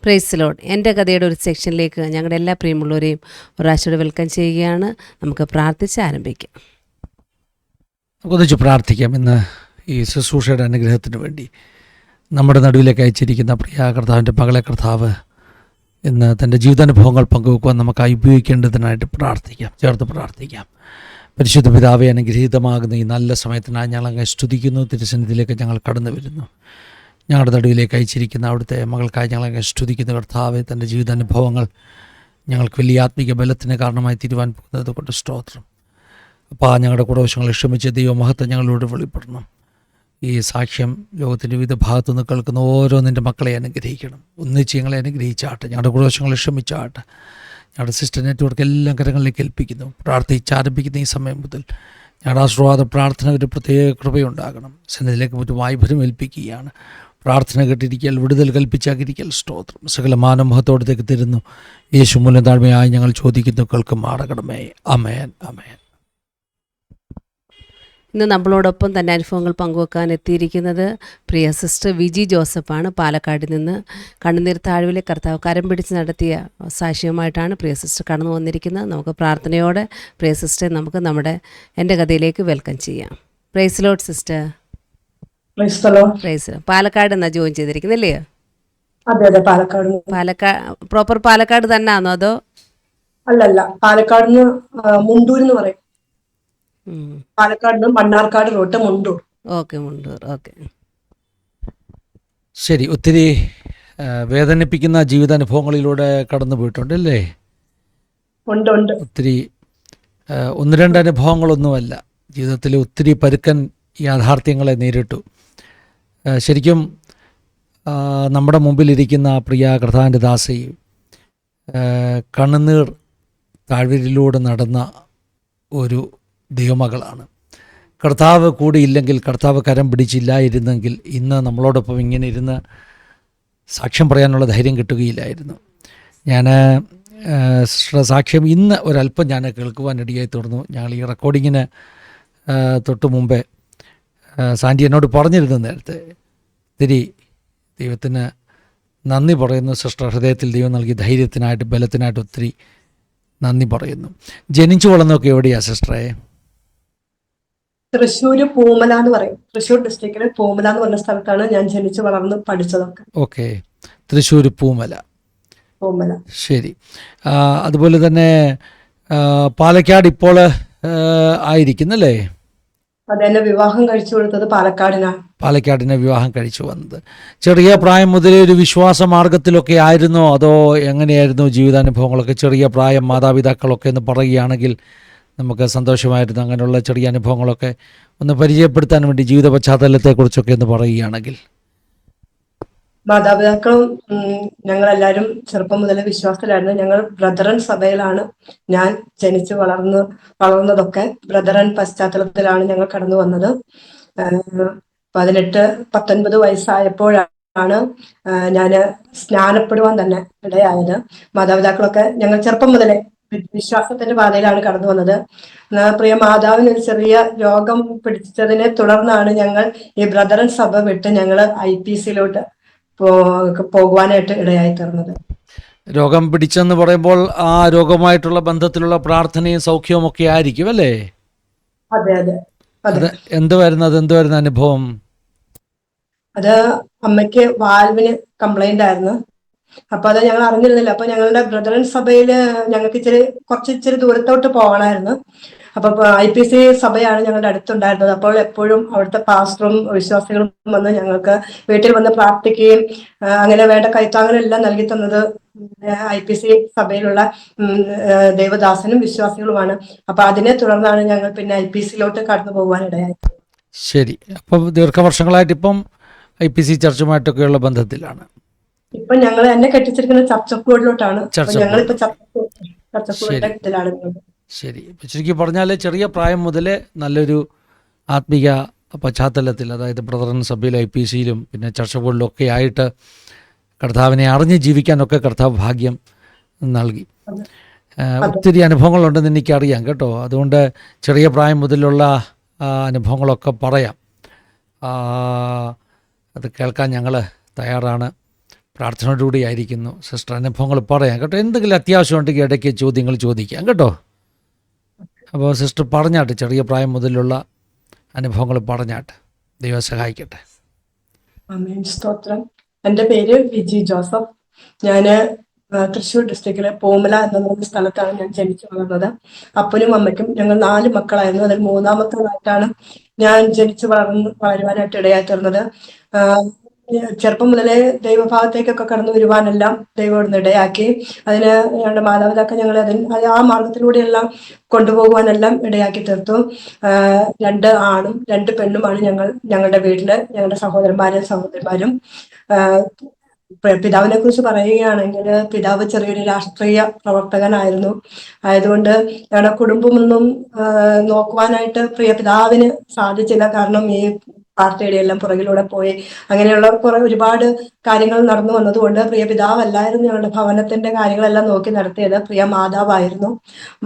Praise Lord. എൻ്റെ കഥയുടെ ഒരു സെക്ഷനിലേക്ക് ഞങ്ങളുടെ എല്ലാ പ്രിയമുള്ളവരെയും ഒരാഴ്ചയോടെ വെൽക്കം ചെയ്യുകയാണ്. നമുക്ക് പ്രാർത്ഥിച്ച് ആരംഭിക്കാം. ഒന്നിച്ച് പ്രാർത്ഥിക്കാം. ഇന്ന് ഈ ശുശ്രൂഷയുടെ അനുഗ്രഹത്തിന് വേണ്ടി നമ്മുടെ നടുവിലേക്ക് അയച്ചിരിക്കുന്ന പ്രിയ കർത്താവിൻ്റെ മകളെ കർത്താവ് ഇന്ന് തൻ്റെ ജീവിതാനുഭവങ്ങൾ പങ്കുവെക്കുവാൻ നമുക്കായി ഉപയോഗിക്കേണ്ടതിനായിട്ട് പ്രാർത്ഥിക്കാം, ചേർത്ത് പ്രാർത്ഥിക്കാം. പരിശുദ്ധ പിതാവെ, അനുഗ്രഹീതമാകുന്ന ഈ നല്ല സമയത്തിനായി ഞങ്ങളങ്ങ് സ്തുതിക്കുന്നു. തിരുസന്നിധിയിലേക്ക് ഞങ്ങൾ കടന്നു വരുന്നു. ഞങ്ങളുടെ നടുവിലേക്ക് അയച്ചിരിക്കുന്ന അവിടുത്തെ മകൾക്കായി ഞങ്ങളങ്ങ് സ്തുതിക്കുന്ന കർത്താവെ, തൻ്റെ ജീവിതാനുഭവങ്ങൾ ഞങ്ങൾക്ക് വലിയ ആത്മീക ബലത്തിന് കാരണമായി തീരുവാൻ പോകുന്നത് കൊണ്ട് സ്തോത്രം. അപ്പോൾ ഞങ്ങളുടെ കുറവശങ്ങളെ ക്ഷമിച്ച് ദൈവമഹത്വം ഞങ്ങളോട് വെളിപ്പെടണം. ഈ സാക്ഷ്യം ലോകത്തിൻ്റെ വിവിധ ഭാഗത്തു നിന്ന് കേൾക്കുന്ന ഓരോ നിൻ്റെ മക്കളെ അനുഗ്രഹിക്കണം. ഒന്നിച്ച് ഞങ്ങളെ അനുഗ്രഹിച്ചാട്ടെ. ഞങ്ങളുടെ കുറവശങ്ങളെ ക്ഷമിച്ചാട്ടെ. ഞങ്ങളുടെ സിസ്റ്റർ നെറ്റ്വർക്ക് എല്ലാം കരങ്ങളിലേക്ക് ഏൽപ്പിക്കുന്നു. പ്രാർത്ഥിച്ചാരംഭിക്കുന്ന ഈ സമയം മുതൽ ഞങ്ങളുടെ ആശീർവാദ പ്രാർത്ഥന ഒരു പ്രത്യേക കൃപയുണ്ടാകണം. സന്നിധിയിലേക്ക് മറ്റു വായ്ഭരം ഏൽപ്പിക്കുകയാണ്. പ്രാർത്ഥന കേട്ടിരിക്കൽ, വിടുതൽ കൽപ്പിച്ചാക്കിരിക്കൽ സ്തോത്രം. സകല മാനമഹത്തോടത്തേക്ക് തരുന്നു. യേശു മൂലം താഴ്മയായി ഞങ്ങൾ ചോദിക്കുന്നു, കേൾക്കുമാറാകണമേ. അമേൻ, അമേൻ. ഇന്ന് നമ്മളോടൊപ്പം തന്നെ അനുഭവങ്ങൾ പങ്കുവെക്കാൻ എത്തിയിരിക്കുന്നത് പ്രിയ സിസ്റ്റർ വിജി ജോസഫാണ്. പാലക്കാടിൽ നിന്ന് കണ്ണുനീർ താഴ്വിലെ കർത്താവ് കരം പിടിച്ച് നടത്തിയ സാക്ഷ്യമായിട്ടാണ് പ്രിയ സിസ്റ്റർ കടന്നു വന്നിരിക്കുന്നത്. നമുക്ക് പ്രാർത്ഥനയോടെ പ്രിയ സിസ്റ്ററെ നമുക്ക് എൻ്റെ കഥയിലേക്ക് വെൽക്കം ചെയ്യാം. Praise lord sister. Praise. Palakkad എന്നാ ജോയിൻ ചെയ്തിരിക്കുന്നില്ലേ? അതെ, പാലക്കാട്. പ്രോപ്പർ പാലക്കാട് തന്നെ ആണോ അതോ? അല്ലല്ല, പാലക്കാട് മുണ്ടൂർ എന്ന് പറയും. Palakkad Mannarkkad road Mundur. Okay, Mundur. Okay, ശരി. ഒത്തിരി വേദനിപ്പിക്കുന്ന ജീവിതാനുഭവങ്ങളിലൂടെ കടന്നു പോയിട്ടുണ്ടല്ലേ? ഉണ്ട്. ഒത്തിരി ഒന്ന് രണ്ട് അനുഭവങ്ങളൊന്നുമല്ല. ജീവിതത്തിൽ ഒത്തിരി പരുക്കൻ യാഥാർത്ഥ്യങ്ങളെ നേരിട്ടു. ശരിക്കും നമ്മുടെ മുമ്പിലിരിക്കുന്ന പ്രിയ കർത്താവിൻ്റെ ദാസി കണ്ണുനീർ താഴ്വരയിലൂടെ നടന്ന ഒരു ദൈവമകളാണ്. കർത്താവ് കൂടിയില്ലെങ്കിൽ, കർത്താവ് കരം പിടിച്ചില്ലായിരുന്നെങ്കിൽ ഇന്ന് നമ്മളോടൊപ്പം ഇങ്ങനെ ഇരുന്ന് സാക്ഷ്യം പറയാനുള്ള ധൈര്യം കിട്ടുകയില്ലായിരുന്നു. ഞാൻ സാക്ഷ്യം ഇന്ന് ഒരല്പം ഞാൻ കേൾക്കുവാനിടയായി തീർന്നു. ഞങ്ങൾ ഈ റെക്കോർഡിങ്ങിന് തൊട്ട് മുമ്പേ സാൻഡി എന്നോട് പറഞ്ഞിരുന്നു നേരത്തെ. ഒത്തിരി ദൈവത്തിന് നന്ദി പറയുന്നു. സിസ്റ്റർ ഹൃദയത്തിൽ ദൈവം നൽകിയ ധൈര്യത്തിനായിട്ട്, ബലത്തിനായിട്ട് ഒത്തിരി നന്ദി പറയുന്നു. ജനിച്ചു വളർന്നൊക്കെ എവിടെയാണ് സിസ്റ്ററെ? തൃശ്ശൂര് പൂമല എന്ന് പറയും. തൃശ്ശൂർ ഡിസ്ട്രിക്റ്റിലെ പൂമല എന്ന് പറഞ്ഞ സ്ഥലത്താണ് ഞാൻ ജനിച്ചു വളർന്ന് പഠിച്ചതൊക്കെ. ഓക്കെ, തൃശ്ശൂർ പൂമല. ശരി. അതുപോലെ തന്നെ പാലക്കാട് ഇപ്പോൾ ആയിരിക്കുന്നല്ലേ? അതെന്നെ വിവാഹം കഴിച്ചു കൊടുത്തത് പാലക്കാടിനാണ്. പാലക്കാടിനെ വിവാഹം കഴിച്ചു വന്നത് ചെറിയ പ്രായം മുതലേ ഒരു വിശ്വാസ മാർഗത്തിലൊക്കെ ആയിരുന്നോ, അതോ എങ്ങനെയായിരുന്നു ജീവിതാനുഭവങ്ങളൊക്കെ? ചെറിയ പ്രായം മാതാപിതാക്കളൊക്കെ എന്ന് പറയുകയാണെങ്കിൽ നമുക്ക് സന്തോഷമായിരുന്നു. അങ്ങനെയുള്ള ചെറിയ അനുഭവങ്ങളൊക്കെ ഒന്ന് പരിചയപ്പെടുത്താൻ വേണ്ടി ജീവിത പശ്ചാത്തലത്തെക്കുറിച്ചൊക്കെ ഒന്ന് പറയുകയാണെങ്കിൽ. മാതാപിതാക്കളും ഞങ്ങളെല്ലാവരും ചെറുപ്പം മുതലേ വിശ്വാസത്തിലായിരുന്നു. ഞങ്ങൾ ബ്രദറൻ സഭയിലാണ് ഞാൻ ജനിച്ച് വളർന്നതൊക്കെ. ബ്രദറൻ പശ്ചാത്തലത്തിലാണ് ഞങ്ങൾ കടന്നു വന്നത്. 18-19 വയസ്സായപ്പോഴാണ് ഞാൻ സ്നാനപ്പെടുവാൻ തന്നെ ഇടയായത്. മാതാപിതാക്കളൊക്കെ ഞങ്ങൾ ചെറുപ്പം മുതലേ വിശ്വാസത്തിന്റെ പാതയിലാണ് കടന്നു വന്നത്. പ്രിയ മാതാവിന് ഒരു ചെറിയ രോഗം പിടിച്ചതിനെ തുടർന്നാണ് ഞങ്ങൾ ഈ ബ്രദറൻ സഭ വിട്ട് ഞങ്ങൾ IPCയിലോട്ട് പോകുവാനായിട്ട് ഇടയായി തീർന്നത്. രോഗം പിടിച്ചെന്ന് പറയുമ്പോൾ ആ രോഗമായിട്ടുള്ള ബന്ധത്തിലുള്ള പ്രാർത്ഥനയും സൗഖ്യവും ഒക്കെ ആയിരിക്കും അല്ലേ? അതെ. എന്തുവായിരുന്നു അനുഭവം? അത് അമ്മയ്ക്ക് വാൽവിന് കംപ്ലൈന്റ് ആയിരുന്നു. അപ്പൊ അത് ഞങ്ങൾ അറിഞ്ഞിരുന്നില്ല. അപ്പൊ ഞങ്ങളുടെ ബ്രദറൻ സഭയില് ഞങ്ങൾക്ക് ഇച്ചിരി ദൂരത്തോട്ട് പോകണമായിരുന്നു. അപ്പൊ IPC സഭയാണ് ഞങ്ങളുടെ അടുത്തുണ്ടായിരുന്നത്. അപ്പോൾ എപ്പോഴും അവിടുത്തെ പാസ്റ്ററും വിശ്വാസികളും വന്ന് ഞങ്ങൾക്ക് വീട്ടിൽ വന്ന് പ്രാർത്ഥിക്കുകയും അങ്ങനെ വേണ്ട കൈത്താങ്ങലെല്ലാം നൽകി തന്നത് IPC സഭയിലുള്ള ദേവദാസനും വിശ്വാസികളുമാണ്. അപ്പൊ അതിനെ തുടർന്നാണ് ഞങ്ങൾ പിന്നെ IPCയിലോട്ട് കടന്നു പോകാനിടയായത്. ശരി. അപ്പം ദീർഘവർഷങ്ങളായിട്ട് ഇപ്പം IPC ചർച്ചുമായിട്ടൊക്കെയുള്ള ബന്ധത്തിലാണ്. ഇപ്പൊ ഞങ്ങൾ എന്നെ കെട്ടിച്ചിരിക്കുന്നത് ചർച്ചക്കോടിലോട്ടാണ്. ഞങ്ങളിപ്പോ ചർച്ചക്കോടിലാണ്. ശരി. ശരിക്ക് പറഞ്ഞാൽ ചെറിയ പ്രായം മുതലേ നല്ലൊരു ആത്മീയ പശ്ചാത്തലത്തിൽ, അതായത് ബ്രദറൻ സഭയിലും IPCയിലും പിന്നെ ചർച്ചകളിലും ഒക്കെ ആയിട്ട് കർത്താവിനെ അറിഞ്ഞ് ജീവിക്കാനൊക്കെ കർത്താവ് ഭാഗ്യം നൽകി. ഒത്തിരി അനുഭവങ്ങളുണ്ടെന്ന് എനിക്കറിയാം കേട്ടോ. അതുകൊണ്ട് ചെറിയ പ്രായം മുതലുള്ള അനുഭവങ്ങളൊക്കെ പറയാം. അത് കേൾക്കാൻ ഞങ്ങൾ തയ്യാറാണ്. പ്രാർത്ഥനയോടുകൂടി ആയിരിക്കുന്നു. സിസ്റ്റർ അനുഭവങ്ങൾ പറയാം കേട്ടോ. എന്തെങ്കിലും അത്യാവശ്യം ഉണ്ടെങ്കിൽ ഇടയ്ക്ക് ചോദ്യങ്ങൾ ചോദിക്കാം കേട്ടോ. അപ്പോൾ സിസ്റ്റർ പറഞ്ഞാട്ട്, ചെറിയ പ്രായം മുതലുള്ള അനുഭവങ്ങൾ പറഞ്ഞാട്ട്. ദൈവം സഹായിക്കട്ടെ. ആമേൻ. സ്തോത്രം. എൻ്റെ പേര് വിജി ജോസഫ്. ഞാൻ തൃശ്ശൂർ ഡിസ്ട്രിക്റ്റിലെ പോമല എന്ന സ്ഥലത്താണ് ഞാൻ ജനിച്ചു വളർന്നത്. അപ്പനും അമ്മയ്ക്കും ഞങ്ങൾ 4 മക്കളായിരുന്നു. അതിൽ മൂന്നാമത്തതായിട്ടാണ് ഞാൻ ജനിച്ചു വളരുവാനായിട്ട് ഇടയായി തീർന്നത്. ചെറുപ്പം മുതലേ ദൈവഭാഗത്തേക്കൊക്കെ കടന്നു വരുവാനെല്ലാം ദൈവം ഇടയാക്കി. അതിന് ഞങ്ങളുടെ മാതാപിതാക്കൾ ഞങ്ങളെ ആ മാർഗത്തിലൂടെയെല്ലാം കൊണ്ടുപോകുവാനെല്ലാം ഇടയാക്കി തീർത്തു. 2 ആണും 2 പെണ്ണുമാണ് ഞങ്ങളുടെ വീട്ടില്, ഞങ്ങളുടെ സഹോദരന്മാരും. പിതാവിനെ കുറിച്ച് പറയുകയാണെങ്കിൽ, പിതാവ് ചെറിയൊരു രാഷ്ട്രീയ പ്രവർത്തകനായിരുന്നു. ആയതുകൊണ്ട് ഞങ്ങളുടെ കുടുംബമൊന്നും നോക്കുവാനായിട്ട് പ്രിയ പിതാവിന് സാധിച്ചില്ല. കാരണം ഈ പാർട്ടിയുടെ എല്ലാം പുറകിലൂടെ പോയി അങ്ങനെയുള്ള ഒരുപാട് കാര്യങ്ങൾ നടന്നു വന്നതുകൊണ്ട് പ്രിയ പിതാവല്ലായിരുന്നു ഞങ്ങളുടെ ഭവനത്തിന്റെ കാര്യങ്ങളെല്ലാം നോക്കി നടത്തിയത്, പ്രിയ മാതാവായിരുന്നു.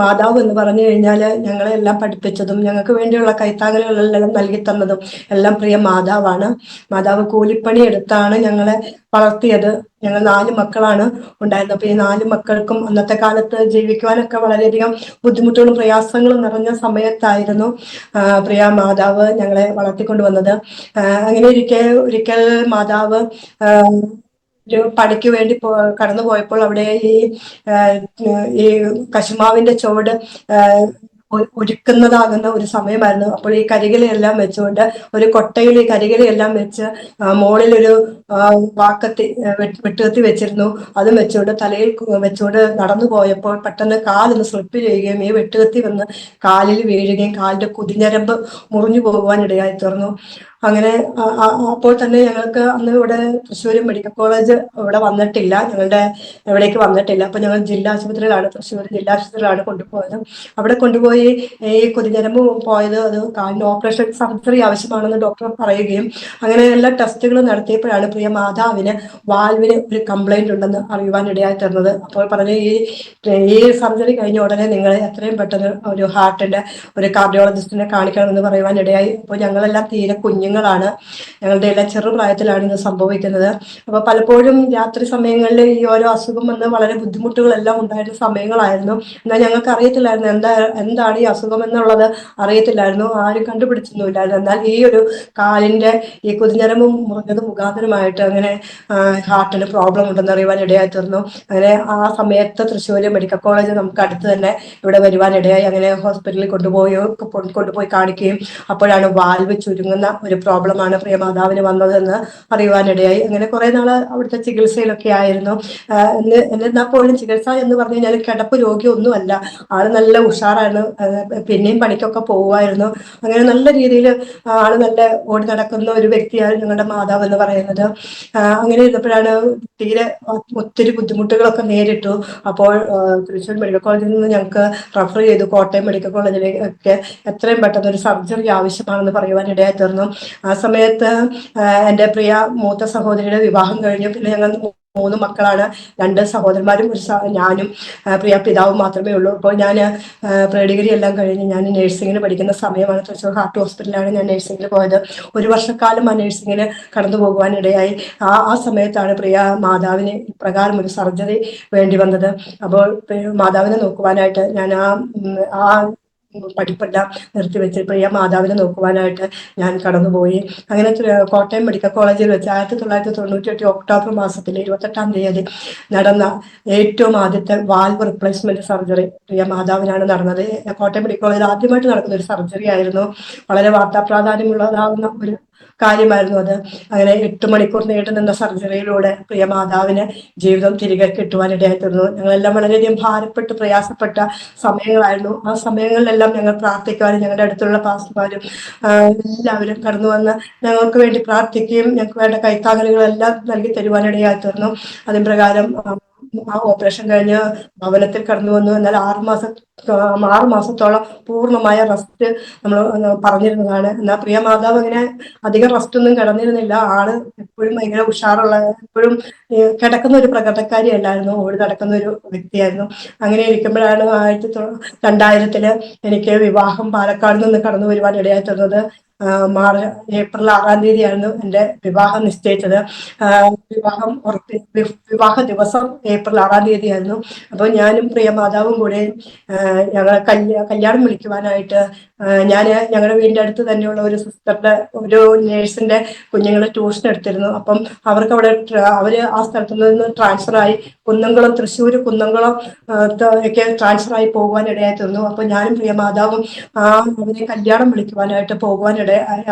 മാതാവ് എന്ന് പറഞ്ഞു കഴിഞ്ഞാൽ ഞങ്ങളെ എല്ലാം പഠിപ്പിച്ചതും ഞങ്ങൾക്ക് വേണ്ടിയുള്ള കൈത്താങ്ങലുകളെല്ലാം നൽകി തന്നതും എല്ലാം പ്രിയ മാതാവാണ്. മാതാവ് കൂലിപ്പണി എടുത്താണ് ഞങ്ങളെ വളർത്തിയത്. ഞങ്ങൾ 4 മക്കളാണ് ഉണ്ടായിരുന്നത്. അപ്പൊ ഈ 4 മക്കൾക്കും അന്നത്തെ കാലത്ത് ജീവിക്കുവാനൊക്കെ വളരെയധികം ബുദ്ധിമുട്ടുകളും പ്രയാസങ്ങളും നിറഞ്ഞ സമയത്തായിരുന്നു പ്രിയ മാതാവ് ഞങ്ങളെ വളർത്തിക്കൊണ്ടുവന്നത്. അങ്ങനെ ഒരിക്കൽ മാതാവ് ഒരു പണിക്ക് വേണ്ടി കടന്നു പോയപ്പോൾ അവിടെ ഈ കശുമാവിന്റെ ചുവട് ഒരുക്കുന്നതാകുന്ന ഒരു സമയമായിരുന്നു. അപ്പോൾ ഈ കരികിലയെല്ലാം വെച്ചുകൊണ്ട് ഒരു കൊട്ടയിൽ ഈ കരികിലയെല്ലാം വെച്ച് മുകളിലൊരു വാക്കത്തി വെട്ടുകത്തി വെച്ചിരുന്നു. അതും വെച്ചുകൊണ്ട് തലയിൽ വെച്ചുകൊണ്ട് നടന്നു പോയപ്പോൾ പെട്ടെന്ന് കാലൊന്ന് സ്ലിപ്പ് ചെയ്യുകയും ഈ വെട്ടുകത്തി വന്ന് കാലിൽ വീഴുകയും കാലിന്റെ കുതിഞ്ഞരമ്പ് മുറിഞ്ഞു പോകുവാൻ ഇടയായി തീർന്നു. അങ്ങനെ അപ്പോൾ തന്നെ ഞങ്ങൾക്ക് അന്ന് ഇവിടെ തൃശ്ശൂർ മെഡിക്കൽ കോളേജ് ഇവിടെ വന്നിട്ടില്ല, ഞങ്ങളുടെ എവിടേക്ക് വന്നിട്ടില്ല. അപ്പൊ ഞങ്ങൾ ജില്ലാ ആശുപത്രിയിലാണ്, തൃശ്ശൂർ ജില്ലാ ആശുപത്രിയിലാണ് കൊണ്ടുപോയത്. അവിടെ കൊണ്ടുപോയി ഈ കുതിഞ്ഞരമ്പ് പോയത് അത് കാലിന് ഓപ്പറേഷൻ സർജറി ആവശ്യമാണെന്ന് ഡോക്ടർ പറയുകയും അങ്ങനെ എല്ലാ ടെസ്റ്റുകളും നടത്തിയപ്പോഴാണ് പ്രിയ മാതാവിന് വാൽവിന് ഒരു കംപ്ലൈന്റ് ഉണ്ടെന്ന് അറിയുവാൻ ഇടയായി തീർന്നത്. അപ്പോൾ പറഞ്ഞു ഈ സർജറി കഴിഞ്ഞ ഉടനെ നിങ്ങൾ എത്രയും പെട്ടെന്ന് ഒരു ഹാർട്ടിന്റെ ഒരു കാർഡിയോളജിസ്റ്റിനെ കാണിക്കണമെന്ന് പറയുവാൻ ഇടയായി. അപ്പോൾ ഞങ്ങളെല്ലാം തീരെ കുഞ്ഞുങ്ങളാണ്, ഞങ്ങളുടെ എല്ലാം ചെറുപ്രായത്തിലാണ് ഇത് സംഭവിക്കുന്നത്. അപ്പൊ പലപ്പോഴും രാത്രി സമയങ്ങളിൽ ഈ ഓരോ അസുഖം വന്ന് വളരെ ബുദ്ധിമുട്ടുകളെല്ലാം ഉണ്ടായിരുന്ന സമയങ്ങളായിരുന്നു. എന്നാൽ ഞങ്ങൾക്ക് അറിയത്തില്ലായിരുന്നു എന്താണ് ഈ അസുഖം എന്നുള്ളത് അറിയത്തില്ലായിരുന്നു, ആരും കണ്ടുപിടിച്ചൊന്നുമില്ലായിരുന്നു. എന്നാൽ ഈ ഒരു കാലിന്റെ ഈ കുതിഞ്ഞരമ്പ് മുറിഞ്ഞത് മുഖാന്തരമായിട്ട് അങ്ങനെ ഹാർട്ടിന് പ്രോബ്ലം ഉണ്ടെന്ന് അറിയുവാൻ ഇടയായി തീർന്നു. അങ്ങനെ ആ സമയത്ത് തൃശ്ശൂർ മെഡിക്കൽ കോളേജ് നമുക്ക് അടുത്ത് തന്നെ ഇവിടെ വരുവാൻ ഇടയായി. അങ്ങനെ ഹോസ്പിറ്റലിൽ കൊണ്ടുപോയി കാണിക്കുകയും അപ്പോഴാണ് വാൽവ് ചുരുങ്ങുന്ന ഒരു പ്രോബ്ലമാണ് പ്രിയ മാതാവിന് വന്നതെന്ന് അറിയുവാനിടയായി. അങ്ങനെ കുറെ നാള് അവിടുത്തെ ചികിത്സയിലൊക്കെ ആയിരുന്നു. എന്നാൽ പോലും ചികിത്സ എന്ന് പറഞ്ഞു കഴിഞ്ഞാൽ കിടപ്പ് രോഗിയൊന്നുമല്ല, ആള് നല്ല ഉഷാറായിരുന്നു, പിന്നെയും പണിക്കൊക്കെ പോകുമായിരുന്നു. അങ്ങനെ നല്ല രീതിയിൽ ആള് നല്ല ഓടി നടക്കുന്ന ഒരു വ്യക്തിയാണ് ഞങ്ങളുടെ മാതാവ് എന്ന് പറയുന്നത്. അങ്ങനെ ഇരുന്നപ്പോഴാണ് തീരെ ഒത്തിരി ബുദ്ധിമുട്ടുകളൊക്കെ നേരിട്ടു. അപ്പോൾ തൃശ്ശൂർ മെഡിക്കൽ കോളേജിൽ നിന്ന് ഞങ്ങൾക്ക് റെഫർ ചെയ്തു കോട്ടയം മെഡിക്കൽ കോളേജിലേക്ക് എത്രയും പെട്ടെന്ന് ഒരു സർജറി ആവശ്യമാണെന്ന് പറയുവാൻ ഇടയായി തീർന്നു. ആ സമയത്ത് എൻ്റെ പ്രിയ മൂത്ത സഹോദരിയുടെ വിവാഹം കഴിഞ്ഞു. പിന്നെ ഞങ്ങൾ 3 മക്കളാണ്, 2 സഹോദരന്മാരും ഞാനും പ്രിയ പിതാവും മാത്രമേ ഉള്ളൂ. അപ്പോൾ ഞാൻ പ്രീ ഡിഗ്രി എല്ലാം കഴിഞ്ഞ് ഞാൻ നഴ്സിങ്ങിന് പഠിക്കുന്ന സമയമാണ്. തൃശ്ശൂർ ഹാർട്ട് ഹോസ്പിറ്റലിലാണ് ഞാൻ നഴ്സിങ്ങിന് പോയത്. 1 വർഷക്കാലം ആ നഴ്സിങ്ങിന് കടന്നു പോകുവാൻ ഇടയായി. ആ സമയത്താണ് പ്രിയ മാതാവിന് ഇപ്രകാരം ഒരു സർജറി വേണ്ടി വന്നത്. അപ്പോൾ മാതാവിനെ നോക്കുവാനായിട്ട് ഞാൻ ആ പഠിപ്പെല്ലാം നിർത്തിവെച്ച് പ്രിയ മാതാവിനെ നോക്കുവാനായിട്ട് ഞാൻ കടന്നുപോയി. അങ്ങനെ കോട്ടയം മെഡിക്കൽ കോളേജിൽ വെച്ച് 1998 ഒക്ടോബർ മാസത്തിൽ 28-ാം തീയതി നടന്ന ഏറ്റവും ആദ്യത്തെ വാൽവ് റിപ്ലേസ്മെന്റ് സർജറി പ്രിയ മാതാവിനാണ് നടന്നത്. കോട്ടയം മെഡിക്കൽ കോളേജിൽ ആദ്യമായിട്ട് നടക്കുന്ന ഒരു സർജറി ആയിരുന്നു. വളരെ വാർത്താ പ്രാധാന്യമുള്ളതാകുന്ന ഒരു കാര്യമായിരുന്നു അത്. അങ്ങനെ 8 മണിക്കൂർ നീണ്ടു നിന്ന സർജറിയിലൂടെ പ്രിയ മാതാവിന് ജീവിതം തിരികെ കിട്ടുവാനിടയായി തീർന്നു. ഞങ്ങളെല്ലാം വളരെയധികം ഭാരപ്പെട്ട് പ്രയാസപ്പെട്ട സമയങ്ങളായിരുന്നു. ആ സമയങ്ങളിലെല്ലാം ഞങ്ങൾ പ്രാർത്ഥിക്കുവാനും ഞങ്ങളുടെ അടുത്തുള്ള പാസ്റ്റർമാരും എല്ലാവരും കടന്നു വന്ന് ഞങ്ങൾക്ക് വേണ്ടി പ്രാർത്ഥിക്കുകയും ഞങ്ങൾക്ക് വേണ്ട കൈത്താങ്ങലുകളെല്ലാം നൽകി തരുവാനിടയായി തീർന്നു. അതിൻ പ്രകാരം ആ ഓപ്പറേഷൻ കഴിഞ്ഞ് ഭവനത്തിൽ കടന്നു വന്നു. എന്നാൽ 6 മാസത്തോളം പൂർണ്ണമായ റെസ്റ്റ് നമ്മൾ പറഞ്ഞിരുന്നതാണ്. എന്നാൽ പ്രിയ മാതാവ് അങ്ങനെ അധികം റെസ്റ്റ് ഒന്നും കിടന്നിരുന്നില്ല. ആള് എപ്പോഴും ഭയങ്കര ഉഷാറുള്ള, എപ്പോഴും കിടക്കുന്ന ഒരു പ്രകടനക്കാരി അല്ലായിരുന്നു, ഓടി നടക്കുന്ന ഒരു വ്യക്തിയായിരുന്നു. അങ്ങനെ ഇരിക്കുമ്പോഴാണ് 2000 എനിക്ക് വിവാഹം പാലക്കാട് നിന്ന് കടന്നു വരുവാൻ ഇടയായി തീർന്നത്. ഏപ്രിൽ 6-ാം തീയതിയായിരുന്നു എൻ്റെ വിവാഹം നിശ്ചയിച്ചത്. വിവാഹ ദിവസം ഏപ്രിൽ 6-ാം തീയതിയായിരുന്നു. അപ്പോൾ ഞാനും പ്രിയ മാതാവും കൂടെ ഞങ്ങൾ കല്യാണം വിളിക്കുവാനായിട്ട് ഞങ്ങളുടെ വീടിൻ്റെ അടുത്ത് തന്നെയുള്ള ഒരു സിസ്റ്ററുടെ ഒരു നേഴ്സിന്റെ കുഞ്ഞുങ്ങൾ ട്യൂഷൻ എടുത്തിരുന്നു. അപ്പം അവർക്ക് അവിടെ അവര് ആ സ്ഥലത്തു നിന്ന് ട്രാൻസ്ഫറായി തൃശ്ശൂർ കുന്നംകുളം ഒക്കെ ട്രാൻസ്ഫറായി പോകുവാനിടയായി തീർന്നു. അപ്പൊ ഞാനും പ്രിയ മാതാവും അവരെ കല്യാണം വിളിക്കുവാനായിട്ട്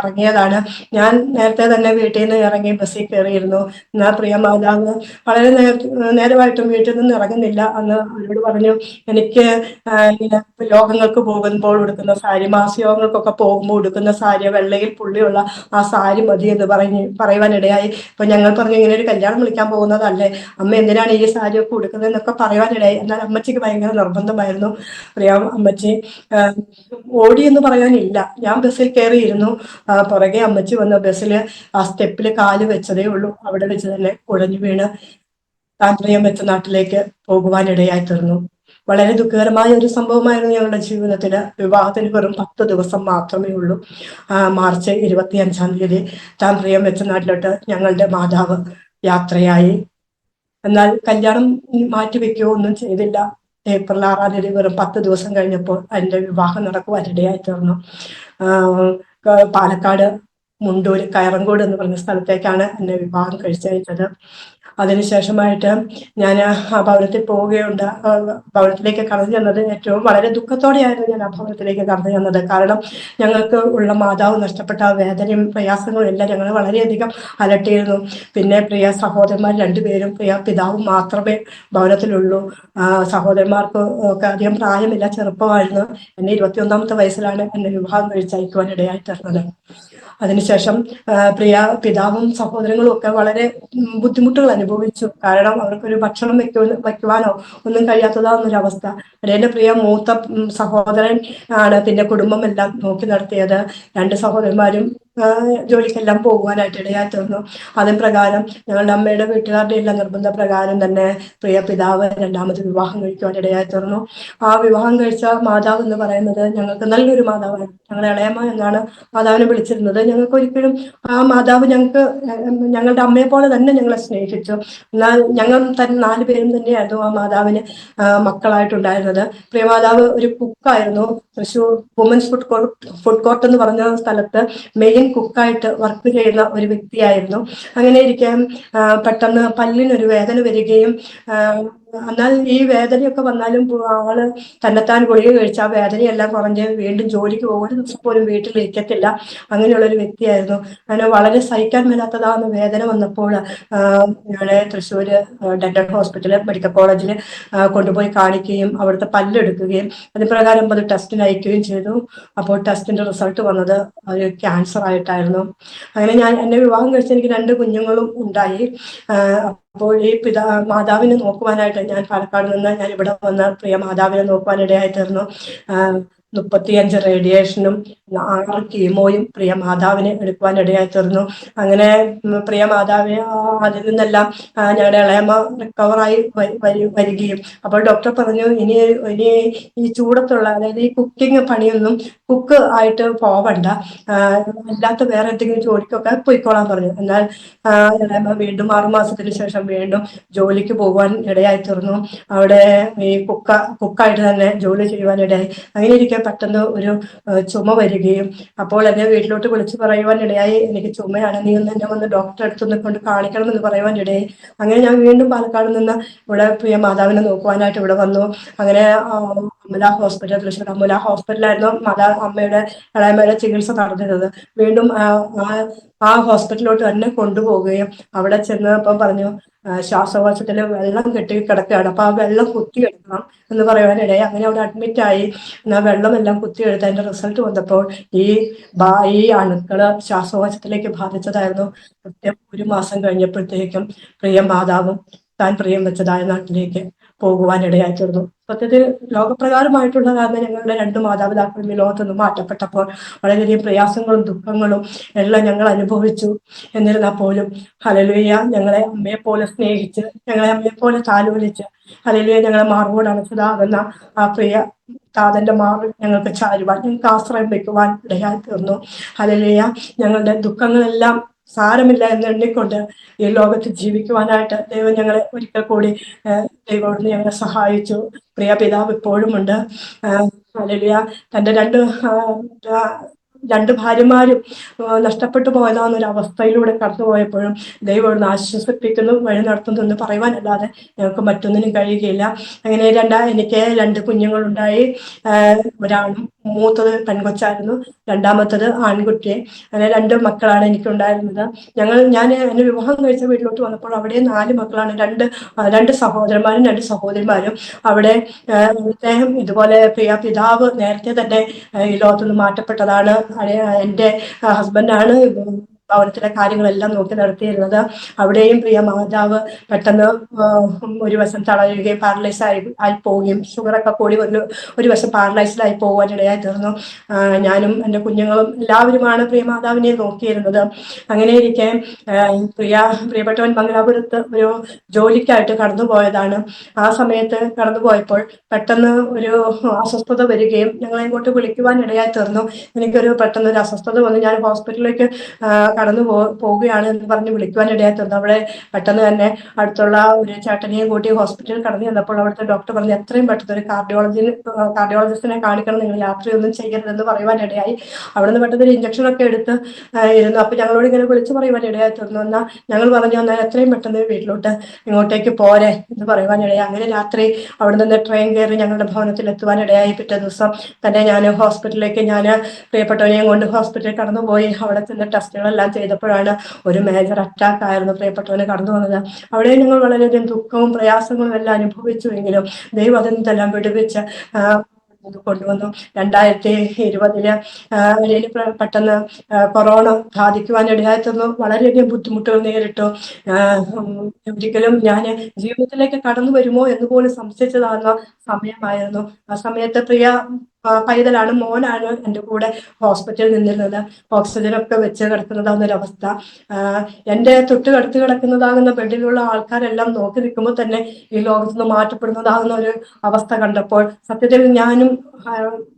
ഇറങ്ങിയതാണ്. ഞാൻ നേരത്തെ തന്നെ വീട്ടിൽ നിന്ന് ഇറങ്ങി ബസ്സിൽ കയറിയിരുന്നു. എന്നാൽ പ്രിയ മാതാവ് വളരെ നേരമായിട്ടും വീട്ടിൽ നിന്ന് ഇറങ്ങുന്നില്ല. അന്ന് അവരോട് പറഞ്ഞു, എനിക്ക് ഇങ്ങനെ യോഗങ്ങൾക്ക് പോകുമ്പോൾ ഉടുക്കുന്ന സാരി, മാസയോഗങ്ങൾക്കൊക്കെ പോകുമ്പോൾ ഉടുക്കുന്ന സാരി, വെള്ളയിൽ പുള്ളിയുള്ള ആ സാരി മതി എന്ന് പറയുവാനിടയായി. അപ്പൊ ഞങ്ങൾ പറഞ്ഞു, ഇങ്ങനെ ഒരു കല്യാണം വിളിക്കാൻ പോകുന്നതല്ലേ അമ്മ, എന്തിനാണ് ഈ സാരിയൊക്കെ ഉടുക്കുന്നത് എന്നൊക്കെ പറയുവാനിടയായി. എന്നാൽ അമ്മച്ചിക്ക് ഭയങ്കര നിർബന്ധമായിരുന്നു. പ്രിയ അമ്മച്ചി ഓടി എന്ന് പറയാനില്ല, ഞാൻ ബസ്സിൽ കയറിയിരുന്നു. പുറകെ അമ്മച്ചി വന്ന ബസ്സിൽ ആ സ്റ്റെപ്പിൽ കാല് വെച്ചതേ ഉള്ളൂ. അവിടെ വെച്ച് തന്നെ കുഴഞ്ഞു വീണ് താൻ പ്രിയം വെച്ച നാട്ടിലേക്ക് പോകുവാനിടയായി തീർന്നു. വളരെ ദുഃഖകരമായ ഒരു സംഭവമായിരുന്നു ഞങ്ങളുടെ ജീവിതത്തില്. വിവാഹത്തിന് വെറും 10 ദിവസം മാത്രമേ ഉള്ളൂ. മാർച്ച് 25-ാം തീയതി താൻ പ്രിയം വെച്ച നാട്ടിലോട്ട് ഞങ്ങളുടെ മാതാവ് യാത്രയായി. എന്നാൽ കല്യാണം മാറ്റിവെക്കുകയോ ഒന്നും ചെയ്തില്ല. ഏപ്രിൽ 6-ാം തീയതി വെറും 10 ദിവസം കഴിഞ്ഞപ്പോൾ എൻ്റെ വിവാഹം നടക്കുവാനിടയായി തീർന്നു. പാലക്കാട് മുണ്ടൂര് കയറങ്കോട് എന്ന് പറഞ്ഞ സ്ഥലത്തേക്കാണ് എന്നെ വിവാഹം കഴിച്ചയച്ചത്. അതിനുശേഷമായിട്ട് ഞാൻ ആ ഭവനത്തിൽ പോവുകയുണ്ട്. ഭവനത്തിലേക്ക് കടന്നു ചെന്നത് ഏറ്റവും വളരെ ദുഃഖത്തോടെയായിരുന്നു ഞാൻ ആ ഭവനത്തിലേക്ക് കടന്നു ചെന്നത്. കാരണം ഞങ്ങൾക്ക് ഉള്ള മാതാവ് നഷ്ടപ്പെട്ട ആ വേദനയും പ്രയാസങ്ങളും എല്ലാം ഞങ്ങൾ വളരെയധികം അലട്ടിയിരുന്നു. പിന്നെ പ്രിയ സഹോദരന്മാർ 2 പേരും പ്രിയ പിതാവും മാത്രമേ ഭവനത്തിലുള്ളൂ. സഹോദരന്മാർക്ക് ഒക്കെ അധികം പ്രായമില്ല, ചെറുപ്പമായിരുന്നു. എന്നെ 21-ാമത്തെ വയസ്സിലാണ് എന്നെ വിവാഹം കഴിച്ചയക്കുവാൻ ഇടയായി തീർന്നത്. അതിനുശേഷം പ്രിയ പിതാവും സഹോദരങ്ങളും ഒക്കെ വളരെ ബുദ്ധിമുട്ടുകൾ അനുഭവിച്ചു. കാരണം അവർക്കൊരു ഭക്ഷണം വയ്ക്കുവാനോ ഒന്നും കഴിയാത്തതാന്നൊരവസ്ഥ. എൻ്റെ പ്രിയ മൂത്ത സഹോദരൻ ആണ് പിന്നെ കുടുംബം എല്ലാം നോക്കി നടത്തിയത്. 2 സഹോദരന്മാരും ജോലിക്കെല്ലാം പോകുവാനായിട്ട് ഇടയായി തീർന്നു. അതിൻ പ്രകാരം ഞങ്ങളുടെ അമ്മയുടെ വീട്ടുകാരുടെ എല്ലാം നിർബന്ധ പ്രകാരം തന്നെ പ്രിയ പിതാവ് 2ാമത് വിവാഹം കഴിക്കുവാൻ ഇടയായി തീർന്നു. ആ വിവാഹം കഴിച്ച മാതാവ് എന്ന് പറയുന്നത് ഞങ്ങൾക്ക് നല്ലൊരു മാതാവാണ്. ഞങ്ങളുടെ ഇളയമ്മ എന്നാണ് മാതാവിനെ വിളിച്ചിരുന്നത്. ഞങ്ങൾക്ക് ഒരിക്കലും ആ മാതാവ് ഞങ്ങളുടെ അമ്മയെ പോലെ തന്നെ ഞങ്ങളെ സ്നേഹിച്ചു. എന്നാൽ ഞങ്ങൾ തന്നെ 4 പേരും തന്നെയായിരുന്നു ആ മാതാവിന് മക്കളായിട്ടുണ്ടായിരുന്നത്. പ്രിയ മാതാവ് ഒരു കുക്കായിരുന്നു. തൃശ്ശൂർ വുമൻസ് ഫുഡ് കോർട്ട് എന്ന് പറഞ്ഞ സ്ഥലത്ത് മെയിൻ കുക്കായിട്ട് വർക്ക് ചെയ്യുന്ന ഒരു വ്യക്തിയായിരുന്നു. അങ്ങനെ ഇരിക്കാൻ പെട്ടെന്ന് പല്ലിനൊരു വേദന വരികയും എന്നാൽ ഈ വേദനയൊക്കെ വന്നാലും ആള് തന്നെത്താൻ ഗുളിക കഴിച്ച് ആ വേദനയെല്ലാം കുറഞ്ഞ് വീണ്ടും ജോലിക്ക് പോകും. ഒരു ദിവസം പോലും വീട്ടിലിരിക്കത്തില്ല. അങ്ങനെയുള്ള ഒരു വ്യക്തിയായിരുന്നു. അങ്ങനെ വളരെ സഹിക്കാൻ മേലാത്തതാകുന്ന വേദന വന്നപ്പോൾ ഞങ്ങളെ തൃശ്ശൂര് ഡെന്റൽ ഹോസ്പിറ്റല് മെഡിക്കൽ കോളേജിൽ കൊണ്ടുപോയി കാണിക്കുകയും അവിടുത്തെ പല്ലെടുക്കുകയും അതിന് പ്രകാരം അത് ടെസ്റ്റിന് അയക്കുകയും ചെയ്തു. അപ്പോൾ ടെസ്റ്റിന്റെ റിസൾട്ട് വന്നത് ഒരു ക്യാൻസർ ആയിട്ടായിരുന്നു. അങ്ങനെ എന്നെ വിവാഹം കഴിച്ച് എനിക്ക് 2 കുഞ്ഞുങ്ങളും ഉണ്ടായി. അപ്പോൾ ഈ മാതാവിനെ നോക്കുവാനായിട്ട് ഞാൻ പാലക്കാട് നിന്ന് ഞാൻ ഇവിടെ വന്ന് പ്രിയ മാതാവിനെ നോക്കുവാനിടയായി തീർന്നു. 35 റേഡിയേഷനും 6 കീമോയും പ്രിയ മാതാവിനെ എടുക്കുവാനിടയായി തീർന്നു. അങ്ങനെ പ്രിയ മാതാവിനെ അതിൽ നിന്നെല്ലാം ഞങ്ങളുടെ ഇളയമ്മ റിക്കവറായി വരികയും അപ്പോൾ ഡോക്ടർ പറഞ്ഞു, ഇനി ഈ ചൂടത്തുള്ള, അതായത് ഈ കുക്കിംഗ് പണിയൊന്നും കുക്ക് ആയിട്ട് പോവണ്ട, അല്ലാത്ത വേറെ എന്തെങ്കിലും ജോലിക്കൊക്കെ പോയിക്കോളാൻ പറഞ്ഞു. എന്നാൽ ഇളയമ്മ വീണ്ടും 6 മാസത്തിന് ശേഷം വീണ്ടും ജോലിക്ക് പോകുവാൻ ഇടയായി തീർന്നു. അവിടെ ഈ കുക്കായിട്ട് തന്നെ ജോലി ചെയ്യുവാനിടയായി. അങ്ങനെ ഇരിക്കെ പെട്ടെന്ന് ഒരു ചുമ വരികയും അപ്പോൾ എന്നെ വീട്ടിലോട്ട് വിളിച്ചു പറയുവാൻ ഇടയായി, എനിക്ക് ചുമയാണ്, നീ എന്നെ വന്ന് ഡോക്ടറെ അടുത്തൊന്ന് കൊണ്ട് കാണിക്കണം എന്ന് പറയുവാൻ ഇടയായി. അങ്ങനെ ഞാൻ വീണ്ടും പാലക്കാട് നിന്ന് ഇവിടെ പ്രിയ മാതാവിനെ നോക്കുവാനായിട്ട് ഇവിടെ വന്നു. അങ്ങനെ അമല ഹോസ്പിറ്റൽ, തൃശ്ശൂർ അമല ഹോസ്പിറ്റലായിരുന്നു അമ്മയുടെ ഇളയമ്മയുടെ ചികിത്സ നടന്നിരുന്നത്. വീണ്ടും ആ ഹോസ്പിറ്റലിലോട്ട് തന്നെ കൊണ്ടുപോവുകയും അവിടെ ചെന്നപ്പം പറഞ്ഞു, ശ്വാസകോശത്തിൽ വെള്ളം കെട്ടി കിടക്കുകയാണ്, അപ്പൊ ആ വെള്ളം കുത്തിയെടുക്കണം എന്ന് പറയുവാനിടയായി. അങ്ങനെ അവിടെ അഡ്മിറ്റ് ആയി. എന്നാൽ വെള്ളമെല്ലാം കുത്തിയെടുത്ത് അതിന്റെ റിസൾട്ട് വന്നപ്പോൾ ഈ അണുക്കള് ശ്വാസകോശത്തിലേക്ക് ബാധിച്ചതായിരുന്നു. കൃത്യം 1 മാസം കഴിഞ്ഞപ്പോഴത്തേക്കും പ്രിയ മാതാവും താൻ പ്രിയം വെച്ചതായ നാട്ടിലേക്ക് പോകുവാനിടയായി തീർന്നു. സത്യത്തിൽ ലോകപ്രകാരമായിട്ടുള്ളതാണ്. ഞങ്ങളുടെ രണ്ട് മാതാപിതാക്കളും ഈ ലോകത്തുനിന്ന് മാറ്റപ്പെട്ടപ്പോൾ വളരെയധികം പ്രയാസങ്ങളും ദുഃഖങ്ങളും എല്ലാം ഞങ്ങൾ അനുഭവിച്ചു. എന്നിരുന്നാൽ പോലും ഹല്ലേലൂയ, ഞങ്ങളെ അമ്മയെ പോലെ സ്നേഹിച്ച്, ഞങ്ങളെ അമ്മയെ പോലെ താലോലിച്ച്, ഹല്ലേലൂയ, ഞങ്ങളെ മാർവോട് അണച്ചതാകുന്ന ആ പ്രിയ താതന്റെ മാറിൽ ഞങ്ങൾക്ക് ചാരുവാൻ, ഞങ്ങൾക്ക് ആശ്രയം വെക്കുവാൻ ഇടയായി തീർന്നു. ഹല്ലേലൂയ, ഞങ്ങളുടെ ദുഃഖങ്ങളെല്ലാം സാരമില്ല എന്ന് എണ്ണിക്കൊണ്ട് ഈ ലോകത്ത് ജീവിക്കുവാനായിട്ട് ദൈവം ഞങ്ങളെ ഒരിക്കൽ കൂടി ദൈവം അവിടുന്ന് ഞങ്ങളെ സഹായിച്ചു. പ്രിയ പിതാവ് ഇപ്പോഴും ഉണ്ട്. ഹല്ലേലൂയ, തൻ്റെ രണ്ട് ഭാര്യമാരും നഷ്ടപ്പെട്ടു പോയതാന്നൊരു അവസ്ഥയിലൂടെ കടന്നുപോയപ്പോഴും ദൈവം അവിടുന്ന് ആശ്വസിപ്പിക്കുന്നു, വഴി നടത്തുന്നു എന്ന് പറയുവാനല്ലാതെ ഞങ്ങൾക്ക് മറ്റൊന്നിനും കഴിയുകയില്ല. അങ്ങനെ എനിക്ക് രണ്ട് കുഞ്ഞുങ്ങളുണ്ടായി. ഒരാണും, മൂത്തത് പെൺകൊച്ചായിരുന്നു, രണ്ടാമത്തത് ആൺകുട്ടിയെ. അങ്ങനെ രണ്ട് മക്കളാണ് എനിക്കുണ്ടായിരുന്നത്. ഞാൻ എന്നെ വിവാഹം കഴിച്ച വീട്ടിലോട്ട് വന്നപ്പോൾ അവിടെ 4 മക്കളാണ്. രണ്ട് സഹോദരന്മാരും 2 സഹോദരിമാരും. അവിടെ ഇവിടുത്തെ ഇതുപോലെ പ്രിയ പിതാവ് നേരത്തെ തന്നെ ഈ ലോകത്തുനിന്ന് മാറ്റപ്പെട്ടതാണ്. എൻ്റെ ഹസ്ബൻഡാണ് ഭവനത്തിലെ കാര്യങ്ങളെല്ലാം നോക്കി നടത്തിയിരുന്നത്. അവിടെയും പ്രിയ മാതാവ് പെട്ടെന്ന് ഒരു വശം തളരുകയും പാരലൈസ് ആയി പോവുകയും, ഷുഗറൊക്കെ കൂടി ഒരു വശം പാരലൈസ്ഡായി പോകാനിടയായി തീർന്നു. ഞാനും എൻ്റെ കുഞ്ഞുങ്ങളും എല്ലാവരുമാണ് പ്രിയ മാതാവിനെ നോക്കിയിരുന്നത്. അങ്ങനെ ഇരിക്കെ പ്രിയപ്പെട്ടവൻ മംഗലാപുരത്ത് ഒരു ജോലിക്കായിട്ട് കടന്നുപോയതാണ്. ആ സമയത്ത് കടന്നുപോയപ്പോൾ പെട്ടെന്ന് ഒരു അസ്വസ്ഥത വരികയും ഞങ്ങളെ ഇങ്ങോട്ട് വിളിക്കുവാൻ ഇടയായി തീർന്നു. എനിക്കൊരു പെട്ടെന്ന് ഒരു അസ്വസ്ഥത വന്ന് ഞാൻ ഹോസ്പിറ്റലിലേക്ക് കടന്നു പോവുകയാണ് എന്ന് പറഞ്ഞ് വിളിക്കുവാൻ ഇടയായി തീർന്നു. അവിടെ പെട്ടെന്ന് തന്നെ അടുത്തുള്ള ഒരു ചേട്ടനെയും കൂട്ടി ഹോസ്പിറ്റലിൽ കടന്നു ചെന്നപ്പോൾ അവിടുത്തെ ഡോക്ടർ പറഞ്ഞു എത്രയും പെട്ടെന്ന് ഒരു കാർഡിയോളജിസ്റ്റിനെ കാണിക്കണം, നിങ്ങൾ യാത്രയൊന്നും ചെയ്യരുതെന്ന് പറയുവാനിടയായി. അവിടുന്ന് പെട്ടെന്ന് ഒരു ഇഞ്ചക്ഷനൊക്കെ എടുത്ത് ഇരുന്നു. അപ്പൊ ഞങ്ങളോട് ഇങ്ങനെ വിളിച്ചു പറയുവാൻ ഇടയായി തീർന്നു. എന്നാൽ ഞങ്ങൾ പറഞ്ഞു, എന്നാൽ എത്രയും പെട്ടെന്ന് വീട്ടിലോട്ട് ഇങ്ങോട്ടേക്ക് പോരെ എന്ന് പറയുവാനിടയായി. അങ്ങനെ രാത്രി അവിടെ നിന്ന് ട്രെയിൻ കയറി ഞങ്ങളുടെ ഭവനത്തിൽ എത്തുവാനിടയായി. പിറ്റേ ദിവസം തന്നെ ഞാൻ ഹോസ്പിറ്റലിലേക്ക് പ്രിയപ്പെട്ടവനെയും കൊണ്ട് ഹോസ്പിറ്റലിൽ കടന്നുപോയി. അവിടെ ചെന്ന് ടെസ്റ്റുകളെല്ലാം ചെയ്തപ്പോഴാണ് ഒരു മേജർ അറ്റാക്ക് ആയിരുന്നു പ്രിയപ്പെട്ടവന് കടന്നു വന്നത്. അവിടെ ഞങ്ങൾ വളരെയധികം ദുഃഖവും പ്രയാസങ്ങളും എല്ലാം അനുഭവിച്ചുവെങ്കിലും ദൈവം അതെന്തെല്ലാം വിടുവിച്ച് കൊണ്ടുവന്നു. 2020 പെട്ടെന്ന് കൊറോണ ബാധിക്കുവാനിടയായി തീർന്നു. വളരെയധികം ബുദ്ധിമുട്ടുകൾ നേരിട്ടു. ഒരിക്കലും ഞാൻ ജീവിതത്തിലേക്ക് കടന്നു വരുമോ എന്ന് പോലും സംശയിച്ചതാകുന്ന സമയമായിരുന്നു. ആ സമയത്ത് പ്രിയ പൈതലാണ്, മോനാണ് എൻ്റെ കൂടെ ഹോസ്പിറ്റലിൽ നിന്നിരുന്നത്. ഓക്സിജനൊക്കെ വെച്ച് കിടക്കുന്നതാകുന്നൊരവസ്ഥ. എൻ്റെ തൊട്ട് കടുത്ത് കിടക്കുന്നതാകുന്ന ബെഡിലുള്ള ആൾക്കാരെല്ലാം നോക്കി നിൽക്കുമ്പോൾ തന്നെ ഈ ലോകത്ത് നിന്ന് മാറ്റപ്പെടുന്നതാകുന്ന ഒരു അവസ്ഥ കണ്ടപ്പോൾ സത്യത്തിൽ ഞാനും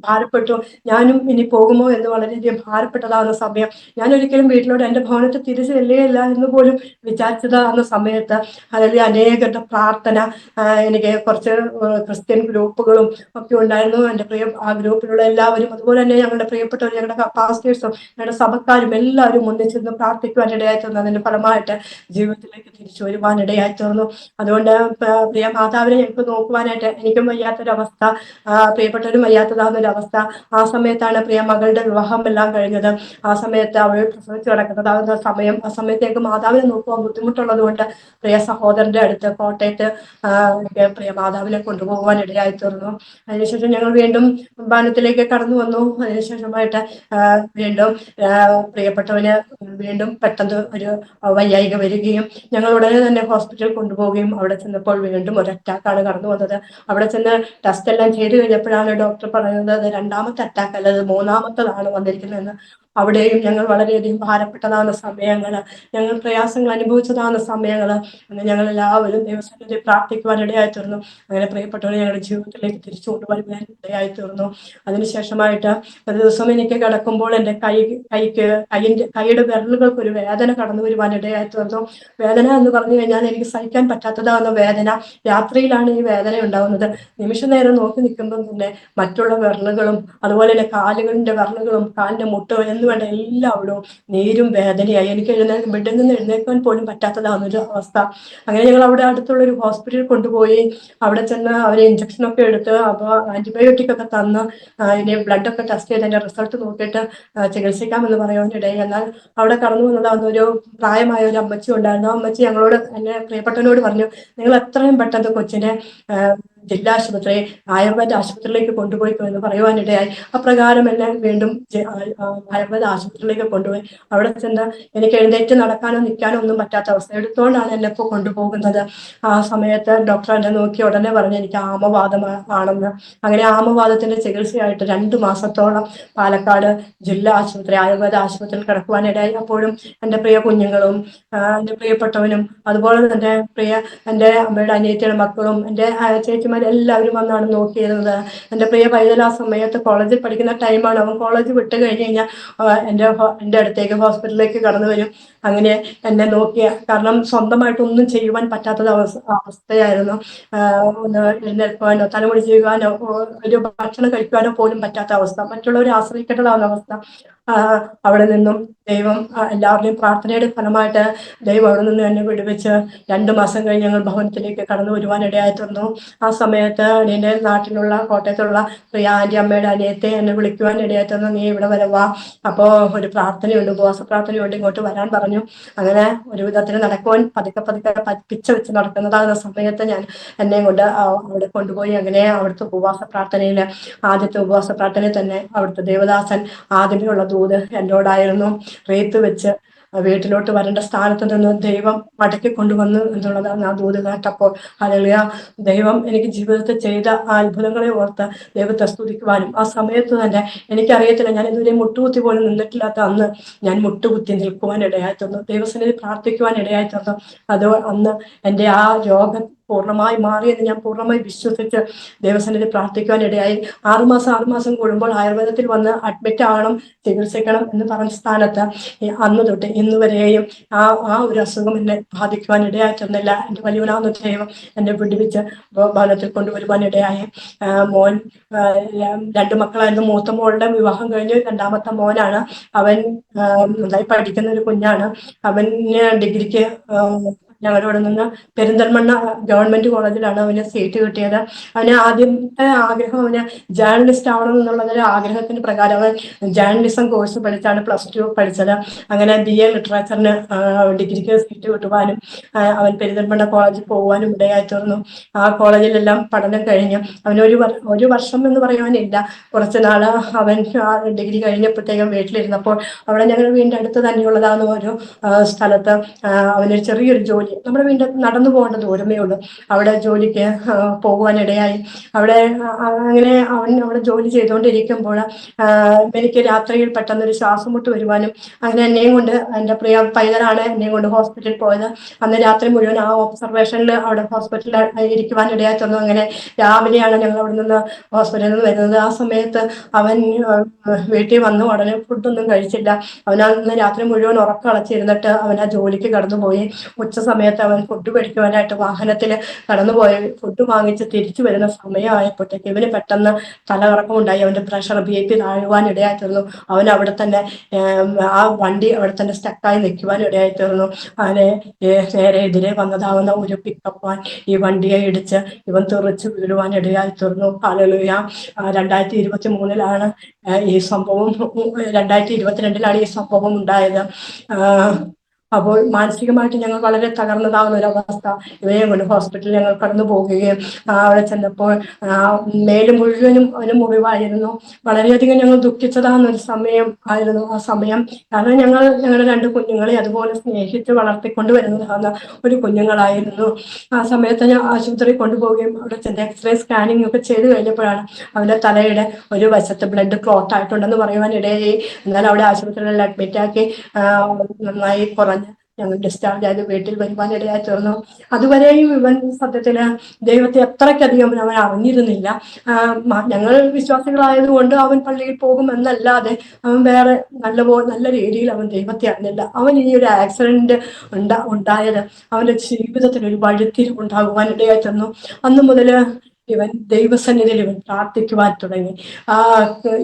ഭാരപ്പെട്ടു. ഞാനും ഇനി പോകുമോ എന്ന് വളരെയധികം ഭാരപ്പെട്ടതാകുന്ന സമയം. ഞാൻ ഒരിക്കലും വീട്ടിലോട്ട് എൻ്റെ ഭവനത്തിൽ തിരിച്ചു ചെല്ലുകയില്ല എന്ന് പോലും വിചാരിച്ചതാകുന്ന സമയത്ത് അതിൽ അനേകരുടെ പ്രാർത്ഥന, എനിക്ക് കുറച്ച് ക്രിസ്ത്യൻ ഗ്രൂപ്പുകളും ഒക്കെ ഉണ്ടായിരുന്നു. എൻ്റെ ആ ഗ്രൂപ്പിലുള്ള എല്ലാവരും, അതുപോലെ തന്നെ ഞങ്ങളുടെ പ്രിയപ്പെട്ടവർ, ഞങ്ങളുടെ പാസ്റ്റേഴ്സും ഞങ്ങളുടെ സഭക്കാരും എല്ലാവരും ഒന്നിച്ചിരുന്ന് പ്രാർത്ഥിക്കുവാനിടയായി തീർന്നു. അതിന്റെ ഫലമായിട്ട് ജീവിതത്തിലേക്ക് തിരിച്ചു വരുവാനിടയായി തീർന്നു. അതുകൊണ്ട് പ്രിയ മാതാവിനെ ഞങ്ങൾക്ക് നോക്കുവാനായിട്ട് എനിക്കും വയ്യാത്തൊരവസ്ഥ, പ്രിയപ്പെട്ടവരും വയ്യാത്തതാകുന്നൊരവസ്ഥ. ആ സമയത്താണ് പ്രിയ മകളുടെ വിവാഹം എല്ലാം കഴിഞ്ഞത്. ആ സമയത്ത് അവൾ പ്രസവിച്ച് കിടക്കുന്നതാകുന്ന സമയം. ആ സമയത്തേക്ക് മാതാവിനെ നോക്കുവാൻ ബുദ്ധിമുട്ടുള്ളത് കൊണ്ട് പ്രിയ സഹോദരന്റെ അടുത്ത് കോട്ടയത്ത് പ്രിയ മാതാവിനെ കൊണ്ടുപോകുവാൻ ഇടയായി തീർന്നു. അതിനുശേഷം ഞങ്ങൾ വീണ്ടും ഭവനത്തിലേക്ക് കടന്നു വന്നു. അതിനുശേഷമായിട്ട് വീണ്ടും പ്രിയപ്പെട്ടവന് വീണ്ടും പെട്ടെന്ന് ഒരു വയ്യായിക വരികയും ഞങ്ങൾ ഉടനെ തന്നെ ഹോസ്പിറ്റലിൽ കൊണ്ടുപോവുകയും അവിടെ ചെന്നപ്പോൾ വീണ്ടും ഒരു അറ്റാക്കാണ് കടന്നു വന്നത്. അവിടെ ചെന്ന് ടെസ്റ്റ് എല്ലാം ചെയ്തു കഴിഞ്ഞപ്പോഴാണ് ഡോക്ടർ പറയുന്നത് അത് 2ാമത്തെ അറ്റാക്ക് അല്ല, അത് 3ാമത്തതാണ് വന്നിരിക്കുന്നതെന്ന്. അവിടെയും ഞങ്ങൾ വളരെയധികം ഭാരപ്പെട്ടതാകുന്ന സമയങ്ങൾ, ഞങ്ങൾ പ്രയാസങ്ങൾ അനുഭവിച്ചതാകുന്ന സമയങ്ങൾ. അങ്ങനെ ഞങ്ങൾ എല്ലാവരും ദൈവസന്നിധിയിൽ പ്രാർത്ഥിക്കുവാനിടയായി തീർന്നു. അങ്ങനെ പ്രിയപ്പെട്ടവരെ ഞങ്ങളുടെ ജീവിതത്തിലേക്ക് തിരിച്ചു കൊണ്ടുവരുവാൻ ഇടയായി തീർന്നു. അതിനുശേഷമായിട്ട് ഒരു ദിവസം എനിക്ക് കിടക്കുമ്പോൾ എൻ്റെ കൈയുടെ വിരലുകൾക്ക് ഒരു വേദന കടന്നു വരുവാൻ ഇടയായി തീർന്നു. വേദന എന്ന് പറഞ്ഞു കഴിഞ്ഞാൽ എനിക്ക് സഹിക്കാൻ പറ്റാത്തതാകുന്ന വേദന. രാത്രിയിലാണ് ഈ വേദന ഉണ്ടാകുന്നത്. നിമിഷ നേരം നോക്കി നിൽക്കുമ്പോൾ തന്നെ മറ്റുള്ള വിരലുകളും അതുപോലെ തന്നെ കാലുകളിന്റെ വിരലുകളും കാലിന്റെ മുട്ടുകൾ എന്ന് വേണ്ട എല്ലാവരും നീരും വേദനയായി. എനിക്ക് ബെഡിൽ നിന്ന് എഴുന്നേൽക്കാൻ പോലും പറ്റാത്തതാകുന്ന ഒരു അവസ്ഥ. അങ്ങനെ ഞങ്ങൾ അവിടെ അടുത്തുള്ള ഒരു ഹോസ്പിറ്റലിൽ കൊണ്ടുപോയി. അവിടെ ചെന്ന് അവരെ ഇഞ്ചക്ഷനൊക്കെ എടുത്ത് അപ്പോൾ ആന്റിബയോട്ടിക് ഒക്കെ തന്ന് ഇനി ബ്ലഡൊക്കെ ടെസ്റ്റ് ചെയ്ത് അതിന്റെ റിസൾട്ട് നോക്കിയിട്ട് ചികിത്സിക്കാമെന്ന് പറയാനിടയായി. എന്നാൽ അവിടെ കടന്നു വന്നതാകുന്ന ഒരു പ്രായമായ ഒരു അമ്മച്ചി ഉണ്ടായിരുന്നു. ആ അമ്മച്ചി ഞങ്ങളോട്, എന്നെ പ്രിയപ്പെട്ടവനോട് പറഞ്ഞു, നിങ്ങൾ എത്രയും പെട്ടെന്ന് കൊച്ചിനെ ജില്ലാ ആശുപത്രി, ആയുർവേദ ആശുപത്രിയിലേക്ക് കൊണ്ടുപോയി എന്ന് പറയുവാനിടയായി. അപ്രകാരം എന്നെ വീണ്ടും ആയുർവേദ ആശുപത്രിയിലേക്ക് കൊണ്ടുപോയി. അവിടെ ചെന്ന് എനിക്ക് എഴുന്നേറ്റ് നടക്കാനോ നിൽക്കാനോ ഒന്നും പറ്റാത്ത അവസ്ഥ. എടുത്തുകൊണ്ടാണ് എന്നെ ഇപ്പോൾ കൊണ്ടുപോകുന്നത്. ആ സമയത്ത് ഡോക്ടർ എന്നെ നോക്കി ഉടനെ പറഞ്ഞു എനിക്ക് ആമവാദം ആണെന്ന്. അങ്ങനെ ആമവാദത്തിന്റെ ചികിത്സയായിട്ട് 2 മാസത്തോളം പാലക്കാട് ജില്ലാ ആശുപത്രി, ആയുർവേദ ആശുപത്രിയിൽ കിടക്കുവാനിടയായി. അപ്പോഴും എൻ്റെ പ്രിയ കുഞ്ഞുങ്ങളും എൻ്റെ പ്രിയപ്പെട്ടവനും അതുപോലെ തന്നെ എൻ്റെ അമ്മയുടെ അനിയത്തിയുടെ മക്കളും എൻ്റെ ചേച്ചിമാരെല്ലാവരും വന്നാണ് നോക്കിയിരുന്നത്. എൻ്റെ പ്രിയ പൈതൽ ആ സമയത്ത് കോളേജിൽ പഠിക്കുന്ന ടൈമാണ്. അവൻ കോളേജ് വിട്ട് കഴിഞ്ഞ് കഴിഞ്ഞാൽ എൻ്റെ അടുത്തേക്ക് ഹോസ്പിറ്റലിലേക്ക് കടന്നു വരും. അങ്ങനെ എന്നെ നോക്കിയ, കാരണം സ്വന്തമായിട്ടൊന്നും ചെയ്യുവാൻ പറ്റാത്ത അവസ്ഥയായിരുന്നു. ഒന്ന് എഴുന്നേൽക്കുവാനോ തലമുടി ചെയ്യുവാനോ ഒരു ഭക്ഷണം കഴിക്കുവാനോ പോലും പറ്റാത്ത അവസ്ഥ, മറ്റുള്ളവരെ ആശ്രയിക്കേണ്ടതാവുന്ന അവസ്ഥ. അവിടെ നിന്നും ദൈവം എല്ലാവരുടെയും പ്രാർത്ഥനയുടെ ഫലമായിട്ട് ദൈവം അവിടെ നിന്ന് എന്നെ വിടുവിച്ച് 2 മാസം കഴിഞ്ഞ് ഞങ്ങൾ ഭവനത്തിലേക്ക് കടന്നു വരുവാനിടയായി തീർന്നു. ആ സമയത്ത് എൻ്റെ നാട്ടിലുള്ള കോട്ടയത്തുള്ള പ്രിയ ആൻറ്റി, അമ്മയുടെ അനിയത്തെ എന്നെ വിളിക്കുവാനിടയായി തീർന്നു. നീ ഇവിടെ വരവാ, അപ്പോൾ ഒരു പ്രാർത്ഥനയുണ്ട്, ഉപവാസ പ്രാർത്ഥനയുണ്ട്, ഇങ്ങോട്ട് വരാൻ പറഞ്ഞു. അങ്ങനെ ഒരു വിധത്തിന് നടക്കുവാൻ പതുക്കെ പിച്ച വെച്ച് നടക്കുന്നതാകുന്ന സമയത്ത് ഞാൻ എന്നെയും കൊണ്ട് അവിടെ കൊണ്ടുപോയി. അങ്ങനെ അവിടുത്തെ ഉപവാസ പ്രാർത്ഥനയിൽ, ആദ്യത്തെ ഉപവാസ പ്രാർത്ഥനയിൽ തന്നെ അവിടുത്തെ ദേവദാസൻ ആദ്യമേയുള്ള ദൂത് എന്നോടായിരുന്നു. റേത്ത് വെച്ച് വീട്ടിലോട്ട് വരേണ്ട സ്ഥാനത്ത് നിന്ന് ദൈവം മടക്കി കൊണ്ടുവന്നു എന്നുള്ളതാണ് ആ ദൂത് കേട്ടപ്പോൾ. ഹല്ലേലൂയ. ദൈവം എനിക്ക് ജീവിതത്തിൽ ചെയ്ത ആ അത്ഭുതങ്ങളെ ഓർത്ത് ദൈവത്തെ സ്തുതിക്കുവാനും, ആ സമയത്ത് തന്നെ എനിക്കറിയത്തില്ല, ഞാൻ ഇതുവരെ മുട്ടുകുത്തി പോലും നിന്നിട്ടില്ലാത്ത അന്ന് ഞാൻ മുട്ടുകുത്തി നിൽക്കുവാൻ ഇടയായി തീർന്നു. ദൈവസന്നിധി പ്രാർത്ഥിക്കുവാൻ ഇടയായി തീർന്നു. അത് അന്ന് എൻ്റെ ആ രോഗം പൂർണ്ണമായി മാറിയെന്ന് ഞാൻ പൂർണ്ണമായി വിശ്വസിച്ച് ദൈവസന്നിധി പ്രാർത്ഥിക്കുവാൻ ഇടയായി. 6 മാസം കൂടുമ്പോൾ ആയുർവേദത്തിൽ വന്ന് അഡ്മിറ്റ് ആകണം, ചികിത്സിക്കണം എന്ന് പറഞ്ഞ സ്ഥാനത്ത് അന്ന് തൊട്ട് ഇന്ന് വരെയും ആ ഒരു അസുഖം എന്നെ ബാധിക്കുവാൻ ഇടയായിട്ടൊന്നുമില്ല. എൻ്റെ വലിയവനാകുന്ന ദൈവം എന്നെ വിടുവിച്ച് ഭവനത്തിൽ കൊണ്ടുവരുവാൻ ഇടയായി. മോൻ 2 മക്കളായിരുന്നു. മൂത്ത മോളുടെ വിവാഹം കഴിഞ്ഞ്, 2ാമത്തെ മോനാണ്. അവൻ നന്നായി പഠിക്കുന്ന ഒരു കുഞ്ഞാണ്. അവന് ഡിഗ്രിക്ക് ഞങ്ങളുടെ നിന്ന് പെരിന്തൽമണ്ണ ഗവൺമെന്റ് കോളേജിലാണ് അവന് സീറ്റ് കിട്ടിയത്. അവന് ആദ്യത്തെ ആഗ്രഹം അവന് ജേർണലിസ്റ്റ് ആവണം എന്നുള്ളതൊരു ആഗ്രഹത്തിന് പ്രകാരം അവൻ ജേർണലിസം കോഴ്സ് പഠിച്ചാണ് +2 പഠിച്ചത്. അങ്ങനെ BA ലിറ്ററേച്ചറിന് ഡിഗ്രിക്ക് സീറ്റ് കിട്ടുവാനും അവൻ പെരിന്തൽമണ്ണ കോളേജിൽ പോകുവാനും ഇടയായി തീർന്നു. ആ കോളേജിലെല്ലാം പഠനം കഴിഞ്ഞ് അവന് ഒരു വർഷം എന്ന് പറയുവാനില്ല, കുറച്ച് നാള് അവൻ ഡിഗ്രി കഴിഞ്ഞപ്പോഴത്തേക്കും വീട്ടിലിരുന്നപ്പോൾ അവിടെ ഞങ്ങളുടെ വീടിൻ്റെ അടുത്ത് തന്നെയുള്ളതാകുന്ന ഒരു സ്ഥലത്ത് അവനൊരു ചെറിയൊരു ജോലി, നമ്മുടെ വീടിൻ്റെ നടന്നു പോകേണ്ട ദൂരമേ ഉള്ളൂ, അവിടെ ജോലിക്ക് പോകുവാനിടയായി. അവിടെ അങ്ങനെ അവൻ അവിടെ ജോലി ചെയ്തുകൊണ്ടിരിക്കുമ്പോൾ എനിക്ക് രാത്രിയിൽ പെട്ടെന്നൊരു ശ്വാസം മുട്ട് വരുവാനും, അങ്ങനെ എന്നെയും കൊണ്ട്, എൻ്റെ പ്രിയ പൈതലാണ് എന്നെയും കൊണ്ട് ഹോസ്പിറ്റലിൽ പോയത്. അന്ന് രാത്രി മുഴുവൻ ആ ഒബ്സർവേഷനിൽ അവിടെ ഹോസ്പിറ്റലിൽ ഇരിക്കുവാനിടയായി തന്നു. അങ്ങനെ രാവിലെയാണ് ഞങ്ങൾ അവിടെ നിന്ന് ഹോസ്പിറ്റലിൽ നിന്ന് വരുന്നത്. ആ സമയത്ത് അവൻ വീട്ടിൽ വന്നു ഉടനെ ഫുഡൊന്നും കഴിച്ചില്ല. അവനന്ന് രാത്രി മുഴുവൻ ഉറക്കളച്ചിരുന്നിട്ട് അവൻ ആ ജോലിക്ക് കടന്നുപോയി. ഉച്ച സമയത്ത് അവൻ ഫുഡ് കഴിക്കുവാനായിട്ട് വാഹനത്തിൽ കടന്നുപോയി. ഫുഡ് വാങ്ങിച്ച് തിരിച്ചു വരുന്ന സമയമായപ്പോഴത്തേക്ക് ഇവന് പെട്ടെന്ന് തലകറക്കം ഉണ്ടായി. അവൻ്റെ പ്രഷർ BP താഴുവാൻ ഇടയായി തീർന്നു. അവൻ അവിടെ തന്നെ ആ വണ്ടി അവിടെ തന്നെ സ്റ്റക്കായി നിൽക്കുവാൻ ഇടയായി തീർന്നു. അങ്ങനെ നേരെ എതിരെ വന്നതാവുന്ന ഒരു പിക്കപ്പ് വാൻ ഈ വണ്ടിയെ ഇടിച്ച് ഇവൻ തെറിച്ച് വീഴുവാൻ ഇടയായി തീർന്നു. ഹല്ലേലൂയ. 2023 ഈ സംഭവം, 2022 ഈ സംഭവം ഉണ്ടായത്. അപ്പോൾ മാനസികമായിട്ട് ഞങ്ങൾ വളരെ തകർന്നതാകുന്ന ഒരു അവസ്ഥ. ഇവയെ കൊണ്ട് ഹോസ്പിറ്റലിൽ ഞങ്ങൾ കടന്നു പോവുകയും അവിടെ ചെന്നപ്പോൾ മേല് മുഴുവനും ഒരു മുറിവായിരുന്നു. വളരെയധികം ഞങ്ങൾ ദുഃഖിച്ചതാകുന്ന ഒരു സമയം ആയിരുന്നു ആ സമയം. കാരണം ഞങ്ങളുടെ 2 കുഞ്ഞുങ്ങളെ അതുപോലെ സ്നേഹിച്ച് വളർത്തിക്കൊണ്ട് വരുന്നതാകുന്ന ഒരു കുഞ്ഞുങ്ങളായിരുന്നു. ആ സമയത്ത് ഞാൻ ആശുപത്രിയിൽ കൊണ്ടുപോവുകയും അവിടെ ചെന്ന് എക്സ്റേ സ്കാനിങ് ഒക്കെ ചെയ്ത് കഴിഞ്ഞപ്പോഴാണ് അവൻ്റെ തലയുടെ ഒരു വശത്ത് ബ്ലഡ് ക്ലോട്ട് ആയിട്ടുണ്ടെന്ന് പറയുവാനിടയായി. എന്നാൽ അവിടെ ആശുപത്രികളിൽ അഡ്മിറ്റാക്കി നന്നായി കുറഞ്ഞ് ഞങ്ങൾ ഡിസ്ചാർജ് ആയത് വീട്ടിൽ വരുവാനിടയായി തീർന്നു. അതുവരെയും ഇവൻ സത്യത്തില് ദൈവത്തെ അത്രയ്ക്കധികം അവൻ അറിഞ്ഞിരുന്നില്ല. ഞങ്ങൾ വിശ്വാസികളായതുകൊണ്ട് അവൻ പള്ളിയിൽ പോകുമെന്നല്ലാതെ അവൻ വേറെ നല്ല രീതിയിൽ അവൻ ദൈവത്തെ അറിഞ്ഞില്ല. അവൻ ഈ ഒരു ആക്സിഡന്റ് ഉണ്ടായത് അവന്റെ ജീവിതത്തിൽ ഒരു വഴിത്തിരിവ് ഉണ്ടാകുവാനിടയായി തീർന്നു. അന്ന് മുതൽ ഇവൻ ദൈവസന്നിധിയിൽ ഇവൻ പ്രാർത്ഥിക്കുവാൻ തുടങ്ങി.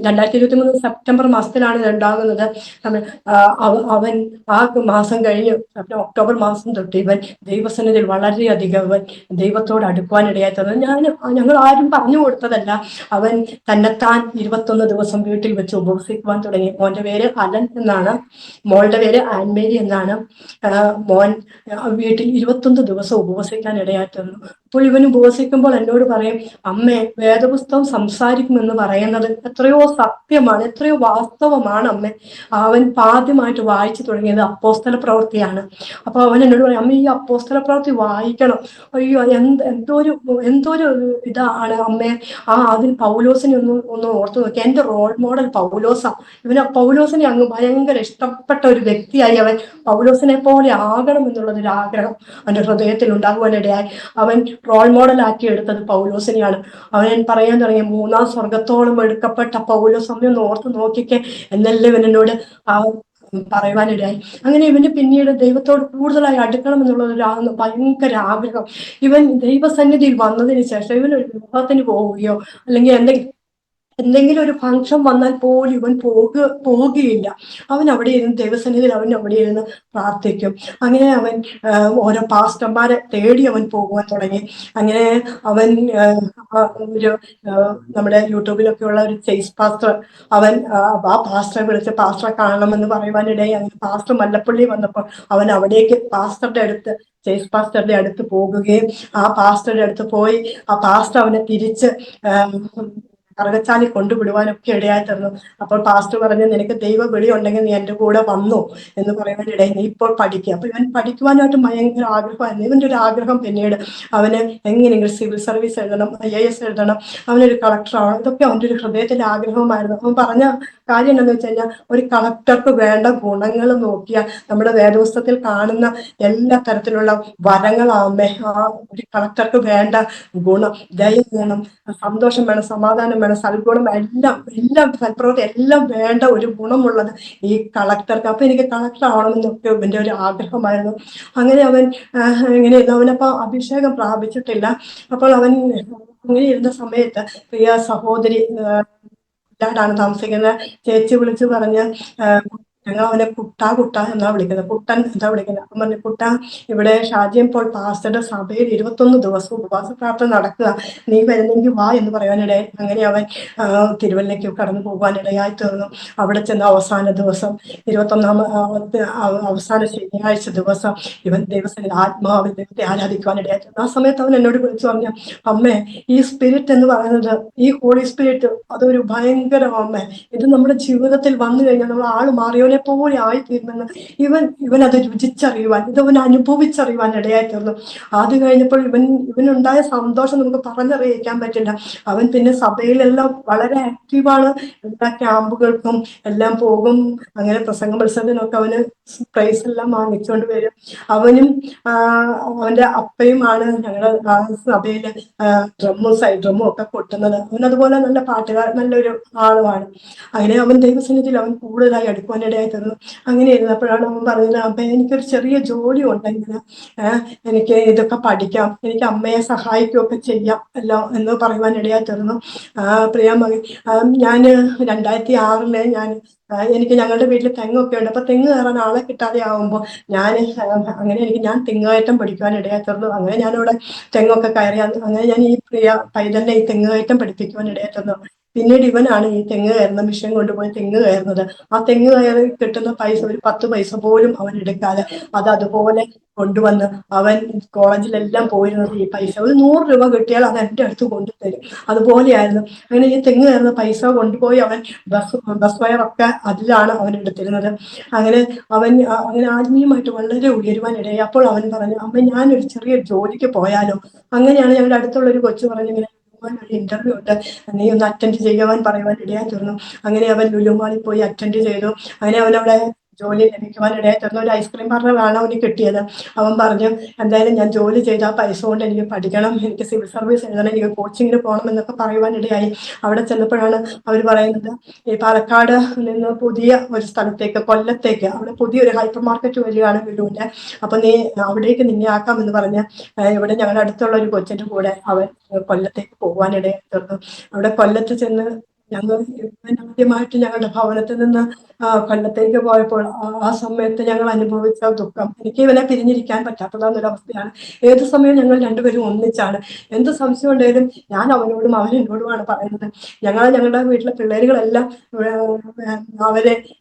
2023 സെപ്റ്റംബർ മാസത്തിലാണ് ഇത് ഉണ്ടാകുന്നത്. അവൻ ആ മാസം കഴിഞ്ഞ് ഒക്ടോബർ മാസം തൊട്ട് ഇവൻ ദൈവസന്നിധിയിൽ വളരെയധികം അവൻ ദൈവത്തോട് അടുക്കുവാനിടയായി തീർന്നു. ഞങ്ങൾ ആരും പറഞ്ഞു കൊടുത്തതല്ല. അവൻ തന്നെത്താൻ 21 ദിവസം വീട്ടിൽ വെച്ച് ഉപവസിക്കുവാൻ തുടങ്ങി. മോന്റെ പേര് അലൻ എന്നാണ്, മോളുടെ പേര് ആൻമേരി എന്നാണ്. മോൻ വീട്ടിൽ 21 ദിവസം ഉപവസിക്കാൻ ഇടയായി തീർന്നു. അപ്പോൾ ഇവൻ ഉപവസിക്കുമ്പോൾ എന്നോട് പറയും, പറയും, അമ്മേ, വേദപുസ്തകം സംസാരിക്കുമെന്ന് പറയുന്നത് എത്രയോ സത്യമാണ്, എത്രയോ വാസ്തവമാണ് അമ്മേ. അവൻ ആദ്യമായിട്ട് വായിച്ചു തുടങ്ങിയത് അപ്പോസ്തല പ്രവൃത്തിയാണ്. അപ്പൊ അവൻ എന്നോട് പറയും, അമ്മ ഈ അപ്പോസ്തല പ്രവൃത്തി വായിക്കണം. അയ്യോ, എന്തോരു ഇതാണ് അമ്മേ. അതിൽ പൗലോസിനെ ഒന്ന് ഓർത്തു നോക്കി. എന്റെ റോൾ മോഡൽ പൗലോസാ. പൗലോസിനെ അങ്ങ് ഭയങ്കര ഇഷ്ടപ്പെട്ട ഒരു വ്യക്തിയായി അവൻ പൗലോസിനെ പോലെ ആകണം എന്നുള്ളതൊരു ആഗ്രഹം അവന്റെ ഹൃദയത്തിൽ ഉണ്ടാകുവാനിടയായി. അവൻ റോൾ മോഡൽ ആക്കി എടുത്തത് പൗലോസിനെയാണ്. അവൻ പറയാൻ തുടങ്ങി, 3-ാം സ്വർഗത്തോളം എടുക്കപ്പെട്ട പൗലോസ്, അമ്മ ഒന്ന് ഓർത്ത് നോക്കിക്കേ എന്നെല്ലാം ഇവനോട് പറയുവാനിടയായി. അങ്ങനെ ഇവന് പിന്നീട് ദൈവത്തോട് കൂടുതലായി അടുക്കണം എന്നുള്ളൊരു ഭയങ്കര ആഗ്രഹം. ഇവൻ ദൈവസന്നിധിയിൽ വന്നതിന് ശേഷം ഇവൻ ഒരു വിവാഹത്തിന് പോവുകയോ അല്ലെങ്കിൽ എന്തെങ്കിലും ഒരു ഫംഗ്ഷൻ വന്നാൽ പോലും ഇവൻ പോവുകയില്ല. അവൻ അവിടെ ഇരുന്ന് ദൈവസന്നിധിയിൽ അവൻ അവിടെ ഇരുന്ന് പ്രാർത്ഥിക്കും. അങ്ങനെ അവൻ ഓരോ പാസ്റ്റർമാരെ തേടി അവൻ പോകുവാൻ തുടങ്ങി. അങ്ങനെ അവൻ ഒരു നമ്മുടെ യൂട്യൂബിലൊക്കെ ഉള്ള ഒരു ചേസ് പാസ്റ്റർ, അവൻ ആ പാസ്റ്ററെ വിളിച്ച് പാസ്റ്ററെ കാണണമെന്ന് പറയുവാനിടയായി. അങ്ങനെ പാസ്റ്റർ മല്ലപ്പള്ളി വന്നപ്പോൾ അവൻ അവിടേക്ക് ചേസ് പാസ്റ്ററുടെ അടുത്ത് പോകുകയും ആ പാസ്റ്ററുടെ അടുത്ത് പോയി ആ പാസ്റ്റർ അവനെ തിരിച്ച് കറുകച്ചാലി കൊണ്ടുവിടുവാനൊക്കെ ഇടയായി തീർന്നു. അപ്പോൾ പാസ്റ്റർ പറഞ്ഞു, നിനക്ക് ദൈവ വിളി ഉണ്ടെങ്കിൽ നീ എൻ്റെ കൂടെ വന്നു എന്ന് പറയുവാനിടയിൽ, നീ ഇപ്പോൾ പഠിക്കുക. അപ്പൊ ഇവൻ പഠിക്കുവാനായിട്ട് ഭയങ്കര ആഗ്രഹമായിരുന്നു. ഇവന്റെ ഒരു ആഗ്രഹം പിന്നീട് അവന് എങ്ങനെയെങ്കിലും സിവിൽ സർവീസ് എഴുതണം, IAS എഴുതണം, അവനൊരു കളക്ടർ ആവണം. ഇതൊക്കെ അവന്റെ ഒരു ഹൃദയത്തിന്റെ ആഗ്രഹമായിരുന്നു. അവൻ പറഞ്ഞ കാര്യം എന്താണെന്ന് വെച്ച് കഴിഞ്ഞാൽ, ഒരു കളക്ടർക്ക് വേണ്ട ഗുണങ്ങൾ നോക്കിയാൽ നമ്മുടെ വേദപുസ്തകത്തിൽ കാണുന്ന എല്ലാ തരത്തിലുള്ള വരങ്ങളാവുമ്പേ ഒരു കളക്ടർക്ക് വേണ്ട ഗുണം, ദയ വേണം, സന്തോഷം വേണം, സമാധാനം വേണം, സൽഗുണം, എല്ലാം സൽപ്രവൃത്തി എല്ലാം വേണ്ട ഒരു ഗുണമുള്ളത് ഈ കളക്ടർക്ക്. അപ്പൊ എനിക്ക് കളക്ടർ ആവണമെന്നൊക്കെ ഇവന്റെ ഒരു ആഗ്രഹമായിരുന്നു. അങ്ങനെ അവനപ്പോ അഭിഷേകം പ്രാപിച്ചിട്ടില്ല. അപ്പോൾ അവൻ അങ്ങനെ ഇരുന്ന സമയത്ത് പ്രിയ സഹോദരി ാണ് താമസിക്കുന്നത്. ചേച്ചി വിളിച്ച് പറഞ്ഞ്, ഞങ്ങൾ അവനെ കുട്ട എന്നാ വിളിക്കുന്നത്, കുട്ടൻ എന്താ വിളിക്കുന്നത്. അപ്പം പറഞ്ഞു, കുട്ട, ഇവിടെ ഷാജിയൻ പോൾ പാസ്റ്ററുടെ സഭയിൽ 21 ദിവസം ഉപവാസ പ്രാർത്ഥന നടക്കുക, നീ വരുന്നെങ്കിൽ വാ എന്ന് പറയാനിടയായി. അങ്ങനെ അവൻ തിരുവല്ലയ്ക്ക് കടന്നു പോകാനിടയായി തീർന്നു. അവിടെ ചെന്ന അവസാന ദിവസം 21-ാമത്തെ അവസാന ശനിയാഴ്ച ദിവസം ഇവൻ ദൈവസന്നിധിയിൽ ആത്മാവിൽ ദൈവത്തെ ആരാധിക്കുവാനിടയായി തീർന്നു. ആ സമയത്ത് അവൻ എന്നോട് വിളിച്ചു പറഞ്ഞു, അമ്മേ, ഈ സ്പിരിറ്റ് എന്ന് പറയുന്നത്, ഈ ഹോളി സ്പിരിറ്റ്, അതൊരു ഭയങ്കര അമ്മ, ഇത് നമ്മുടെ ജീവിതത്തിൽ വന്നു കഴിഞ്ഞാൽ നമ്മൾ ആള് മാറിയവനെ പോലെ ആയിത്തീരുമെന്ന് ഇവൻ അത് രുചിച്ചറിയുവാൻ, ഇതവൻ അനുഭവിച്ചറിയുവാൻ ഇടയായി തീർന്നു. അത് കഴിഞ്ഞപ്പോൾ ഇവനുണ്ടായ സന്തോഷം നമുക്ക് പറഞ്ഞറിയിക്കാൻ പറ്റില്ല. അവൻ പിന്നെ സഭയിലെല്ലാം വളരെ ആക്റ്റീവാണ്. എല്ലാ ക്യാമ്പുകൾക്കും എല്ലാം പോകും. അങ്ങനെ പ്രസംഗ മത്സരത്തിനൊക്കെ അവന് പ്രൈസ് എല്ലാം വാങ്ങിച്ചുകൊണ്ട് വരും. അവനും അവന്റെ അപ്പയുമാണ് ഞങ്ങളുടെ സഭയില് ഡ്രമ്മും സൈഡ് ഡ്രമ്മും ഒക്കെ കൊട്ടുന്നത്. അവൻ അതുപോലെ നല്ല പാട്ടുകാരൻ, നല്ലൊരു ആളുമാണ്. അങ്ങനെ അവൻ ദൈവസന്നിധിയിൽ അവൻ കൂടുതലായി അടുക്കുവാനിടയായി തീർന്നു. അങ്ങനെ ഇരുന്നപ്പോഴാണ് അവൻ പറഞ്ഞത്, അപ്പൊ എനിക്കൊരു ചെറിയ ജോലി ഉണ്ടെങ്കിൽ എനിക്ക് ഇതൊക്കെ പഠിക്കാം, എനിക്ക് അമ്മയെ സഹായിക്കുകയൊക്കെ ചെയ്യാം അല്ലോ എന്ന് പറയുവാനിടയായി തീർന്നു. പ്രിയ മകൻ, ഞാൻ 2006 എനിക്ക് ഞങ്ങളുടെ വീട്ടിൽ തെങ്ങൊക്കെ ഉണ്ട്. അപ്പൊ തെങ്ങ് കയറാൻ ആളെ കിട്ടാതെ ആവുമ്പോൾ ഞാൻ തെങ്ങുകയറ്റം പഠിക്കുവാനിടയായി തീർന്നു. അങ്ങനെ ഞാനിവിടെ തെങ്ങൊക്കെ കയറി. അങ്ങനെ ഞാൻ ഈ പ്രിയ പൈതലിനെ ഈ തെങ്ങുകയറ്റം പഠിപ്പിക്കുവാനിടയായി തീർന്നു. പിന്നീട് ഇവനാണ് ഈ തെങ്ങ് കയറുന്ന മിഷൻ കൊണ്ടുപോയി തെങ്ങ് കയറുന്നത്. ആ തെങ്ങ് കയറി കിട്ടുന്ന പൈസ, ഒരു 10 പൈസ പോലും അവൻ എടുക്കാതെ അതുപോലെ കൊണ്ടുവന്ന് അവൻ കോളേജിലെല്ലാം പോയിരുന്നത് ഈ പൈസ, ഒരു 100 രൂപ കിട്ടിയാൽ അത് എൻ്റെ അടുത്ത് കൊണ്ടുതരും. അതുപോലെയായിരുന്നു. അങ്ങനെ ഈ തെങ്ങ് കയറുന്ന പൈസ കൊണ്ടുപോയി അവൻ ബസ് ഫെയറൊക്കെ അതിലാണ് അവൻ എടുത്തിരുന്നത്. അങ്ങനെ അങ്ങനെ ആത്മീയമായിട്ട് വളരെ ഉയരുവാനിടയായി. അപ്പോൾ അവൻ പറഞ്ഞു, അമ്മ, ഞാനൊരു ചെറിയ ജോലിക്ക് പോയാലോ? അങ്ങനെയാണ് ഞങ്ങളുടെ അടുത്തുള്ള ഒരു കൊച്ചു പറഞ്ഞു, ഇങ്ങനെ ഇന്റർവ്യൂ ഉണ്ട്, നീ ഒന്ന് അറ്റൻഡ് ചെയ്യുവാൻ പറയുവാൻ ഇടയായി തീർന്നു. അങ്ങനെ അവൻ ലുലുമാളിൽ പോയി അറ്റൻഡ് ചെയ്തു. അങ്ങനെ അവനവിടെ ജോലി ലഭിക്കുവാനിടയായി തീർന്നു. ഒരു ഐസ്ക്രീം പാർലറാണ് അവന് കിട്ടിയത്. അവൻ പറഞ്ഞു, എന്തായാലും ഞാൻ ജോലി ചെയ്ത ആ പൈസ കൊണ്ട് എനിക്ക് പഠിക്കണം, എനിക്ക് സിവിൽ സർവീസ് എഴുതണം, എനിക്ക് കോച്ചിങ്ങിന് പോകണം എന്നൊക്കെ പറയുവാനിടയായി. അവിടെ ചെന്നപ്പോഴാണ് അവർ പറയുന്നത്, ഈ പാലക്കാട് നിന്ന് പുതിയ ഒരു സ്ഥലത്തേക്ക്, കൊല്ലത്തേക്ക്, അവിടെ പുതിയൊരു ഹൈപ്പർ മാർക്കറ്റ് വരികയാണ് ലുലുവിന്റെ, അപ്പൊ നീ അവിടേക്ക് നിന്നെ ആക്കാം എന്ന് പറഞ്ഞ് ഇവിടെ ഞങ്ങളുടെ അടുത്തുള്ള ഒരു കൊച്ചിന്റെ കൂടെ അവൻ കൊല്ലത്തേക്ക് പോകാനിടയായി തീർന്നു. അവിടെ കൊല്ലത്ത് ചെന്ന് ഞങ്ങൾ ആദ്യമായിട്ട് ഞങ്ങളുടെ ഭവനത്തിൽ നിന്ന് കൊല്ലത്തേക്ക് പോയപ്പോൾ ആ സമയത്ത് ഞങ്ങൾ അനുഭവിച്ച ദുഃഖം, എനിക്ക് ഇവനെ പിരിഞ്ഞിരിക്കാൻ പറ്റാത്തതാന്നൊരവസ്ഥയാണ്. ഏത് സമയവും ഞങ്ങൾ രണ്ടുപേരും ഒന്നിച്ചാണ്. എന്ത് സംശയം ഉണ്ടെങ്കിലും ഞാൻ അവനോടും അവൻ എന്നോടുമാണ് പറയുന്നത്. ഞങ്ങളുടെ വീട്ടിലെ പിള്ളേരുകളെല്ലാം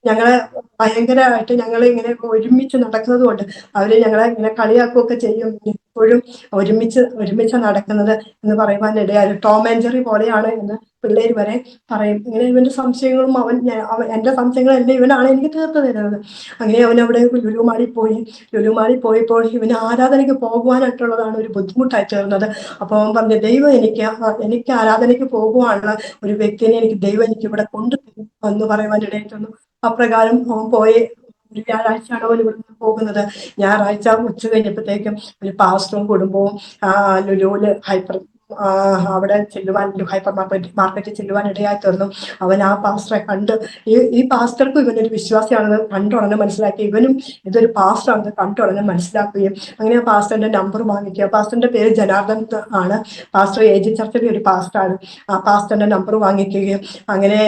ഞങ്ങളെ ഭയങ്കരമായിട്ട് ഇങ്ങനെ ഒരുമിച്ച് നടക്കുന്നത് കൊണ്ട് ഞങ്ങളെ ഇങ്ങനെ കളിയാക്കുകയൊക്കെ ചെയ്യും. എപ്പോഴും ഒരുമിച്ച് നടക്കുന്നത് എന്ന് പറയുവാൻ ഇടയായി. ടോം ആൻഡ് ജെറി പോലെയാണ് എന്ന് പിള്ളേർ വരെ പറയും. ഇങ്ങനെ ഇവന്റെ സംശയങ്ങളും എന്റെ സംശയങ്ങളെല്ലാം ഇവനാണ് എനിക്ക് തീർത്ത് തരുന്നത്. അങ്ങനെ അവൻ അവിടെ ലുലുമാളിൽ പോയപ്പോൾ ഇവന് ആരാധനയ്ക്ക് പോകുവാനായിട്ടുള്ളതാണ് ഒരു ബുദ്ധിമുട്ടായി തീർന്നത്. അപ്പോൾ അവൻ പറഞ്ഞു, ദൈവം എനിക്ക് ആരാധനയ്ക്ക് പോകുവാനുള്ള ഒരു വ്യക്തിനെ ദൈവം എനിക്ക് ഇവിടെ കൊണ്ടുതരും എന്ന് പറയുവാൻ ഇടയായി തീർന്നു. അപ്രകാരം അവൻ പോയി. ഒരു വ്യാഴാഴ്ചയാണ് അവൻ ഇവിടുന്ന് പോകുന്നത്. ഞായറാഴ്ച ഉച്ച കഴിഞ്ഞപ്പോഴത്തേക്കും ഒരു പാസ്റ്ററും കുടുംബവും ലുലുവില് അവിടെ ഹൈപ്പർ മാർക്കറ്റിൽ ചെല്ലുവാൻ ഇടയായി തീർന്നു. അവൻ ആ പാസ്റ്ററെ കണ്ട്, ഈ പാസ്റ്റർക്കും ഇവനൊരു വിശ്വാസിയാണെന്ന് കണ്ടുടനെ മനസ്സിലാക്കി. ഇവനും ഇതൊരു പാസ്റ്ററാണെന്ന് കണ്ടുടനെ മനസ്സിലാക്കുകയും അങ്ങനെ ആ പാസ്റ്ററിന്റെ നമ്പർ വാങ്ങിക്കുക. പാസ്റ്ററിന്റെ പേര് ജനാർദ്ദൻ ആണ്. പാസ്റ്റർ AG ചർച്ചിലെ ഒരു പാസ്റ്ററാണ്. ആ പാസ്റ്ററിന്റെ നമ്പർ വാങ്ങിക്കുകയും അങ്ങനെ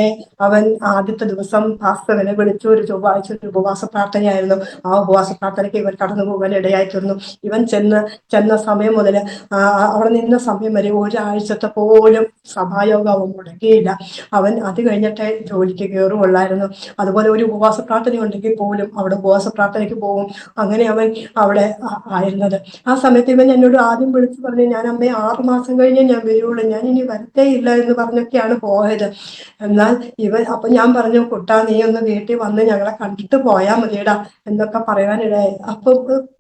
അവൻ ആദ്യത്തെ ദിവസം പാസ്റ്ററിനെ വിളിച്ചു. ഒരു ചൊവ്വാഴ്ച ഒരു ഉപവാസ പ്രാർത്ഥനയായിരുന്നു. ആ ഉപവാസ പ്രാർത്ഥനയ്ക്ക് ഇവൻ കടന്നു പോകാൻ ഇടയായി തീർന്നു. ഇവൻ ചെന്ന സമയം മുതൽ അവിടെ നിന്ന സമയം വരെ ഒരാഴ്ചത്തെ പോലും സഭായോഗം അവൻ മുടക്കിയില്ല. അവൻ അത് കഴിഞ്ഞിട്ടേ ജോലിക്ക് കയറുകയുള്ളായിരുന്നു. അതുപോലെ ഒരു ഉപവാസ പ്രാർത്ഥന ഉണ്ടെങ്കിൽ പോലും അവിടെ ഉപവാസ പ്രാർത്ഥനയ്ക്ക് പോകും. അങ്ങനെ അവൻ അവിടെ ആയിരുന്നത്. ആ സമയത്ത് ഇവൻ എന്നോട് ആദ്യം വിളിച്ചു പറഞ്ഞു, ഞാൻ അമ്മയെ 6 മാസം കഴിഞ്ഞേ ഞാൻ വരുള്ളൂ, ഞാൻ ഇനി വരത്തേ ഇല്ല എന്ന് പറഞ്ഞൊക്കെയാണ് പോയത്. എന്നാൽ അപ്പൊ ഞാൻ പറഞ്ഞു, കുട്ടാ നീ ഒന്ന് വീട്ടിൽ വന്ന് ഞങ്ങളെ കണ്ടിട്ട് പോയാൽ മതിയടാ എന്നൊക്കെ പറയാനിടയായി. അപ്പൊ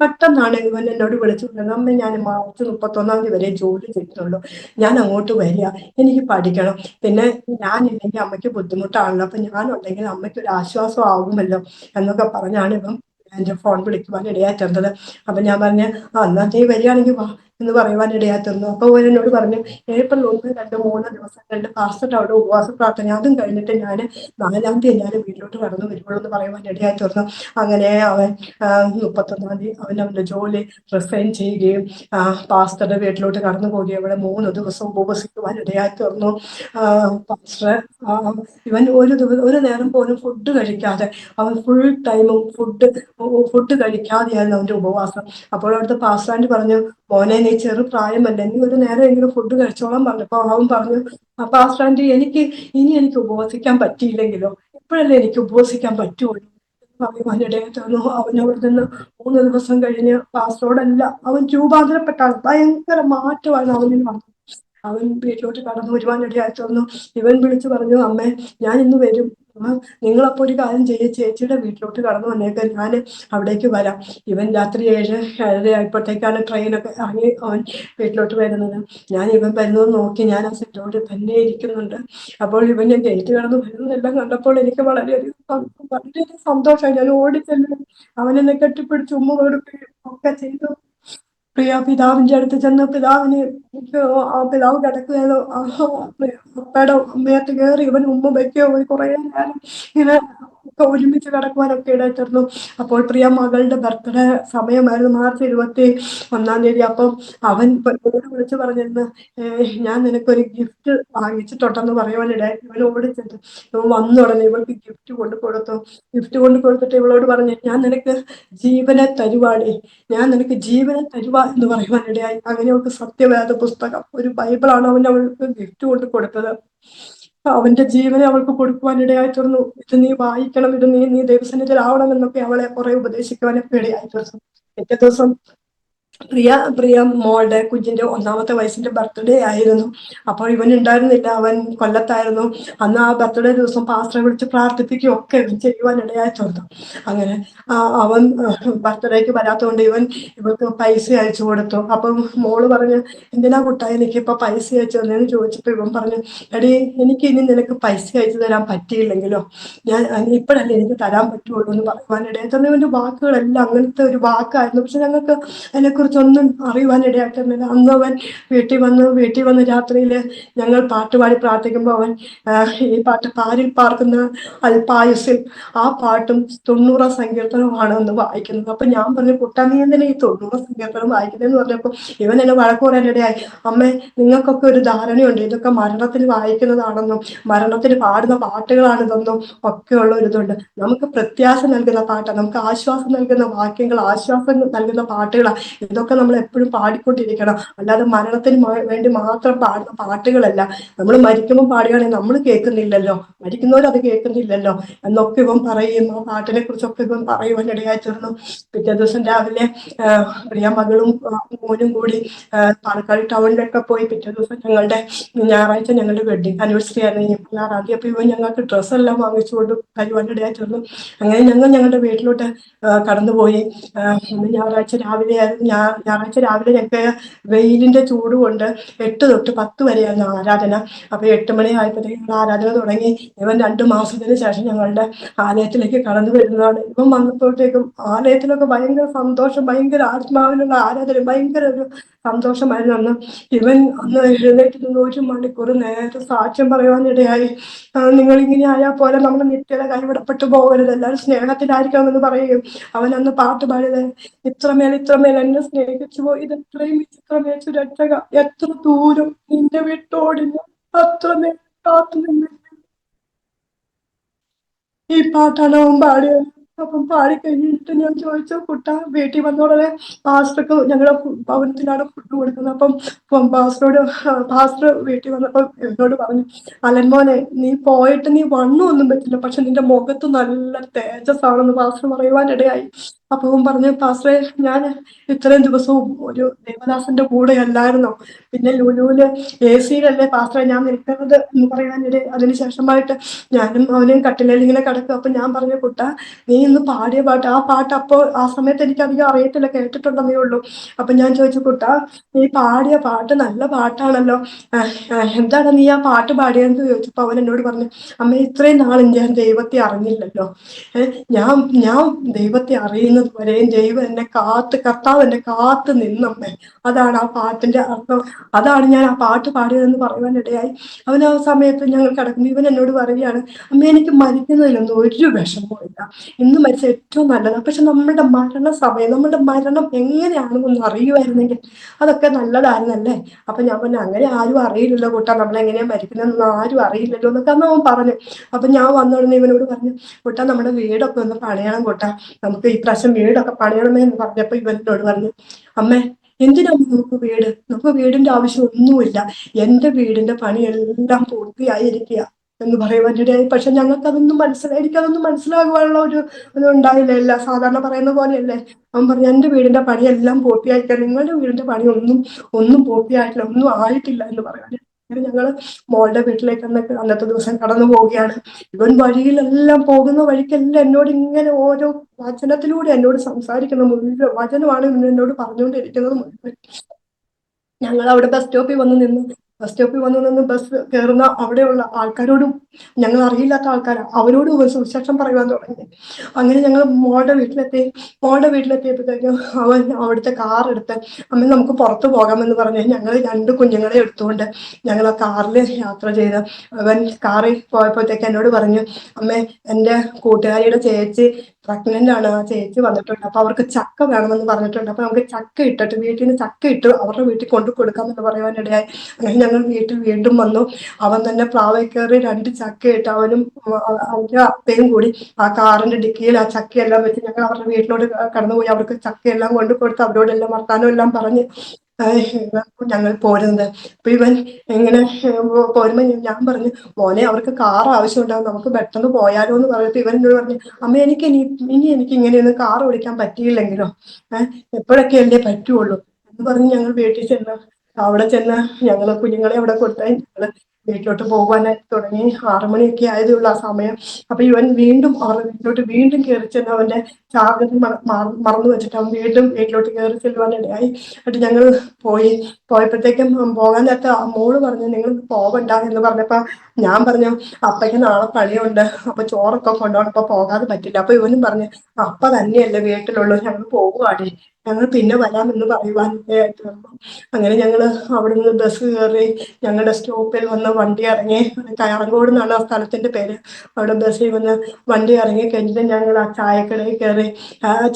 പെട്ടെന്നാണ് ഇവൻ എന്നോട് വിളിച്ചു പറഞ്ഞത്, അമ്മ ഞാൻ മാർച്ച് 31 വരെ ജോലി ചെയ്തിട്ടുള്ളൂ, ഞാൻ അങ്ങോട്ട് വരിക, എനിക്ക് പഠിക്കണം, പിന്നെ ഞാനില്ലെങ്കിൽ അമ്മയ്ക്ക് ബുദ്ധിമുട്ടാണല്ലോ, അപ്പൊ ഞാനുണ്ടെങ്കിൽ അമ്മയ്ക്ക് ഒരു ആശ്വാസം ആകുമല്ലോ എന്നൊക്കെ പറഞ്ഞാണ് ഇവൻ എൻ്റെ ഫോൺ വിളിക്കുവാൻ ഇടയായിട്ടത്. അപ്പൊ ഞാൻ പറഞ്ഞ എന്നാ നീ വരികയാണെങ്കിൽ വാ എന്ന് പറയുവാൻ ഇടയാത്തുന്നു. അപ്പൊ എന്നോട് പറഞ്ഞു, ഏപ്രിൽ 1, 2, 3 ദിവസങ്ങളിൽ പാസ്റ്റർ അവിടെ ഉപവാസ പ്രാർത്ഥന, അതും കഴിഞ്ഞിട്ട് ഞാൻ 4-ാം തീയതി ഞാൻ വീട്ടിലോട്ട് കടന്നു വരുവുള്ളൂ എന്ന് പറയുവാൻ ഇടയായി തീർന്നു. അങ്ങനെ അവൻ 31-ാം തീയതി അവൻ്റെ ജോലി റിസൈൻ ചെയ്യുകയും പാസ്റ്ററുടെ വീട്ടിലോട്ട് കടന്നു പോവുകയും അവിടെ 3 ദിവസം ഉപവസിക്കുവാൻ ഇടയായി തീർന്നു. പാസ്റ്റർ ഇവൻ ഒരു നേരം പോലും ഫുഡ് കഴിക്കാതെ, അവൻ ഫുൾ ടൈമും ഫുഡ് കഴിക്കാതെയായിരുന്നു അവന്റെ ഉപവാസം. അപ്പോൾ അവിടുത്തെ പാസ്റ്റർ പറഞ്ഞു, മോനെ നീ ചെറു പ്രായമല്ലേ, നീ ഒരു നേരം എങ്കിലും ഫുഡ് കഴിച്ചോളാൻ പറഞ്ഞപ്പോ അവൻ പറഞ്ഞു, പാസ്റ്റർ ആന്റി എനിക്ക് ഉപവസിക്കാൻ പറ്റിയില്ലെങ്കിലോ, എപ്പോഴല്ലേ എനിക്ക് ഉപവസിക്കാൻ പറ്റുള്ളൂ പറയുവാനിടയായി തീർന്നു. അവൻ അവിടെ നിന്ന് 3 ദിവസം കഴിഞ്ഞ് പാസ്റ്ററോടല്ല അവൻ രൂപാന്തരപ്പെട്ടാണ്. ഭയങ്കര മാറ്റമാണ് അവനിൽ വന്നത്. അവൻ വീട്ടിലോട്ട് കടന്നു വരുവാനിടയായി തീർന്നു. ഇവൻ വിളിച്ചു പറഞ്ഞു, അമ്മേ ഞാൻ ഇന്ന് വരും, നിങ്ങളപ്പോ ഒരു കാര്യം ചേച്ചിയുടെ വീട്ടിലോട്ട് കടന്നു വന്നേക്കാൻ, ഞാൻ അവിടേക്ക് വരാം. ഇവൻ രാത്രി 7-7:30 ആയപ്പോഴത്തേക്കാണ് ട്രെയിനൊക്കെ ഇറങ്ങി അവൻ വീട്ടിലോട്ട് വരുന്നത്. ഇവൻ വരുന്നത് നോക്കി ഞാൻ ആ സിറ്റോട്ട് തന്നെ ഇരിക്കുന്നുണ്ട്. അപ്പോൾ ഇവൻ ഞാൻ ഗേറ്റ് കടന്ന് വരുന്നതെല്ലാം കണ്ടപ്പോൾ എനിക്ക് വളരെയധികം സന്തോഷമായി. ഞാൻ ഓടിച്ചെല്ലും, അവനെന്നെ കെട്ടിപ്പിടിച്ച് ഉമ്മ കൊടുക്കുകയും ഒക്കെ ചെയ്തു. പിതാവിന്റെ അടുത്ത് ചെന്ന് പിതാവ് കിടക്കുകയോ അപ്പയുടെ അമ്മയത്ത് കയറി ഇവൻ ഉമ്മ വയ്ക്കുകയോ കുറെ നേരം ഇങ്ങനെ ഒരുമിച്ച് കിടക്കുവാനൊക്കെ ഇടയായിരുന്നു. അപ്പോൾ പ്രിയ മകളുടെ ബർത്ത്ഡേ സമയമായിരുന്നു, മാർച്ച് 21-ാം തീയതി. അപ്പം അവൻ വിളിച്ചു പറഞ്ഞിരുന്നു, ഞാൻ നിനക്കൊരു ഗിഫ്റ്റ് വാങ്ങിച്ചിട്ടുണ്ടെന്ന് പറയുവാനിടയായി. ഇവൻ ഓടിച്ചിട്ട് ഇവൻ വന്നുടനെ ഇവൾക്ക് ഗിഫ്റ്റ് കൊണ്ട് കൊടുത്തിട്ട് ഇവളോട് പറഞ്ഞു, ഞാൻ നിനക്ക് ജീവനെ തരുവാടി, എന്ന് പറയുവാനിടയായി. അങ്ങനെ അവൾക്ക് സത്യവേദ പുസ്തകം, ഒരു ബൈബിളാണ് അവൾക്ക് ഗിഫ്റ്റ് കൊണ്ട് കൊടുത്തത്. അവന്റെ ജീവനെ അവൾക്ക് കൊടുക്കുവാനിടയായി തീർന്നു. ഇത് നീ വായിക്കണം, ഇത് നീ ദൈവസന്നിധിയിലാവണം എന്നൊക്കെ അവളെ കുറെ ഉപദേശിക്കുവാനൊക്കെ ഇടയായി തീർന്നു. പിറ്റേ ദിവസം പ്രിയ മോളുടെ കുഞ്ഞിന്റെ 1-ാമത്തെ വയസ്സിന്റെ ബർത്ത്ഡേ ആയിരുന്നു. അപ്പോൾ ഇവൻ ഉണ്ടായിരുന്നില്ല, അവൻ കൊല്ലത്തായിരുന്നു. അന്ന് ആ ബർത്ത്ഡേ ദിവസം പാസ്റ്ററെ വിളിച്ച് പ്രാർത്ഥിപ്പിക്കുകയും ഒക്കെ ചെയ്യുവാൻ ഇടയായി തീർന്നു. അങ്ങനെ അവൻ ബർത്ത്ഡേക്ക് വരാത്തതുകൊണ്ട് ഇവൾക്ക് പൈസ അയച്ചു കൊടുത്തു. അപ്പം മോള് പറഞ്ഞു, എന്തിനാ കുട്ടാ എനിക്കിപ്പോ പൈസ അയച്ചു തന്നേന്ന് ചോദിച്ചപ്പോ ഇവൻ പറഞ്ഞു, എടീ എനിക്ക് ഇനി നിനക്ക് പൈസ അയച്ചു തരാൻ പറ്റിയില്ലെങ്കിലോ, ഞാൻ ഇപ്പോഴല്ലേ എനിക്ക് തരാൻ പറ്റുള്ളൂ എന്ന് പറയുവാനിടയായി തീർന്നു. ഇവന്റെ വാക്കുകളെല്ലാം അങ്ങനത്തെ ഒരു വാക്കായിരുന്നു. പക്ഷെ ഞങ്ങൾക്ക് അതിനെക്കുറിച്ചൊന്നും അറിയുവാനിടയായിട്ടില്ല. അന്ന് അവൻ വീട്ടിൽ വന്ന് രാത്രിയിൽ ഞങ്ങൾ പാട്ടുപാടി പ്രാർത്ഥിക്കുമ്പോൾ അവൻ ഈ പാട്ട് പാരിൽ പാർക്കുന്ന അൽപായുസിൽ ആ പാട്ടും 90 സങ്കീർത്തനവുമാണ് എന്ന് വായിക്കുന്നത്. അപ്പൊ ഞാൻ പറഞ്ഞു, കുട്ടാ നീ എന്തിനാ ഈ 90 സങ്കീർത്തനം വായിക്കുന്നതെന്ന് പറഞ്ഞപ്പോൾ ഇവൻ എന്നെ വഴക്ക് പറയാനിടയായി. അമ്മേ, നിങ്ങൾക്കൊക്കെ ഒരു ധാരണയുണ്ട് ഇതൊക്കെ മരണത്തിന് വായിക്കുന്നതാണെന്നും മരണത്തിന് പാടുന്ന പാട്ടുകളാണിതെന്നും ഒക്കെ ഉള്ള ഒരു ഇതുണ്ട്. നമുക്ക് പ്രത്യാശ നൽകുന്ന പാട്ടാണ്, നമുക്ക് ആശ്വാസം നൽകുന്ന വാക്യങ്ങൾ, ആശ്വാസം നൽകുന്ന പാട്ടുകളാണ്. ഇത് ഇതൊക്കെ നമ്മൾ എപ്പോഴും പാടിക്കൊണ്ടിരിക്കണം. അല്ലാതെ മരണത്തിന് വേണ്ടി മാത്രം പാടുന്ന പാട്ടുകളല്ല. നമ്മൾ മരിക്കുമ്പോൾ പാടുകയാണെങ്കിൽ നമ്മൾ കേൾക്കുന്നില്ലല്ലോ, മരിക്കുന്നവരത് കേൾക്കുന്നില്ലല്ലോ എന്നൊക്കെ ഇവൻ പറയും. ആ പാട്ടിനെ കുറിച്ചൊക്കെ ഇവൻ പറയുവാൻ ഇടയായി തീർന്നു. പിറ്റേ ദിവസം രാവിലെ പ്രിയ മകളും മോനും കൂടി പാലക്കാട് ടൗണിലൊക്കെ പോയി. പിറ്റേ ദിവസം ഞായറാഴ്ച ഞങ്ങളുടെ വെഡിങ് ആനിവേഴ്സറി ആയിരുന്നു, April 6. അപ്പൊ ഇവൻ ഞങ്ങൾക്ക് ഡ്രസ്സെല്ലാം വാങ്ങിച്ചുകൊണ്ട് തരുവാൻ ഇടയായി തീർന്നു. അങ്ങനെ ഞങ്ങൾ ഞങ്ങളുടെ വീട്ടിലോട്ട് കടന്നുപോയി. ഞായറാഴ്ച രാവിലെ ഞായറാഴ്ച രാവിലെ ഞങ്ങൾക്ക് വെയിലിന്റെ ചൂട് കൊണ്ട് 8 തൊട്ട് 10 വരെയായിരുന്നു ആരാധന. അപ്പൊ 8 മണി ആയപ്പോഴത്തേക്കും ആരാധന തുടങ്ങി. ഇവൻ 2 മാസത്തിന് ശേഷം ഞങ്ങളുടെ ആലയത്തിലേക്ക് കടന്നു വരുന്നതാണ്. ഇവൻ വന്നപ്പോഴത്തേക്കും ആലയത്തിലൊക്കെ ഭയങ്കര സന്തോഷം, ഭയങ്കര ആത്മാവിനുള്ള ആരാധന, ഭയങ്കര ഒരു സന്തോഷമായിരുന്നു. അന്ന് എഴുന്നേറ്റ് നിന്ന് 1 മണിക്കൂർ നേരെ സാക്ഷ്യം പറയുവാനിടയായി. നിങ്ങൾ ഇങ്ങനെ ആയാൽ പോലെ നമ്മൾ നിത്യത കൈവിടപ്പെട്ടു പോകരുത്, എല്ലാവരും സ്നേഹത്തിലായിരിക്കണമെന്ന് പറയുകയും അവൻ അന്ന് പാട്ട് പാടിയത് ഇത്രമേൽ ഇത്രമേൽ എന്നെ സ്നേഹിച്ചു പോയി, ഇത് എത്രയും വിചിത്രമേ സുരക്ഷക, എത്ര ദൂരം നിന്റെ വിട്ടോടില്ല, അത്രമേൽ കാത്തു നിന്ന്. ഈ പാട്ടാണ് അവൻ പാടിയത്. അപ്പം പാടി കഴിഞ്ഞിട്ട് ഞാൻ ചോദിച്ചു, കുട്ട വീട്ടിൽ വന്നോടനെ പാസ്റ്റർക്ക് ഞങ്ങളുടെ ഭവനത്തിലാണ് ഫുഡ് കൊടുക്കുന്നത്. അപ്പം പാസ്റ്റർ വീട്ടിൽ വന്നപ്പോൾ എന്നോട് പറഞ്ഞു, അലൻമോനെ നീ പോയിട്ട് നീ വണ്ണമൊന്നും പറ്റില്ല, പക്ഷെ നിന്റെ മുഖത്ത് നല്ല തേജസ്സാണെന്ന് പാസ്റ്റർ പറയുവാനിടയായി. അപ്പൊ അവൻ പറഞ്ഞു, പാസ്റ്ററെ ഞാൻ ഇത്രയും ദിവസവും ഒരു ദേവദാസന്റെ കൂടെ അല്ലായിരുന്നോ, പിന്നെ ലുലുവില് AC-യിലല്ലേ പാസ്റ്ററെ ഞാൻ നിൽക്കുന്നത് എന്ന് പറയാനിടയായി. അതിനുശേഷമായിട്ട് ഞാനും അവനും കട്ടിലേൽ ഇങ്ങനെ കിടക്കും. അപ്പൊ ഞാൻ പറഞ്ഞു, കുട്ട നീ ഇന്ന് പാടിയ പാട്ട്, ആ പാട്ട് അപ്പോൾ ആ സമയത്ത് എനിക്ക് അധികം അറിയത്തില്ല, കേട്ടിട്ടുണ്ടെന്നേ ഉള്ളൂ. അപ്പൊ ഞാൻ ചോദിച്ചു, കുട്ട നീ പാടിയ പാട്ട് നല്ല പാട്ടാണല്ലോ, എന്താണ് നീ ആ പാട്ട് പാടിയതെന്ന് ചോദിച്ചപ്പോ അവൻ എന്നോട് പറഞ്ഞു, അമ്മ ഇത്രയും നാളും ഞാൻ ദൈവത്തെ അറിഞ്ഞില്ലല്ലോ, ഞാൻ ദൈവത്തെ അറിയുന്നത് വരെയും ദൈവം എന്നെ കർത്താവ് എന്നെ കാത്തു നിന്നമ്മേ, അതാണ് ആ പാട്ടിന്റെ അർത്ഥം, അതാണ് ഞാൻ ആ പാട്ട് പാടിയതെന്ന് പറയുവാനിടയായി. അവൻ ആ സമയത്ത് ഞങ്ങൾ കിടക്കുമ്പോൾ ഇവൻ എന്നോട് പറയുകയാണ്, അമ്മ എനിക്ക് മരിക്കുന്നതിലൊന്നും ഒരു വിഷമമില്ല, ഇന്ന് മരിച്ച ഏറ്റവും നല്ലതാണ്, പക്ഷെ നമ്മുടെ മരണസമയം, നമ്മുടെ മരണം എങ്ങനെയാണെന്നൊന്ന് അറിയുമായിരുന്നെങ്കിൽ അതൊക്കെ നല്ലതായിരുന്നല്ലേ. അപ്പൊ ഞാൻ പറഞ്ഞു, അങ്ങനെ ആരും അറിയില്ലല്ലോ കൂട്ടാ, നമ്മളെങ്ങനെയാ മരിക്കുന്നതെന്നൊന്നും ആരും അറിയില്ലല്ലോ എന്നൊക്കെ അന്ന് അവൻ പറഞ്ഞു. അപ്പൊ ഞാൻ വന്നോടുന്ന ഇവനോട് പറഞ്ഞു, കൂട്ടാ നമ്മുടെ വീടൊക്കെ ഒന്ന് പണിയണം കൂട്ടാ, നമുക്ക് ഈ പ്രാവശ്യം വീടൊക്കെ പണിയണമേ എന്ന് പറഞ്ഞപ്പോ ഇവനോട് പറഞ്ഞു, അമ്മേ എന്തിനാണ് നമുക്ക് വീടിന്റെ ആവശ്യം ഒന്നുമില്ല, എന്റെ വീടിന്റെ പണിയെല്ലാം പൂർത്തിയായിരിക്കുക എന്ന് പറയുവാനിടയായി. പക്ഷെ എനിക്കതൊന്നും മനസ്സിലാകുവാനുള്ള ഒരു ഇതുണ്ടായില്ല. എല്ല സാധാരണ പറയുന്ന പോലെയല്ലേ. അവൻ പറഞ്ഞു, എന്റെ വീടിന്റെ പണിയെല്ലാം പൂർത്തിയായിട്ടില്ല, നിങ്ങളുടെ വീടിന്റെ പണി ഒന്നും പൂർത്തിയായിട്ടില്ല, ഒന്നും ആയിട്ടില്ല എന്ന് പറയാൻ. അങ്ങനെ ഞങ്ങള് മോളുടെ വീട്ടിലേക്ക് അന്നത്തെ ദിവസം കടന്നു പോവുകയാണ്. ഇവൻ വഴിയിലെല്ലാം പോകുന്ന വഴിക്കെല്ലാം എന്നോട് ഇങ്ങനെ ഓരോ വചനത്തിലൂടെ എന്നോട് സംസാരിക്കുന്ന മുഴുവൻ വചനമാണ് എന്നോട് പറഞ്ഞുകൊണ്ടിരിക്കുന്നത് മുഴുവൻ. ഞങ്ങൾ അവിടെ ബസ് സ്റ്റോപ്പിൽ വന്ന് നിന്ന് ബസ് കയറുന്ന അവിടെയുള്ള ആൾക്കാരോടും, ഞങ്ങൾ അറിയില്ലാത്ത ആൾക്കാരാണ്, അവരോടും സുവിശേഷം പറയുവാൻ തുടങ്ങി. അങ്ങനെ ഞങ്ങൾ മോളുടെ വീട്ടിലെത്തിയപ്പോഴത്തേക്കും അവൻ അവിടുത്തെ കാർ എടുത്ത്, അമ്മ നമുക്ക് പുറത്തു പോകാമെന്ന് പറഞ്ഞ് ഞങ്ങൾ 2 കുഞ്ഞുങ്ങളെ എടുത്തുകൊണ്ട് ഞങ്ങൾ ആ കാറിൽ യാത്ര ചെയ്ത്, അവൻ കാറിൽ പോയപ്പോഴത്തേക്ക് എന്നോട് പറഞ്ഞു, അമ്മേ എൻ്റെ കൂട്ടുകാരിയുടെ ചേച്ചി പ്രഗ്നന്റ് ആണ്, ആ ചേച്ചി വന്നിട്ടുണ്ട്, അപ്പൊ അവർക്ക് ചക്ക വേണമെന്ന് പറഞ്ഞിട്ടുണ്ട്, അപ്പൊ നമുക്ക് വീട്ടിൽ നിന്ന് ചക്ക ഇട്ട് അവരുടെ വീട്ടിൽ കൊണ്ടു കൊടുക്കാമെന്ന് പറയുവാനിടയായി. അങ്ങനെ ഞങ്ങൾ വീട്ടിൽ വീണ്ടും വന്നു. അവൻ തന്നെ പ്ലാവിൽ കയറി 2 ചക്ക ഇട്ട് അവനും അവന്റെ അപ്പയും കൂടി ആ കാറിന്റെ ഡിക്കിയിൽ ആ ചക്കയെല്ലാം വെച്ച് ഞങ്ങൾ അവരുടെ വീട്ടിലോട്ട് കടന്നുപോയി. അവർക്ക് ചക്കയെല്ലാം കൊണ്ടു കൊടുത്ത് അവരോടെല്ലാം വർത്താനം എല്ലാം പറഞ്ഞ് ഞങ്ങൾ പോരുന്നത്. അപ്പൊ ഇവൻ ഇങ്ങനെ പോരുമ്പോ ഞാൻ പറഞ്ഞു, മോനെ അവർക്ക് കാർ ആവശ്യമുണ്ടാകും, നമുക്ക് പെട്ടെന്ന് പോയാലോ എന്ന് പറഞ്ഞിട്ട് ഇവൻ എന്നോട് പറഞ്ഞു, അമ്മ എനിക്ക് ഇങ്ങനെയൊന്നും കാർ ഓടിക്കാൻ പറ്റിയില്ലെങ്കിലോ, എപ്പോഴൊക്കെ അല്ലേ പറ്റുള്ളൂ എന്ന് പറഞ്ഞ് ഞങ്ങൾ വീട്ടിൽ അവിടെ ചെന്ന് ഞങ്ങൾ കുഞ്ഞുങ്ങളെ അവിടെ കൊടുത്താൽ ഞങ്ങള് വീട്ടിലോട്ട് പോകാനായിട്ട് തുടങ്ങി. 6 മണിയൊക്കെ ആയതേ ഉള്ളൂ ആ സമയം. അപ്പൊ ഇവൻ വീണ്ടും അവരുടെ വീട്ടിലോട്ട് കയറി ചെന്ന് അവന്റെ ചാർജർ മറന്നു വെച്ചിട്ട് അവൻ വീട്ടിലോട്ട് കയറി ചെല്ലുവാനിടയായി. എന്നിട്ട് ഞങ്ങൾ പോയപ്പോഴത്തേക്കും പോകാൻ നേരത്തെ മോള് പറഞ്ഞു, നിങ്ങൾ പോവണ്ട എന്ന് പറഞ്ഞപ്പോ ഞാൻ പറഞ്ഞു, അപ്പയ്ക്ക് നാളെ പണിയുണ്ട്, അപ്പൊ ചോറൊക്കെ കൊണ്ടുപോകണം, അപ്പൊ പോകാതെ പറ്റില്ല. അപ്പൊ ഇവനും പറഞ്ഞു, അപ്പ തന്നെയല്ലേ വീട്ടിലുള്ളൂ, ഞങ്ങൾ പോകുവാടേ, ഞങ്ങൾ പിന്നെ വരാമെന്ന് പറയുവാനായിട്ട്. അങ്ങനെ ഞങ്ങൾ അവിടെ നിന്ന് ബസ് കയറി ഞങ്ങളുടെ സ്റ്റോപ്പിൽ വന്ന് വണ്ടി ഇറങ്ങി. കയറങ്കോട് എന്നാണ് ആ സ്ഥലത്തിന്റെ പേര്. അവിടെ ബസ്സിൽ വന്ന് വണ്ടി ഇറങ്ങി കഴിഞ്ഞിട്ട് ഞങ്ങൾ ആ ചായക്കടയിൽ കയറി.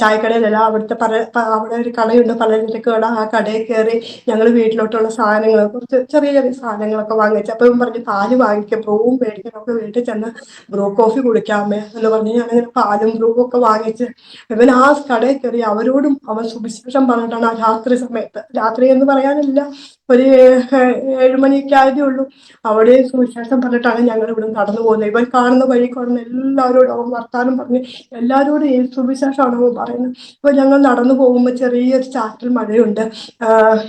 ചായക്കടയിലല്ല, അവിടെ ഒരു കടയുണ്ട്, പലചരക്ക് കട. ആ കടയിൽ കയറി ഞങ്ങൾ വീട്ടിലോട്ടുള്ള സാധനങ്ങൾ, കുറച്ച് ചെറിയ ചെറിയ സാധനങ്ങളൊക്കെ വാങ്ങിച്ചു. അപ്പം പറഞ്ഞു, പാല് വാങ്ങിക്കാം, ബ്രൂവും മേടിക്കാം, നമുക്ക് വീട്ടിൽ ചെന്ന് ബ്രൂ കോഫി കുടിക്കാമേ എന്ന് പറഞ്ഞ് ഞാനങ്ങനെ പാലും ബ്രൂവും ഒക്കെ വാങ്ങിച്ച് ഇവൻ ആ കടയിൽ കയറി അവരോടും അവൻ സുവിശേഷം പറഞ്ഞിട്ടാണ് ആ രാത്രി സമയത്ത്, രാത്രി എന്ന് പറയാനില്ല, ഒരു 7 മണിയൊക്കെ ആയതേ ഉള്ളൂ, അവിടെ സുവിശേഷം പറഞ്ഞിട്ടാണ് ഞങ്ങൾ ഇവിടെ നടന്നു പോകുന്നത്. ഇവൻ കാണുന്ന വഴി കാണുന്ന എല്ലാവരോടും അവൻ വർത്താനം പറഞ്ഞ് എല്ലാവരോടും ഈ സുവിശേഷമാണ് അവൻ പറയുന്നത്. ഇപ്പൊ ഞങ്ങൾ നടന്നു പോകുമ്പോൾ ചെറിയൊരു ചാറ്റൽ മഴയുണ്ട്,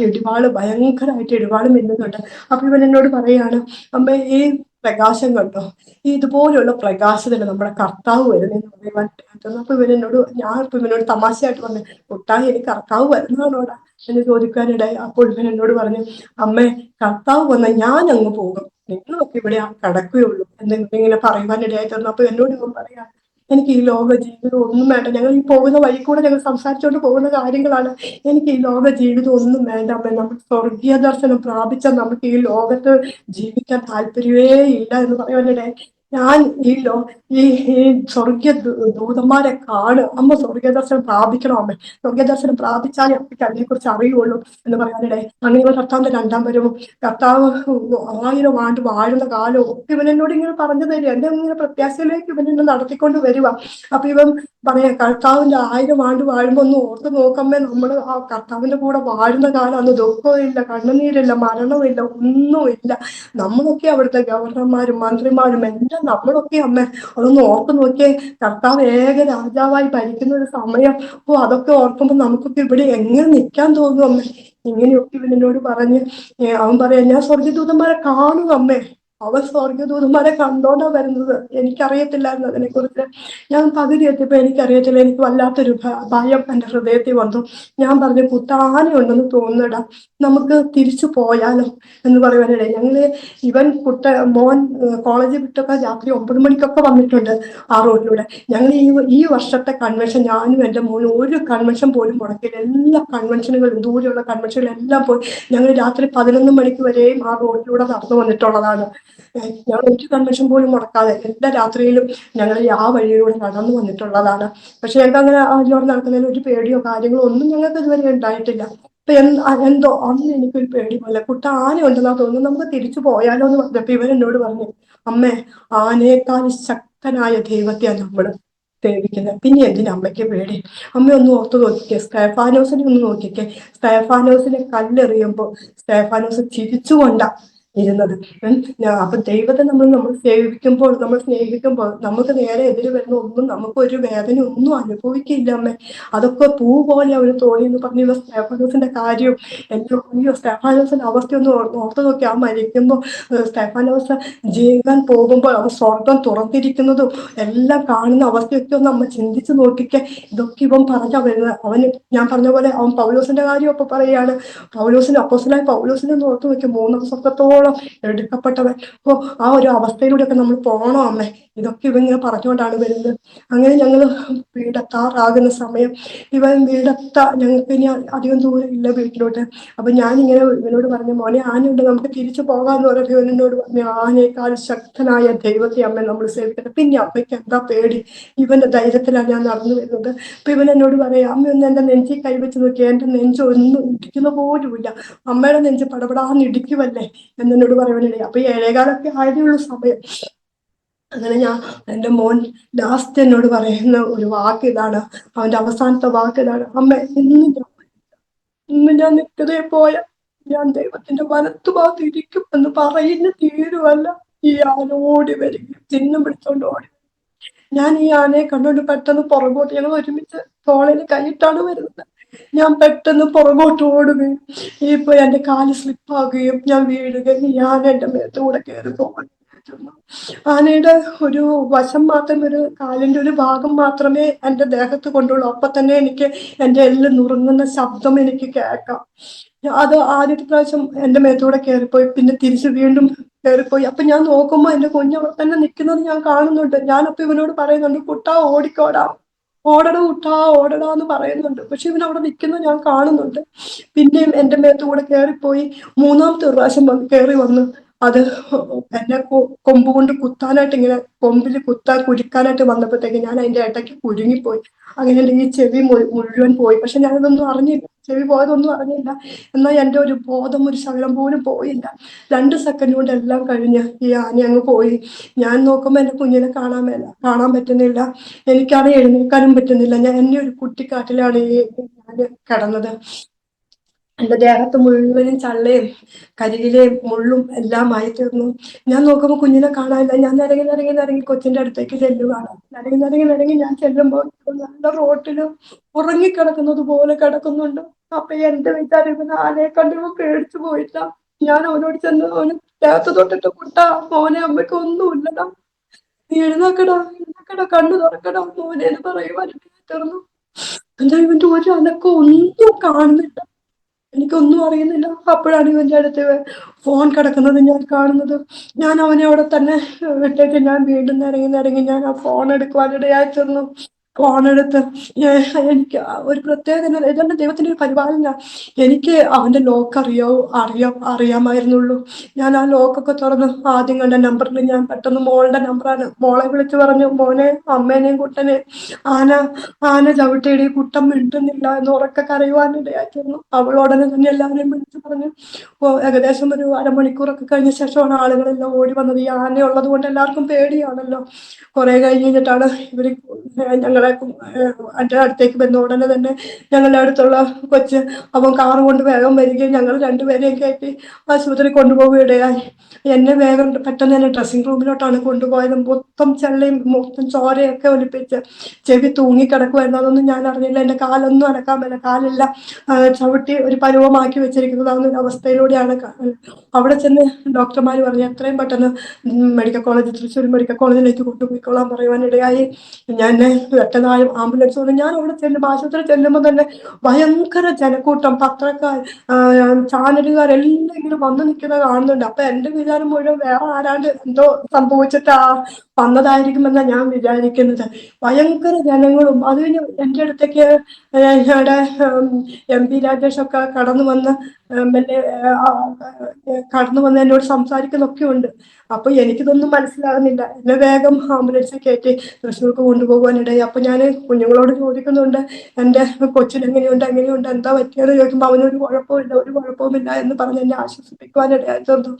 ഇടിവാള് ഭയങ്കരമായിട്ട് ഇടിവാള് മിന്നുന്നുണ്ട്. അപ്പൊ ഇവൻ എന്നോട് പറയാണ്, അമ്മ ഈ പ്രകാശം കണ്ടോ, ഈ ഇതുപോലെയുള്ള പ്രകാശത്തിൽ നമ്മുടെ കർത്താവ് വരുന്നതെന്ന് പറയുവാൻ. അപ്പൊ ഇവനോട്, ഞാൻ ഇപ്പൊ ഇവനോട് തമാശയായിട്ട് പറഞ്ഞു, കുട്ടായി എനിക്ക് കർത്താവ് വരുന്നതാണോടാ എന്ന് ചോദിക്കാനിടയായി. അപ്പോൾ ഇവൻ എന്നോട് പറഞ്ഞു, അമ്മേ കർത്താവ് വന്നാൽ ഞാൻ അങ്ങ് പോകും, നിങ്ങളൊക്കെ ഇവിടെ കിടക്കുകയുള്ളൂ എന്ന് ഇങ്ങനെ പറയുവാനിടയായി തന്നു. അപ്പൊ എന്നോട് ഇവൻ പറയാ, എനിക്ക് ഈ ലോക ജീവിതം ഒന്നും വേണ്ട, ഞങ്ങൾ ഈ പോകുന്ന വഴി കൂടെ ഞങ്ങൾ സംസാരിച്ചുകൊണ്ട് പോകുന്ന കാര്യങ്ങളാണ്, എനിക്ക് ഈ ലോക ജീവിതം ഒന്നും വേണ്ട അമ്മ, നമ്മൾ സ്വർഗീയ ദർശനം പ്രാപിച്ച നമുക്ക് ഈ ലോകത്ത് ജീവിക്കാൻ താല്പര്യമേ ഇല്ല എന്ന് പറയുവാനിടയായി. ഞാൻ ഈ ഈ സ്വർഗീയ ദൂതന്മാരെ കാണുക, അമ്മ സ്വർഗീയ ദർശനം പ്രാപിക്കണം അമ്മ, സ്വർഗീയ ദർശനം പ്രാപിച്ചാലേ അമ്മയ്ക്ക് അതിനെ കുറിച്ച് അറിയുള്ളൂ എന്ന് പറയാനിടയായി. അങ്ങനെ കർത്താവിന്റെ 2ാം വരവും കർത്താവ് 1000 ആണ്ട് വാഴുന്ന കാലവും ഒക്കെ ഇവൻ എന്നോട് ഇങ്ങനെ പറഞ്ഞു തരിക, എന്റെ ഇങ്ങനെ പ്രത്യാശയിലേക്ക് ഇവൻ എന്നെ നടത്തിക്കൊണ്ട് വരിക. അപ്പൊ ഇവൻ പറയാ, കർത്താവിന്റെ 1000 ആണ്ട് വാഴുമ്പോ ഒന്ന് ഓർത്ത് നോക്കമ്മേ, നമ്മള് ആ കർത്താവിന്റെ കൂടെ വാഴുന്ന കാലം, അന്ന് ദുഃഖവും ഇല്ല, കണ്ണുനീരില്ല, മരണമില്ല, ഒന്നുമില്ല. നമ്മളൊക്കെ അവിടുത്തെ ഗവർണർമാരും മന്ത്രിമാരും എല്ലാം നമ്മളൊക്കെ അമ്മ, അതൊന്ന് ഓർത്ത് നോക്കിയേ, കർത്താവ് ഏക രാജാവായി ഭരിക്കുന്ന ഒരു സമയം. അതൊക്കെ ഓർക്കുമ്പോൾ നമുക്കൊക്കെ ഇവിടെ എങ്ങനെ നിൽക്കാൻ തോന്നും അമ്മേ. ഇങ്ങനെയൊക്കെ ഇവനോട് പറഞ്ഞ് അവൻ പറയാ, ഞാൻ സ്വർഗദൂതന്മാരെ കാണും അമ്മേ. അവൻ സ്വർഗദൂതന്മാരെ കണ്ടോണ്ടാ വരുന്നത്, എനിക്കറിയത്തില്ലായിരുന്നു അതിനെക്കുറിച്ച്. ഞാൻ പകുതി എത്തിയപ്പോ എനിക്കറിയത്തില്ല, എനിക്ക് വല്ലാത്തൊരു ഭയം എന്റെ ഹൃദയത്തിൽ വന്നു. ഞാൻ പറഞ്ഞു, കുട്ടാനയുണ്ടെന്ന് തോന്നുന്നടാ, നമുക്ക് തിരിച്ചു പോയാലോ എന്ന് പറയുവാനിടെ ഇവൻ മോൻ കോളേജിൽ വിട്ടൊക്കെ രാത്രി 9 മണിക്കൊക്കെ വന്നിട്ടുണ്ട് ആ റോഡിലൂടെ. ഞങ്ങൾ ഈ വർഷത്തെ കൺവെൻഷൻ ഞാനും എൻ്റെ മോനും ഒരു കൺവെൻഷൻ പോലും മുടക്കില്ല, എല്ലാ കൺവെൻഷനുകളും ദൂരെയുള്ള കൺവെൻഷനുകളെല്ലാം പോയി ഞങ്ങൾ രാത്രി 11 മണിക്ക് വരെയും ആ റോഡിലൂടെ നടന്നു വന്നിട്ടുള്ളതാണ്. ഞങ്ങൾ ഒരു കൺവെൻഷൻ പോലും മുടക്കാതെ എല്ലാ രാത്രിയിലും ഞങ്ങൾ ആ വഴിയിലൂടെ നടന്നു വന്നിട്ടുള്ളതാണ്. പക്ഷെ ഞങ്ങൾക്ക് അങ്ങനെ അതിലൂടെ നടക്കുന്നതിന് ഒരു പേടിയോ കാര്യങ്ങളോ ഒന്നും ഞങ്ങൾക്ക് ഇതുവരെ ഉണ്ടായിട്ടില്ല. അപ്പൊ എന്തോ അന്ന് എനിക്കൊരു പേടി പോലെ, ആന ഉണ്ടെന്നാ തോന്നുന്നു, നമുക്ക് തിരിച്ചു പോയാലോ എന്ന് പറഞ്ഞപ്പോ ഇവൻ എന്നോട് പറഞ്ഞു, അമ്മേ ആനയേക്കാൾ ശക്തനായ ദൈവത്തെയാണ് നമ്മൾ സേവിക്കുന്നത്, പിന്നെ എന്തിനാ അമ്മയ്ക്ക് പേടി? അമ്മ ഒന്ന് ഓർത്ത് നോക്കിക്കേ, സ്തേഫാനോസിനെ ഒന്ന് നോക്കിക്കേ, സ്തേഫാനോസിനെ കല്ലെറിയുമ്പോൾ സ്തേഫാനോസ് ചിരിച്ചുകൊണ്ടാ ഇരുന്നത്. അപ്പൊ ദൈവത്തെ നമ്മൾ സേവിക്കുമ്പോൾ, നമ്മൾ സ്നേഹിക്കുമ്പോൾ നമുക്ക് നേരെ എതിര് വരുന്ന ഒന്നും നമുക്ക് ഒരു വേദന ഒന്നും അനുഭവിക്കില്ല അമ്മേ. അതൊക്കെ പൂ പോലെ അവന് തോന്നി എന്ന് പറഞ്ഞു. സ്തേഫാനോസിന്റെ കാര്യം എന്റെ സ്തേഫാനോസിന്റെ അവസ്ഥ ഒന്ന് ഓർത്ത് നോക്കി. ആ മരിക്കുമ്പോൾ സ്തേഫാനോസ് ജീവൻ പോകുമ്പോൾ അവൻ സ്വർഗം തുറന്നിരിക്കുന്നതും എല്ലാം കാണുന്ന അവസ്ഥയൊക്കെ ഒന്ന് അമ്മ ചിന്തിച്ചു നോക്കിക്കെ. ഇതൊക്കെ ഇവൻ പറഞ്ഞാ വരുന്നത്. അവന് ഞാൻ പറഞ്ഞ പോലെ അവൻ പൗലോസിന്റെ കാര്യം ഒപ്പം പറയാണ്. അപ്പോസ്തലനായ പൗലോസിനെ ഒന്ന് ഓർത്ത് നോക്കി, 3 വർഷത്തോളം എടുക്കപ്പെട്ടവൻ. ആ ഒരു അവസ്ഥയിലൂടെയൊക്കെ നമ്മൾ പോകണോ അമ്മേ? ഇതൊക്കെ ഇവൻ ഇങ്ങനെ പറഞ്ഞുകൊണ്ടാണ് വരുന്നത്. അങ്ങനെ ഞങ്ങൾ വീടെത്താറാകുന്ന സമയം ഞങ്ങൾക്ക് ഇനി അധികം ദൂരം ഇല്ല വീട്ടിലോട്ട്. അപ്പൊ ഞാനിങ്ങനെ ഇവനോട് പറഞ്ഞു, മോനെ ആനയുണ്ട്, നമുക്ക് തിരിച്ചു പോകാന്ന് പറഞ്ഞപ്പോൾ ഇവൻ എന്നോട് പറഞ്ഞു, ആനയേക്കാൾ ശക്തനായ ദൈവത്തെ അമ്മ നമ്മൾ സേവിക്കണം, പിന്നെ അമ്മയ്ക്ക് എന്താ പേടി? ഇവന്റെ ധൈര്യത്തിലാണ് ഞാൻ നടന്നു വരുന്നത്. അപ്പൊ ഇവൻ എന്നോട് പറയാം, അമ്മ ഒന്ന് എന്റെ നെഞ്ചിൽ കൈവച്ച് നോക്കി, എന്റെ നെഞ്ചൊന്നും ഇടിക്കുന്ന പോലുമില്ല, അമ്മയുടെ നെഞ്ച് പടപടാന്ന് ഇടിക്കുമല്ലേ എന്നോട് പറയുവാനിട. അപ്പൊ 7:15 ആയതേ ഉള്ളൂ സമയം. അങ്ങനെ എൻ്റെ മോൻ ലാസ്റ്റ് എന്നോട് പറയുന്ന ഒരു വാക്ക് ഇതാണ്, അവന്റെ അവസാനത്തെ വാക്ക് ഇതാണ്, അമ്മ ഇന്ന് ഞാൻ നിൽക്കതേ പോയ ഞാൻ ദൈവത്തിന്റെ വലത്തുഭാഗത്ത് ഇരിക്കും എന്ന് പറയുന്ന തീരുവല്ല, ഈ ആന ഓടി വരികയും ചിഹ്നം പിടിച്ചോണ്ട് ഓടി. ഞാൻ ഈ ആനയെ കണ്ടോണ്ട് പെട്ടെന്ന് പുറകോട്ട്, ഞങ്ങൾ ഒരുമിച്ച് തോളിന് കൈയിട്ടാണ് വരുന്നത്, ഞാൻ പെട്ടെന്ന് പുറകോട്ട് ഓടുകയും ഇപ്പൊ എന്റെ കാല് സ്ലിപ്പാകുകയും ഞാൻ വീഴുകയും ഈ ആന എന്റെ മേത്തൂടെ കയറി പോകാൻ. ആനയുടെ ഒരു വശം മാത്രം, ഒരു കാലിന്റെ ഒരു ഭാഗം മാത്രമേ എന്റെ ദേഹത്ത് കൊണ്ടുള്ളൂ. അപ്പൊ തന്നെ എനിക്ക് എന്റെ എല്ലാം നുറുങ്ങുന്ന ശബ്ദം എനിക്ക് കേൾക്കാം. അത് ആദ്യത്തെ പ്രാവശ്യം എന്റെ മേത്തൂടെ കയറിപ്പോയി, പിന്നെ തിരിച്ച് വീണ്ടും കയറിപ്പോയി. അപ്പൊ ഞാൻ നോക്കുമ്പോ എന്റെ കുഞ്ഞവിടെ തന്നെ നിൽക്കുന്നത് ഞാൻ കാണുന്നുണ്ട്. ഞാനപ്പൊ ഇവനോട് പറയുന്നുണ്ട്, കുട്ടാ ഓടിക്കോടാ, ഓടടാ കുട്ടാ ഓടടാ എന്ന് പറയുന്നുണ്ട്. പക്ഷെ ഇവനവിടെ നിൽക്കുന്നത് ഞാൻ കാണുന്നുണ്ട്. പിന്നെയും എന്റെ മേത്തുകൂടെ കയറിപ്പോയി. 3-ാമത്തെ പ്രാവശ്യം കയറി വന്ന് അത് എന്നെ കൊമ്പ് കൊണ്ട് കുത്താനായിട്ട്, ഇങ്ങനെ കൊമ്പിൽ കുരുക്കാനായിട്ട് വന്നപ്പോഴത്തേക്ക് ഞാൻ അതിന്റെ ഇടയ്ക്ക് കുരുങ്ങിപ്പോയി. അങ്ങനെ എന്റെ ഈ ചെവി മുഴുവൻ പോയി. പക്ഷെ ഞാനതൊന്നും അറിഞ്ഞില്ല. ചെവി പോയതൊന്നും അറിഞ്ഞില്ല. എന്നാൽ എൻ്റെ ഒരു ബോധം ഒരു ശകലം പോലും പോയില്ല. 2 സെക്കൻഡ് കൊണ്ട് എല്ലാം കഴിഞ്ഞ് ഈ ആന അങ്ങ് പോയി. ഞാൻ നോക്കുമ്പോൾ എൻ്റെ കുഞ്ഞിനെ കാണാൻ പറ്റുന്നില്ല. എനിക്കാണ് എഴുന്നേൽക്കാനും പറ്റുന്നില്ല. എന്നെ ഒരു കുട്ടിക്കാട്ടിലാണ് ഞാൻ കിടന്നത്. എൻ്റെ ദേഹത്ത് മുഴുവനും ചള്ളയും കരിയിലയും മുള്ളും എല്ലാം ആയി തീർന്നു. ഞാൻ നോക്കുമ്പോൾ കുഞ്ഞിനെ കാണാനില്ല. ഞാൻ നിരങ്ങി കൊച്ചിന്റെ അടുത്തേക്ക് ചെല്ലുവാണ്. നിരങ്ങി ഞാൻ ചെല്ലുമ്പോൾ നല്ല റോട്ടില് ഉറങ്ങിക്കിടക്കുന്നത് പോലെ കിടക്കുന്നുണ്ട്. അപ്പൊ എന്റെ വിചാരം ഇവന് ആനയെ കണ്ടു പേടിച്ചു പോയില്ല. ഞാൻ അവനോട് ചെന്ന് അവന് ദേഹത്ത് തൊട്ടിട്ട്, കുട്ടാ മോനെ, അമ്മയ്ക്ക് ഒന്നുമില്ലടാ, നീ എഴുന്നേക്കടാ, കണ്ണു തുറക്കടാ മോനെ എന്ന് പറയുവാനായിട്ട് തീർന്നു. എന്താ ഇവന്റെ ഒരു അനക്കം ഒന്നും കാണുന്നില്ല, എനിക്കൊന്നും അറിയുന്നില്ല. അപ്പോഴാണ് ഇവന്റെ അടുത്ത് ഫോൺ കിടക്കുന്നത് ഞാൻ കാണുന്നത്. ഞാൻ അവനെ അവിടെ തന്നെ വിട്ടേക്ക് ഞാൻ വീണ്ടും നിരങ്ങി ഞാൻ ആ ഫോൺ എടുക്കുവാനിടയായി തീർന്നു. ഫോൺ എടുത്ത് എനിക്ക് ഒരു പ്രത്യേക ഇതെന്റെ ദൈവത്തിന്റെ ഒരു പരിപാലന. എനിക്ക് അവന്റെ ലോക്ക് അറിയാമായിരുന്നുള്ളൂ. ഞാൻ ആ ലോക്കൊക്കെ തുറന്ന് ആദ്യം കണ്ട നമ്പറിൽ ഞാൻ പെട്ടെന്ന് മോളുടെ നമ്പറാണ്. മോളെ വിളിച്ചു പറഞ്ഞു, മോനെ, അമ്മേനെയും കുട്ടനെ ആന ചവിട്ടിയിടി, കുട്ടൻ മിണ്ടുന്നില്ല എന്ന് ഉറക്കെ കരയുവാനിടയായിരുന്നു. അവൾ ഉടനെ തന്നെ എല്ലാവരെയും വിളിച്ചു പറഞ്ഞു. ഏകദേശം ഒരു അരമണിക്കൂറൊക്കെ കഴിഞ്ഞ ശേഷമാണ് ആളുകളെല്ലാം ഓടി വന്നത്. ഈ ആന ഉള്ളത് കൊണ്ട് എല്ലാവർക്കും പേടിയാണല്ലോ. കുറെ കഴിഞ്ഞിട്ടാണ് ഇവര് ഞങ്ങളെ എൻ്റെ അടുത്തേക്ക് വന്ന ഉടനെ തന്നെ ഞങ്ങളുടെ അടുത്തുള്ള കൊച്ച് അവൻ കാറ് കൊണ്ട് വേഗം വരികയും ഞങ്ങൾ രണ്ടുപേരെയും കയറ്റി ആശുപത്രി കൊണ്ടുപോവുകയിടയായി. എന്നെ വേഗം പെട്ടെന്ന് തന്നെ ഡ്രസ്സിംഗ് റൂമിലോട്ടാണ് കൊണ്ടുപോയത്. മൊത്തം ചെള്ളയും മൊത്തം ചോരയൊക്കെ ഒലിപ്പിച്ച് ചെവി തൂങ്ങിക്കിടക്കുമായിരുന്നു. അതൊന്നും ഞാൻ അറിഞ്ഞില്ല. എൻ്റെ കാലൊന്നും അനക്കാൻ പറ്റില്ല. കാലെല്ലാം ചവിട്ടി ഒരു പരുവമാക്കി വെച്ചിരിക്കുന്നതാകുന്ന അവസ്ഥയിലൂടെയാണ്. അവിടെ ചെന്ന് ഡോക്ടർമാർ പറഞ്ഞു എത്രയും പെട്ടെന്ന് മെഡിക്കൽ കോളേജ്, തൃശ്ശൂർ മെഡിക്കൽ കോളേജിലേക്ക് കൊണ്ടുപോയിക്കൊള്ളാൻ പറയുവാനിടയായി. ഞാൻ പെട്ടെന്ന് ആംബുലൻസ് കൊണ്ട് ഞാൻ അവിടെ ആശുപത്രി ചെല്ലുമ്പോൾ തന്നെ ഭയങ്കര ജനക്കൂട്ടം, പത്രക്കാർ, ചാനലുകാരെല്ലാം ഇങ്ങനെ വന്നു നിൽക്കുന്നത് കാണുന്നുണ്ട്. അപ്പൊ എന്റെ വിചാരം മുഴുവൻ വേറെ ആരാണ്ട് എന്തോ സംഭവിച്ചിട്ട് വന്നതായിരിക്കുമെന്നാണ് ഞാൻ വിചാരിക്കുന്നത്. ഭയങ്കര ജനങ്ങളും. അത് കഴിഞ്ഞ് എൻ്റെ അടുത്തേക്ക് ഞങ്ങളുടെ MP രാജേഷൊക്കെ കടന്നു വന്ന് എന്നോട് സംസാരിക്കുന്നൊക്കെ ഉണ്ട്. അപ്പൊ എനിക്കിതൊന്നും മനസ്സിലാകുന്നില്ല. എന്നെ വേഗം ആംബുലൻസിൽ കയറ്റി തൃശ്ശൂർക്ക് കൊണ്ടുപോകാനിടയായി. അപ്പൊ ഞാൻ കുഞ്ഞുങ്ങളോട് ചോദിക്കുന്നുണ്ട്, എൻ്റെ കൊച്ചിന് എങ്ങനെയുണ്ട്, എന്താ പറ്റിയെന്ന് ചോദിക്കുമ്പോൾ അവനൊരു കുഴപ്പവുമില്ല എന്ന് പറഞ്ഞ് എന്നെ ആശ്വസിപ്പിക്കുവാനിടയായി തീർന്നു.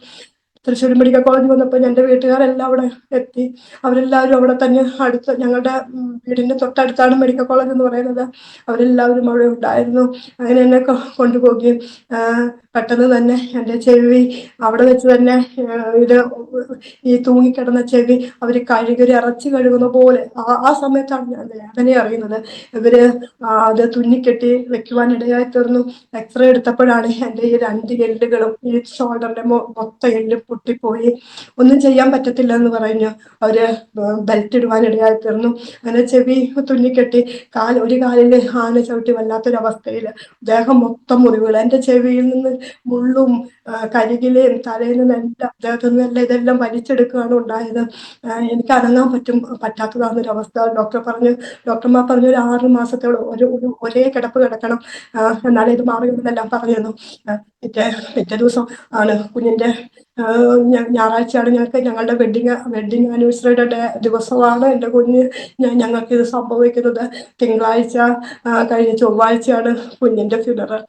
തൃശ്ശൂർ മെഡിക്കൽ കോളേജ് വന്നപ്പോൾ എൻ്റെ വീട്ടുകാരെല്ലാം അവിടെ എത്തി. അവരെല്ലാവരും അവിടെ തന്നെ ഞങ്ങളുടെ വീടിന്റെ തൊട്ടടുത്താണ് മെഡിക്കൽ കോളേജ് എന്ന് പറയുന്നത്. അവരെല്ലാവരും അവിടെ ഉണ്ടായിരുന്നു. അങ്ങനെ എന്നെ കൊണ്ടുപോവുകയും പെട്ടെന്ന് തന്നെ എൻ്റെ ചെവി അവിടെ വെച്ച് തന്നെ ഈ തൂങ്ങിക്കിടന്ന ചെവി അവർ ഇറച്ചി കഴുകുന്ന പോലെ ആ സമയത്താണ് ഞാൻ വേദന അറിയുന്നത്. ഇവര് അത് തുന്നിക്കെട്ടി വെക്കുവാനിടയായി തീർന്നു. എക്സ്റേ എടുത്തപ്പോഴാണ് എൻ്റെ ഈ 2 എല്ലുകളും ഈ ഷോൾഡറിന്റെ മൊത്തം എല്ല് പൊട്ടിപ്പോയി. ഒന്നും ചെയ്യാൻ പറ്റത്തില്ല എന്ന് പറഞ്ഞു. അവര് ബെൽറ്റ് ഇടുവാനിടയായി തീർന്നു. അങ്ങനെ ചെവി തുന്നിക്കെട്ടി ഒരു കാലിൽ ആന ചവിട്ടി വല്ലാത്തൊരവസ്ഥയിൽ ദേഹം മൊത്തം മുറിവുകൾ. എൻ്റെ ചെവിയിൽ നിന്ന് മുള്ളും കരികിലയും തലയിൽ നിന്നെല്ലാം ദേഹത്തു നിന്നെല്ലാം ഇതെല്ലാം വലിച്ചെടുക്കുകയാണ് ഉണ്ടായത്. എനിക്ക് അനങ്ങാൻ പറ്റാത്തതാണെന്നൊരവസ്ഥ. ഡോക്ടർമാർ പറഞ്ഞു ഒരു 6 മാസത്തോളം ഒരേ കിടപ്പ് കിടക്കണം, എന്നാലേ ഇത് മാറിയെന്നെല്ലാം പറഞ്ഞിരുന്നു. പിറ്റേ ദിവസം ആണ് കുഞ്ഞിന്റെ ഞായറാഴ്ചയാണ് ഞങ്ങളുടെ വെഡിങ് ആനിവേഴ്സറിയുടെ ദിവസമാണ് എൻ്റെ കുഞ്ഞ് ഞങ്ങൾക്ക് ഇത് സംഭവിക്കുന്നത്. തിങ്കളാഴ്ച കഴിഞ്ഞ ചൊവ്വാഴ്ചയാണ് കുഞ്ഞിന്റെ ഫ്യൂണറൽ.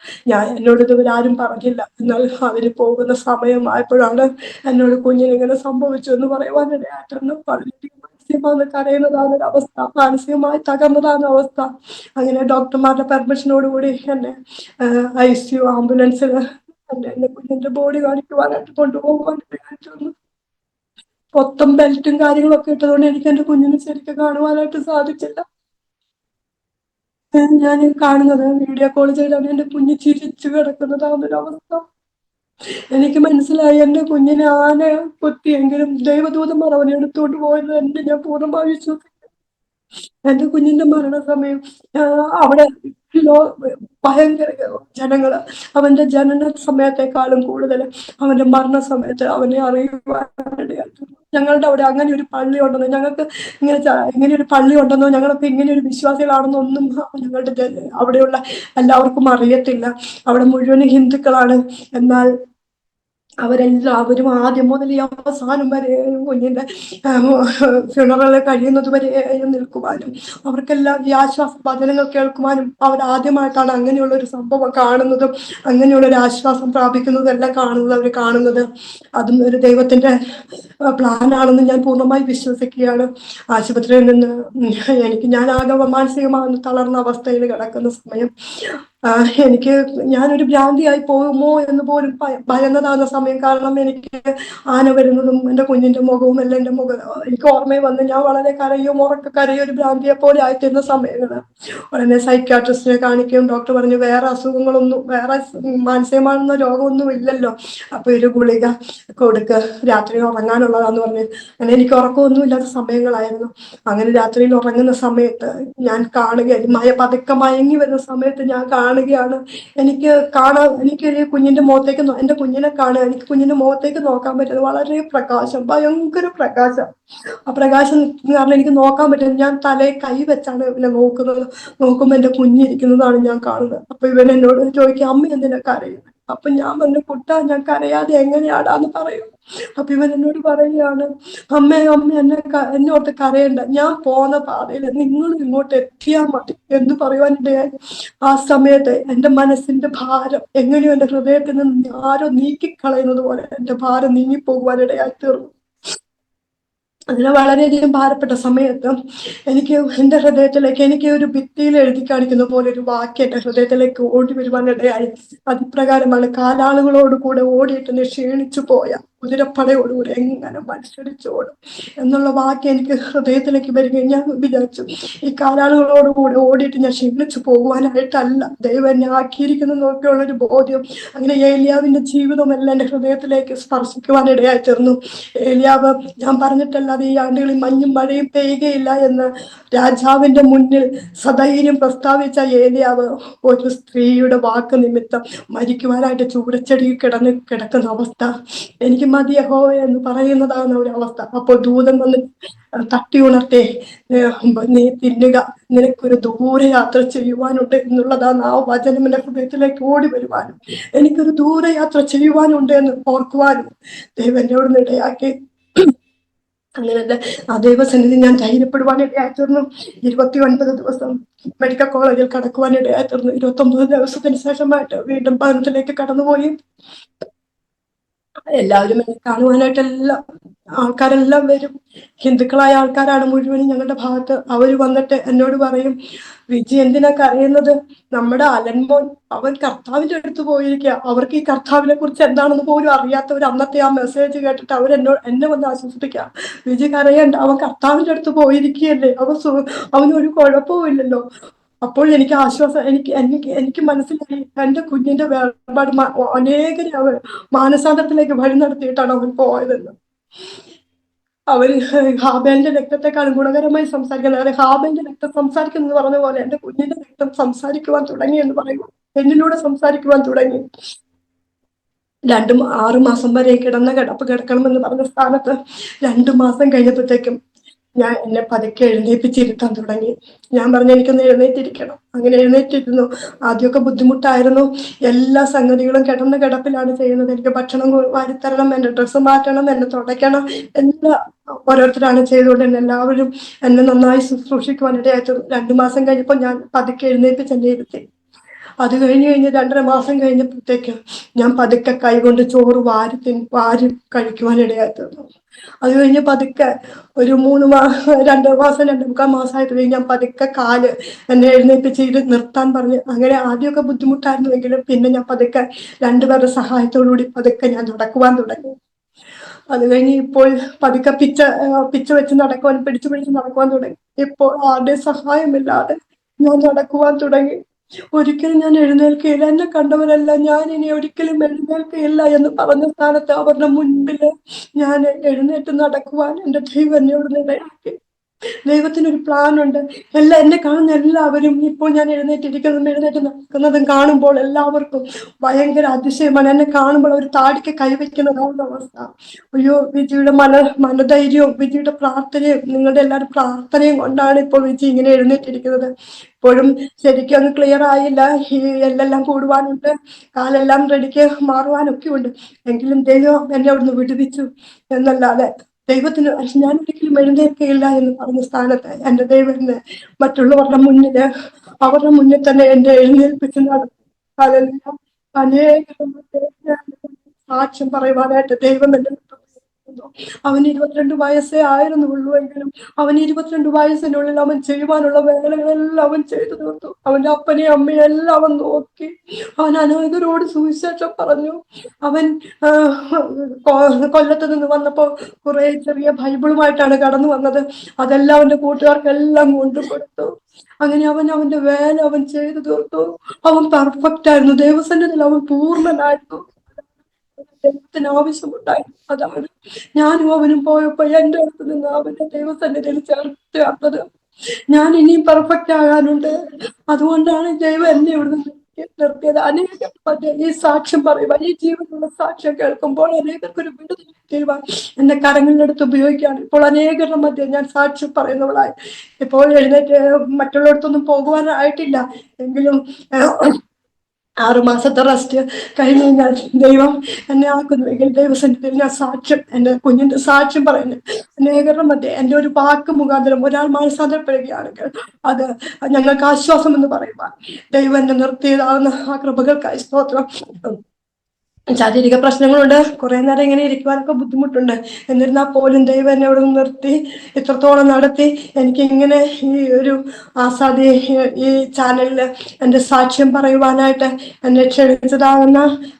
എന്നോട് ഇതുവരാരും പറഞ്ഞില്ല. എന്നാൽ അതിന് പോകുന്ന സമയമായപ്പോഴാണ് എന്നോട് കുഞ്ഞിനിങ്ങനെ സംഭവിച്ചു എന്ന് പറയുവാനിടയായിട്ടുണ്ട്. മാനസികമായി കരയുന്നതാണ് അവസ്ഥ, മാനസികമായി തകർന്നതാണ് അവസ്ഥ. അങ്ങനെ ഡോക്ടർമാരുടെ പെർമിഷനോടുകൂടി എന്നെ ICU ആംബുലൻസിൽ എന്റെ കുഞ്ഞിന്റെ ബോഡി കാണിക്കുവാനായിട്ട് കൊണ്ടുപോകുവാനായിട്ട് മൊത്തം ബെൽറ്റും കാര്യങ്ങളൊക്കെ ഇട്ടതുകൊണ്ട് എനിക്ക് എന്റെ കുഞ്ഞിനെ ശരിക്കും കാണുവാനായിട്ട് സാധിച്ചില്ല. ഞാൻ കാണുന്നത് വീഡിയോ കോൾ ചെയ്താണ് എന്റെ കുഞ്ഞ് ചിരിച്ചു കിടക്കുന്നതാവുന്നൊരവസ്ഥ. എനിക്ക് മനസ്സിലായി എന്റെ കുഞ്ഞിനെ ആന കുത്തിയെങ്കിലും ദൈവദൂതന്മാർ അവനെ എടുത്തുകൊണ്ട് പോയത് എന്റെ ഞാൻ പൂർണ്ണമായി വിശ്വസിക്കുന്നു. എന്റെ കുഞ്ഞിന്റെ മരണസമയം അവിടെ ഭയങ്കര ജനങ്ങള് അവന്റെ ജനന സമയത്തെക്കാളും കൂടുതൽ അവന്റെ മരണസമയത്ത് അവനെ അറിയുവാനിടയായിരുന്നു. ഞങ്ങളുടെ അവിടെ അങ്ങനെ ഒരു പള്ളി ഉണ്ടെന്നോ, ഞങ്ങൾക്ക് ഇങ്ങനെ ഒരു പള്ളി ഉണ്ടെന്നോ, ഞങ്ങളൊക്കെ ഇങ്ങനെ ഒരു വിശ്വാസികളാണെന്നോ ഒന്നും ഞങ്ങളുടെ അവിടെയുള്ള എല്ലാവർക്കും അറിയത്തില്ല. അവിടെ മുഴുവൻ ഹിന്ദുക്കളാണ്. എന്നാൽ അവരെല്ലാവരും ആദ്യം മുതൽ ഈ അവസാനം വരെ കുഞ്ഞിന്റെ ഫ്യൂണറൽ കഴിയുന്നത് വരെയും നിൽക്കുവാനും അവർക്കെല്ലാം ഈ ആശ്വാസ വചനങ്ങൾ കേൾക്കുവാനും അവരാദ്യമായിട്ടാണ് അങ്ങനെയുള്ള ഒരു സംഭവം കാണുന്നതും അങ്ങനെയുള്ള ഒരു ആശ്വാസം പ്രാപിക്കുന്നതും എല്ലാം അവർ കാണുന്നത്. അതും ഒരു ദൈവത്തിന്റെ പ്ലാനാണെന്ന് ഞാൻ പൂർണ്ണമായി വിശ്വസിക്കുകയാണ്. ആശുപത്രിയിൽ നിന്ന് ഞാൻ ആകെ മാനസികമായി തളർന്ന അവസ്ഥയിൽ കിടക്കുന്ന സമയം എനിക്ക് ഞാനൊരു ഭ്രാന്തിയായി പോകുമോ എന്ന് പോലും ഭയന്നതാകുന്ന സമയം. കാരണം എനിക്ക് ആന വരുന്നതും എൻ്റെ കുഞ്ഞിന്റെ മുഖവും എല്ലാം എൻ്റെ മുഖം എനിക്ക് ഓർമ്മയിൽ വന്ന് ഞാൻ വളരെ കരയും ഉറക്കെ കരയും ഒരു ഭ്രാന്തിയെ പോലെ ആയിത്തീരുന്ന സമയങ്ങൾ. ഉടനെ സൈക്യാട്രിസ്റ്റിനെ കാണിക്കും. ഡോക്ടർ പറഞ്ഞു വേറെ അസുഖങ്ങളൊന്നും, വേറെ മാനസികമാകുന്ന രോഗമൊന്നും ഇല്ലല്ലോ, അപ്പൊ ഒരു ഗുളിക കൊടുക്ക്, രാത്രി ഉറങ്ങാനുള്ളതാന്ന് പറഞ്ഞു. അങ്ങനെ എനിക്ക് ഉറക്കമൊന്നും ഇല്ലാത്ത സമയങ്ങളായിരുന്നു. അങ്ങനെ രാത്രിയിൽ ഉറങ്ങുന്ന സമയത്ത് ഞാൻ കാണുകയായിരുന്നു, പതുക്കെ മയങ്ങി വരുന്ന സമയത്ത് ഞാൻ കാണുകയാണ്. എനിക്ക് കുഞ്ഞിന്റെ മുഖത്തേക്ക് എന്റെ കുഞ്ഞിനെ കാണുക, എനിക്ക് കുഞ്ഞിന്റെ മുഖത്തേക്ക് നോക്കാൻ പറ്റുന്നത് വളരെ പ്രകാശം, ഭയങ്കര പ്രകാശം. ആ പ്രകാശം കാരണം എനിക്ക് നോക്കാൻ പറ്റുന്നത്, ഞാൻ തലയിൽ കൈ വെച്ചാണ് ഇവനെ നോക്കുമ്പോ എന്റെ കുഞ്ഞിരിക്കുന്നതാണ് ഞാൻ കാണുന്നത്. അപ്പൊ ഇവൻ എന്നോട് ചോദിക്കും, അമ്മ എന്തിനാ കരയുന്നത്? അപ്പൊ ഞാൻ പറഞ്ഞു, കുട്ടാ ഞാൻ കരയാതെ എങ്ങനെയാടാന്ന് പറയും. അപ്പൊ ഇവൻ എന്നോട് പറയുകയാണ്, അമ്മ എന്നോർത്ത് കരയണ്ട, ഞാൻ പോന്ന പാതയിൽ നിങ്ങൾ ഇങ്ങോട്ട് എത്തിയാൽ മതി എന്ന് പറയുവാനിടയായി. ആ സമയത്ത് എന്റെ മനസ്സിന്റെ ഭാരം എങ്ങനെയോ എന്റെ ഹൃദയത്തിൽ നിന്ന് ആരോ നീക്കിക്കളയുന്നത് പോലെ എന്റെ ഭാരം നീങ്ങിപ്പോകുവാനിടയായി തീർന്നു. അതിന് വളരെയധികം ഭാരപ്പെട്ട സമയത്ത് എനിക്ക് എന്റെ ഹൃദയത്തിലേക്ക്, എനിക്ക് ഒരു ഭിത്തിയിൽ എഴുതി കാണിക്കുന്ന പോലെ ഒരു വാക്യം എന്റെ ഹൃദയത്തിലേക്ക് ഓടി വരുവാനിടയായി. അതിപ്രകാരമാണ്, കാലാളുകളോട് കൂടെ ഓടിയിട്ട് നീ ക്ഷീണിച്ചു പോയ കുതിരപ്പടയോടുകൂടി എങ്ങനെ മത്സരിച്ചോടും എന്നുള്ള വാക്യം എനിക്ക് ഹൃദയത്തിലേക്ക് വരികയും ഞാൻ വിചാരിച്ചു, ഈ കാലാളുകളോടുകൂടി ഓടിയിട്ട് ഞാൻ ക്ഷീണിച്ചു പോകുവാനായിട്ടല്ല ദൈവം എന്നെ ആക്കിയിരിക്കുന്നു നോക്കിയുള്ള ഒരു ബോധ്യം. അങ്ങനെ ഏലിയാവിന്റെ ജീവിതമെല്ലാം എന്റെ ഹൃദയത്തിലേക്ക് സ്പർശിക്കുവാനിടയായി തീർന്നു. ഏലിയാവ്, ഞാൻ പറഞ്ഞിട്ടല്ലാതെ ഈ ആണ്ടുകളിൽ മഞ്ഞും മഴയും പെയ്യുകയില്ല എന്ന് രാജാവിന്റെ മുന്നിൽ സധൈര്യം പ്രസ്താവിച്ച ഏലിയാവ് ഒരു സ്ത്രീയുടെ വാക്ക് നിമിത്തം മരിക്കുവാനായിട്ട് ചൂരച്ചെടിയിൽ കിടക്കുന്ന അവസ്ഥ, എനിക്ക് മതിയഹോ എന്ന് പറയുന്നതാണ് ഒരു അവസ്ഥ. അപ്പോൾ ദൂതൻ വന്ന് തട്ടി ഉണർത്തേ, നീ തിന്നുക, നിനക്കൊരു ദൂരയാത്ര ചെയ്യുവാനുണ്ട് എന്നുള്ളതാണ് ആ വചനം എന്റെ ഹൃദയത്തിലേക്ക് ഓടി വരുവാനും എനിക്കൊരു ദൂരയാത്ര ചെയ്യുവാനുണ്ട് എന്ന് ഓർക്കുവാനും ദൈവം എന്നോട് ഇടയാക്കി. അങ്ങനെ ആ ദൈവസന്നിധി ഞാൻ ധൈര്യപ്പെടുവാനിടയായി തീർന്നു. 29 ദിവസം മെഡിക്കൽ കോളേജിൽ കടക്കുവാനിടയായി തീർന്നു. 29 ദിവസത്തിന് ശേഷമായിട്ട് വീണ്ടും ഭവനത്തിലേക്ക് കടന്നുപോയി. എല്ലാവരും എന്നെ കാണുവാനായിട്ടെല്ലാം ആൾക്കാരെല്ലാം വരും. ഹിന്ദുക്കളായ ആൾക്കാരാണ് മുഴുവനും ഞങ്ങളുടെ ഭാഗത്ത്. അവര് വന്നിട്ട് എന്നോട് പറയും, വിജി എന്തിനാ കരയുന്നത്? നമ്മുടെ അലൻമോൻ അവൻ കർത്താവിന്റെ അടുത്ത് പോയിരിക്കുക, അവർക്ക് ഈ കർത്താവിനെ കുറിച്ച് എന്താണെന്ന് പോലും അറിയാത്തവർ അന്നത്തെ ആ മെസ്സേജ് കേട്ടിട്ട് എന്നെ വന്ന് ആശ്വസിപ്പിക്കുക, വിജി കരയണ്ട, അവൻ കർത്താവിന്റെ അടുത്ത് പോയിരിക്കുകയല്ലേ, അവനൊരു കുഴപ്പവും ഇല്ലല്ലോ. അപ്പോൾ എനിക്ക് ആശ്വാസം, എനിക്ക് മനസ്സിലായി എന്റെ കുഞ്ഞിന്റെ വേർപാട് അനേകരെ അവൻ മാനസാന്തരത്തിലേക്ക് വഴി നടത്തിയിട്ടാണ് അവൻ പോയതെന്ന്. അവര് ഹാബേലിന്റെ രക്തത്തെക്കാളും ഗുണകരമായി സംസാരിക്കുന്നത്, അതായത് ഹാബേലിന്റെ രക്തം സംസാരിക്കുന്നു പറഞ്ഞ പോലെ എന്റെ കുഞ്ഞിന്റെ രക്തം സംസാരിക്കുവാൻ തുടങ്ങി എന്ന് പറയുന്നു. എന്നിലൂടെ സംസാരിക്കുവാൻ തുടങ്ങി. 6 മാസം വരെ കിടക്കണമെന്ന് പറഞ്ഞ സ്ഥാനത്ത് 2 മാസം കഴിഞ്ഞപ്പോഴത്തേക്കും എന്നെ പതുക്കെ എഴുന്നേൽപ്പിച്ചിരുത്താൻ തുടങ്ങി. ഞാൻ പറഞ്ഞു, എനിക്കൊന്ന് എഴുന്നേറ്റിരിക്കണം. അങ്ങനെ എഴുന്നേറ്റിരുന്നു. ആദ്യമൊക്കെ ബുദ്ധിമുട്ടായിരുന്നു. എല്ലാ സംഗതികളും കിടപ്പിലാണ് ചെയ്യുന്നത്. എനിക്ക് ഭക്ഷണം വാരിത്തരണം, എന്റെ ഡ്രസ്സ് മാറ്റണം, എന്നെ തുടയ്ക്കണം, എല്ലാം ഓരോരുത്തരാണ് ചെയ്തുകൊണ്ട് തന്നെ എല്ലാവരും എന്നെ നന്നായി ശുശ്രൂഷിക്കുവാനിടയായിട്ട് 2 മാസം കഴിഞ്ഞപ്പോൾ ഞാൻ പതുക്കെ എഴുന്നേൽപ്പിച്ച് എന്നെ ഇരുത്തി. അത് കഴിഞ്ഞ് 2.5 മാസം കഴിഞ്ഞപ്പോഴത്തേക്ക് ഞാൻ പതുക്കെ കൈകൊണ്ട് ചോറ് വാരി കഴിക്കുവാനിടയായി തീർന്നു. അത് കഴിഞ്ഞ് പതുക്കെ ഒരു 2 മാസം 2.25 മാസമായിട്ട് ഞാൻ പതുക്കെ കാല് എന്നെ എഴുന്നേൽപ്പിച്ച് നിർത്താൻ പറഞ്ഞു. അങ്ങനെ ആദ്യമൊക്കെ ബുദ്ധിമുട്ടായിരുന്നുവെങ്കിലും പിന്നെ ഞാൻ പതുക്കെ 2 പേരുടെ സഹായത്തോടുകൂടി പതുക്കെ ഞാൻ നടക്കുവാൻ തുടങ്ങി. അത് കഴിഞ്ഞ് ഇപ്പോൾ പതുക്കെ പിച്ച വെച്ച് പിടിച്ചു നടക്കുവാൻ തുടങ്ങി. ഇപ്പോൾ ആരുടെയും സഹായമില്ലാതെ ഞാൻ നടക്കുവാൻ തുടങ്ങി. ഒരിക്കലും ഞാൻ എഴുന്നേൽക്കുകയില്ല, എന്നെ കണ്ടവരെല്ലാം ഞാൻ ഇനി ഒരിക്കലും എഴുന്നേൽക്കുകയില്ല എന്ന് പറഞ്ഞ സ്ഥാനത്ത് അവരുടെ മുൻപില് ഞാൻ എഴുന്നേറ്റ് നടക്കുവാൻ എന്റെ ദൈവം എന്നോട് ഇടയാക്കി. ദൈവത്തിനൊരു പ്ലാൻ ഉണ്ട്. എന്നെ കാണുന്ന എല്ലാവരും ഇപ്പോൾ ഞാൻ എഴുന്നേറ്റ് നടക്കുന്നതും കാണുമ്പോൾ എല്ലാവർക്കും ഭയങ്കര അതിശയമാണ്. എന്നെ കാണുമ്പോൾ ഒരു താടിക്ക് കൈവയ്ക്കുന്നതാവുന്ന അവസ്ഥ. അയ്യോ, വിജിയുടെ മനധൈര്യവും വിജിയുടെ പ്രാർത്ഥനയും നിങ്ങളുടെ എല്ലാവരും പ്രാർത്ഥനയും കൊണ്ടാണ് ഇപ്പോൾ വിജി ഇങ്ങനെ എഴുന്നേറ്റിരിക്കുന്നത്. ഇപ്പോഴും ശരിക്കും അങ്ങ് ക്ലിയർ ആയില്ല. ഈ എല്ലാം കൂടുവാനുണ്ട്, കാലെല്ലാം റെഡിക്ക് മാറുവാനൊക്കെ ഉണ്ട്. എങ്കിലും ദൈവം എന്നെ അവിടുന്ന് വിടുവിച്ചു എന്നല്ലാതെ ദൈവത്തിന് ഞാൻ ഒരിക്കലും എഴുന്നേൽക്കുകയില്ല എന്ന് പറഞ്ഞ സ്ഥാനത്ത് എന്റെ ദൈവം എന്നെ മറ്റുള്ളവരുടെ മുന്നില് അവരുടെ മുന്നിൽ തന്നെ എന്നെ എഴുന്നേൽപ്പിക്കുന്നതാണ്. ഹല്ലേലൂയ. അനേകം സാക്ഷ്യം പറയുവാനായിട്ട് ദൈവം എന്നെ അവന് 22 വയസ്സേ ആയിരുന്നുള്ളൂ. എങ്കിലും അവൻ 22 വയസ്സിനുള്ളിൽ അവൻ ചെയ്യുവാനുള്ള വേലകളെല്ലാം അവൻ ചെയ്തു തീർത്തു. അവന്റെ അപ്പനെയും അമ്മയും എല്ലാം അവൻ നോക്കി. അവൻ അനേകരോട് സുവിശേഷം പറഞ്ഞു. അവൻ കൊല്ലത്ത് നിന്ന് വന്നപ്പോ കുറെ ചെറിയ ബൈബിളുമായിട്ടാണ് കടന്നു വന്നത്. അതെല്ലാം അവന്റെ കൂട്ടുകാർക്കെല്ലാം കൊണ്ടുകൊടുത്തു. അങ്ങനെ അവന്റെ വേല അവൻ ചെയ്തു തീർത്തു. അവൻ പെർഫെക്റ്റ് ആയിരുന്നു. ദൈവസന്നിധിയിൽ അവൻ പൂർണ്ണനായിരുന്നു. ദൈവത്തിന് ആവശ്യമുണ്ടായിരുന്നു. അതാണ് ഞാനും അവനും പോയപ്പോ എന്റെ അടുത്ത് നിന്ന് അവന്റെ ദൈവസന്നിധിയിൽ ചേർത്തത്. ഞാൻ ഇനിയും പെർഫെക്റ്റ് ആകാനുണ്ട്. അതുകൊണ്ടാണ് ദൈവം എന്നെ ഇവിടെ നിർത്തിയത്. അനേകം ഈ സാക്ഷ്യം പറയുക, ഈ ജീവനുള്ള സാക്ഷ്യം കേൾക്കുമ്പോൾ അനേകർക്കൊരു വിടുതൽ ചെയ്യുവാൻ എന്റെ കരങ്ങളിലെടുത്ത് ഉപയോഗിക്കുകയാണ്. ഇപ്പോൾ അനേകരുടെ മധ്യ ഞാൻ സാക്ഷ്യം പറയുന്നവളായി. ഇപ്പോൾ എഴുന്നേറ്റ് മറ്റുള്ളിടത്തൊന്നും പോകുവാനായിട്ടില്ല. എങ്കിലും 6 മാസത്തെ റെസ്റ്റ് കഴിഞ്ഞ് കഴിഞ്ഞാൽ ദൈവം എന്നെ ആക്കുന്നുവെങ്കിൽ ദൈവസന്നിധിയിൽ ഞാൻ സാക്ഷ്യം, എന്റെ കുഞ്ഞിന്റെ സാക്ഷ്യം പറയുന്നത് അനേകരുടെ മധ്യ എന്റെ ഒരു വാക്ക് മുഖാന്തരം ഒരാൾ മാനസാന്തരപ്പെടുകയാണെങ്കിൽ അത് ഞങ്ങൾക്ക് ആശ്വാസം എന്ന് പറയുക. ദൈവം എന്നെ നിർത്തിയതാകുന്ന ആ കൃപകൾക്കായി സ്തോത്രം. ശാരീരിക പ്രശ്നങ്ങളുണ്ട്, കുറെ നേരം ഇങ്ങനെ ഇരിക്കുവാനൊക്കെ ബുദ്ധിമുട്ടുണ്ട്. എന്നിരുന്നാൽ പോലും ദൈവം എന്നെ അവിടെ നിർത്തി ഇത്രത്തോളം നടത്തി. എനിക്ക് ഇങ്ങനെ ഈ ഒരു ആസാദി ഈ ചാനലില് എന്റെ സാക്ഷ്യം പറയുവാനായിട്ട് എന്നെ ക്ഷണിച്ചതാകുന്ന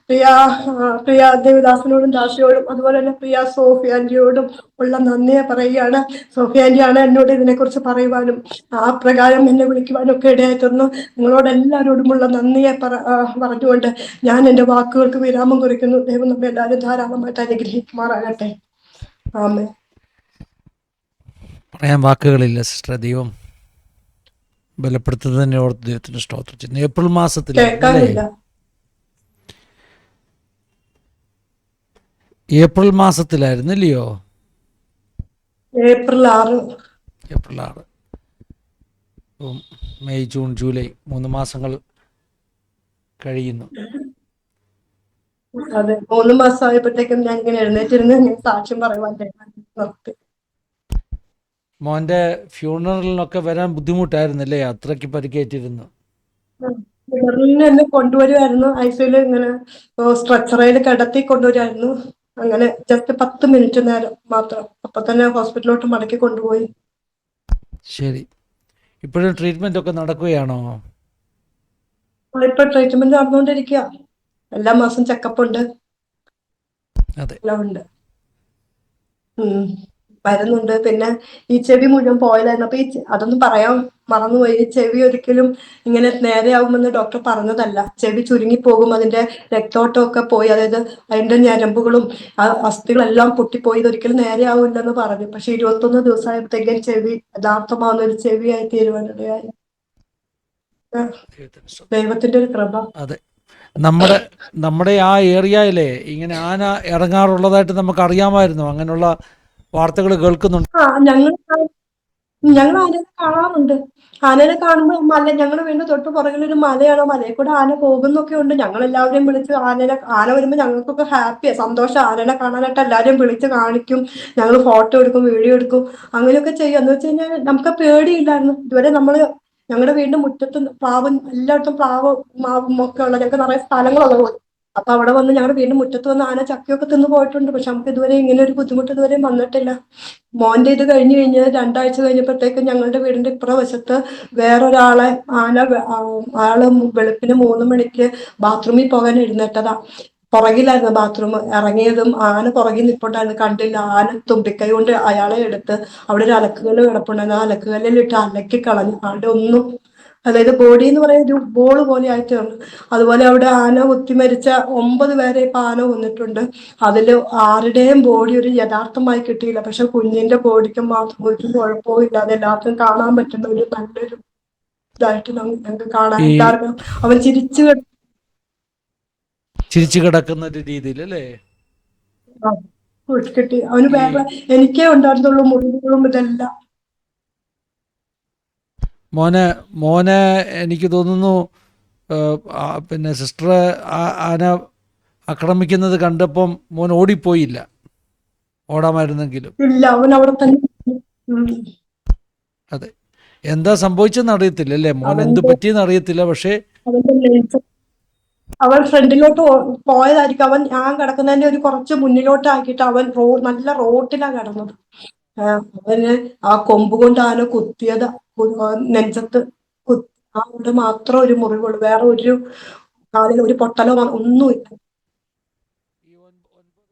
പ്രിയ ദേവദാസിനോടും ദാസിയോടും അതുപോലെ തന്നെ പ്രിയ സോഫി ആന്റിയോടും ഉള്ള നന്ദിയെ പറയുകയാണ്. സോഫി ആന്റിയാണ് എന്നോട് ഇതിനെക്കുറിച്ച് പറയുവാനും ആ പ്രകാരം എന്നെ വിളിക്കുവാനും ഒക്കെ ഇടയായി തീർന്നു. നിങ്ങളോട് എല്ലാവരോടുമുള്ള നന്ദിയെ പറഞ്ഞുകൊണ്ട് ഞാൻ എന്റെ വാക്കുകൾക്ക് വിരാമം കുറിക്കുന്നു. ദൈവം നമ്മെ എല്ലാവരും ധാരാളമായിട്ട് അനുഗ്രഹിക്കുമാറാകട്ടെ. ആമേൻ. പറയാൻ വാക്കുകളില്ല സിസ്റ്റർ. ദൈവം ബലപ്പെടുത്തുന്നതിനെ ഓർത്ത് ദൈവത്തിന് സ്തോത്രം ചെയ്യുന്നു. ഏപ്രിൽ മാസത്തിൽ ഏപ്രിൽ മാസത്തിലായിരുന്നില്ലയോ? ഏപ്രിൽ 6. മെയ്, ജൂൺ, ജൂലൈ 3 മാസങ്ങൾ കഴിയുന്നു. അതെ, 3 മാസം ആയപ്പോഴത്തേക്കും ഞാൻ ഇങ്ങനെ എഴുന്നേറ്റിരുന്ന് സാക്ഷ്യം പറയുവാൻ നിർത്തി. മോന്റെ ഫ്യൂണറലിനൊക്കെ വരാൻ ബുദ്ധിമുട്ടായിരുന്നല്ലേ? അത്രയ്ക്ക് പരിക്കേറ്റിരുന്നു. എന്നെ കൊണ്ടുവരുമായിരുന്നു. ഐസിയുല് ഇങ്ങനെ സ്ട്രെച്ചറയിൽ കിടത്തി കൊണ്ടുവരുമായിരുന്നു. അങ്ങനെ ജസ്റ്റ് 10 മിനിറ്റ് നേരം മാത്രം. അപ്പൊ തന്നെ ഹോസ്പിറ്റലിലോട്ട് മടക്കി കൊണ്ടുപോയി. ശരി. ഇപ്പോഴും ട്രീറ്റ്മെന്റ് ഒക്കെ നടക്കുകയാണോ? ഇപ്പൊ ട്രീറ്റ്മെന്റ് നടന്നുകൊണ്ടിരിക്കുക. എല്ലാ മാസം ചെക്കപ്പ് ഉണ്ട്. അതെ, എല്ലാം ഉണ്ട്. വരുന്നുണ്ട്. പിന്നെ ഈ ചെവി മുഴുവൻ പോയതായിരുന്നു. അപ്പൊ അതൊന്നും പറയാൻ മറന്നുപോയി. ഈ ചെവി ഒരിക്കലും ഇങ്ങനെ നേരെയാവുമെന്ന് ഡോക്ടർ പറഞ്ഞതല്ല. ചെവി ചുരുങ്ങിപ്പോകും, അതിന്റെ രക്തോട്ടമൊക്കെ പോയി, അതായത് അതിന്റെ ഞരമ്പുകളും അസ്ഥികളെല്ലാം പൊട്ടിപ്പോയി, ഇതൊരിക്കലും നേരെയാവില്ലെന്ന് പറഞ്ഞു. പക്ഷെ 21 ദിവസമായപ്പോഴത്തേക്കും ചെവി യഥാർത്ഥമാവുന്ന ഒരു ചെവിയായി തീരുവാനിടയായി. ദൈവത്തിന്റെ ഒരു കൃപ. അതെ, നമ്മുടെ ആ ഏരിയയിലെ ഇങ്ങനെ ആന ഇറങ്ങാറുള്ളതായിട്ട് നമുക്ക് അറിയാമായിരുന്നു. അങ്ങനെയുള്ള വാർത്തകൾ കേൾക്കുന്നുണ്ട്. ഞങ്ങൾ ആനയെ കാണാറുണ്ട്. ആനയെ കാണുമ്പോൾ ഞങ്ങളുടെ വീടിന്റെ തൊട്ട് പുറകിലൊരു മലയാണ്. മലയിൽ കൂടെ ആന പോകുന്നൊക്കെ ഉണ്ട്. ഞങ്ങൾ എല്ലാവരെയും വിളിച്ച് ആന വരുമ്പോൾ ഞങ്ങൾക്കൊക്കെ ഹാപ്പിയാ, സന്തോഷം. ആനനെ കാണാനായിട്ട് എല്ലാവരെയും വിളിച്ച് കാണിക്കും. ഞങ്ങൾ ഫോട്ടോ എടുക്കും, വീഡിയോ എടുക്കും, അങ്ങനെയൊക്കെ ചെയ്യും. എന്ന് വെച്ച് കഴിഞ്ഞാൽ നമുക്ക് പേടിയില്ലായിരുന്നു ഇതുവരെ. ഞങ്ങളുടെ വീടിന്റെ മുറ്റത്ത് പ്ലാവും, എല്ലായിടത്തും പ്ലാവ് മാവും ഒക്കെ ഉള്ള, ഞങ്ങൾക്ക് നിറയെ സ്ഥലങ്ങളുള്ള പോലെ. അപ്പൊ അവിടെ വന്ന് ഞങ്ങളുടെ വീടിന്റെ മുറ്റത്ത് വന്ന് ആന ചക്കയൊക്കെ തിന്ന് പോയിട്ടുണ്ട്. പക്ഷെ നമുക്ക് ഇതുവരെ ഇങ്ങനെ ഒരു ബുദ്ധിമുട്ട് ഇതുവരെ വന്നിട്ടില്ല. മോന്റെ ഇത് കഴിഞ്ഞ് 2 ആഴ്ച കഴിഞ്ഞപ്പോഴത്തേക്കും ഞങ്ങളുടെ വീടിന്റെ ഇപ്പുറവശത്ത് വേറൊരാളെ ആള് വെളുപ്പിന് 3 മണിക്ക് ബാത്റൂമിൽ പോകാൻ എഴുന്നേറ്റതാ. പുറകിലായിരുന്നു ബാത്റൂം. ഇറങ്ങിയതും ആന പുറകിൽ നിൽപ്പുണ്ടായിരുന്നു, കണ്ടില്ല. ആന തുമ്പിക്കൈ കൊണ്ട് അയാളെ എടുത്ത് അവിടെ ഒരു അലക്കുകല്ല് കിടപ്പുണ്ടായിരുന്നു. ആ അലക്കുകല്ലിലിട്ട് അലക്കി കളഞ്ഞു. ആളുടെ ഒന്നും അതായത് ബോഡി എന്ന് പറയുന്ന ഒരു ബോൾ പോലെ ആയിട്ട് വന്നു. അതുപോലെ അവിടെ ആന കുത്തി മരിച്ച 9 പേരെ ഇപ്പൊ ആന കൊന്നിട്ടുണ്ട്. അതിൽ ആരുടെയും ബോഡി ഒരു യഥാർത്ഥമായി കിട്ടിയില്ല. പക്ഷെ കുഞ്ഞിന്റെ ബോഡിക്ക് മാത്രം ഒരു കുഴപ്പവും ഇല്ലാതെ എല്ലാവർക്കും കാണാൻ പറ്റുന്ന ഒരു നല്ലൊരു ഇതായിട്ട് ഞങ്ങൾക്ക് കാണാൻ ഈ എല്ലാവർക്കും അവൻ ചിരിച്ചു കിടക്കുന്ന ഒരു രീതിയിൽ അല്ലേ? കിട്ടി. അവന് ഈ വേറെ എനിക്കേ ഉണ്ടായിരുന്നുള്ളൂ മുറിവുകളും ഇതെല്ലാം. മോനെ മോനെ എനിക്ക് തോന്നുന്നു പിന്നെ സിസ്റ്റർ ആന ആക്രമിക്കുന്നത് കണ്ടപ്പം മോൻ ഓടിപ്പോയില്ല, ഓടാമായിരുന്നെങ്കിലും. ഇല്ല, അവൻ അവിടെ തന്നെ. ഉം. അതെ, എന്താ സംഭവിച്ചെന്ന് അറിയത്തില്ല അല്ലേ, മോൻ എന്ത് അവന്റെ പറ്റിയെന്ന് അറിയത്തില്ല. പക്ഷേ അവന്റെ ലെൻസ് അവൻ ഫ്രണ്ടിലോട്ട് പോയതായിരിക്കും. അവൻ ഞാൻ കിടക്കുന്നതിന്റെ ഒരു കുറച്ച് മുന്നിലോട്ട് ആക്കിയിട്ട് അവൻ നല്ല റോട്ടിലാണ് കിടന്നത്. അവന് ആ കൊമ്പ് കൊണ്ട് ആന കുത്തിയത് നെഞ്ചത്ത് അവിടെ മാത്രം ഒരു മുറിവുള്ളൂ. വേറെ ഒരു കാലിൽ ഒരു പൊട്ടലോ ഒന്നുമില്ല.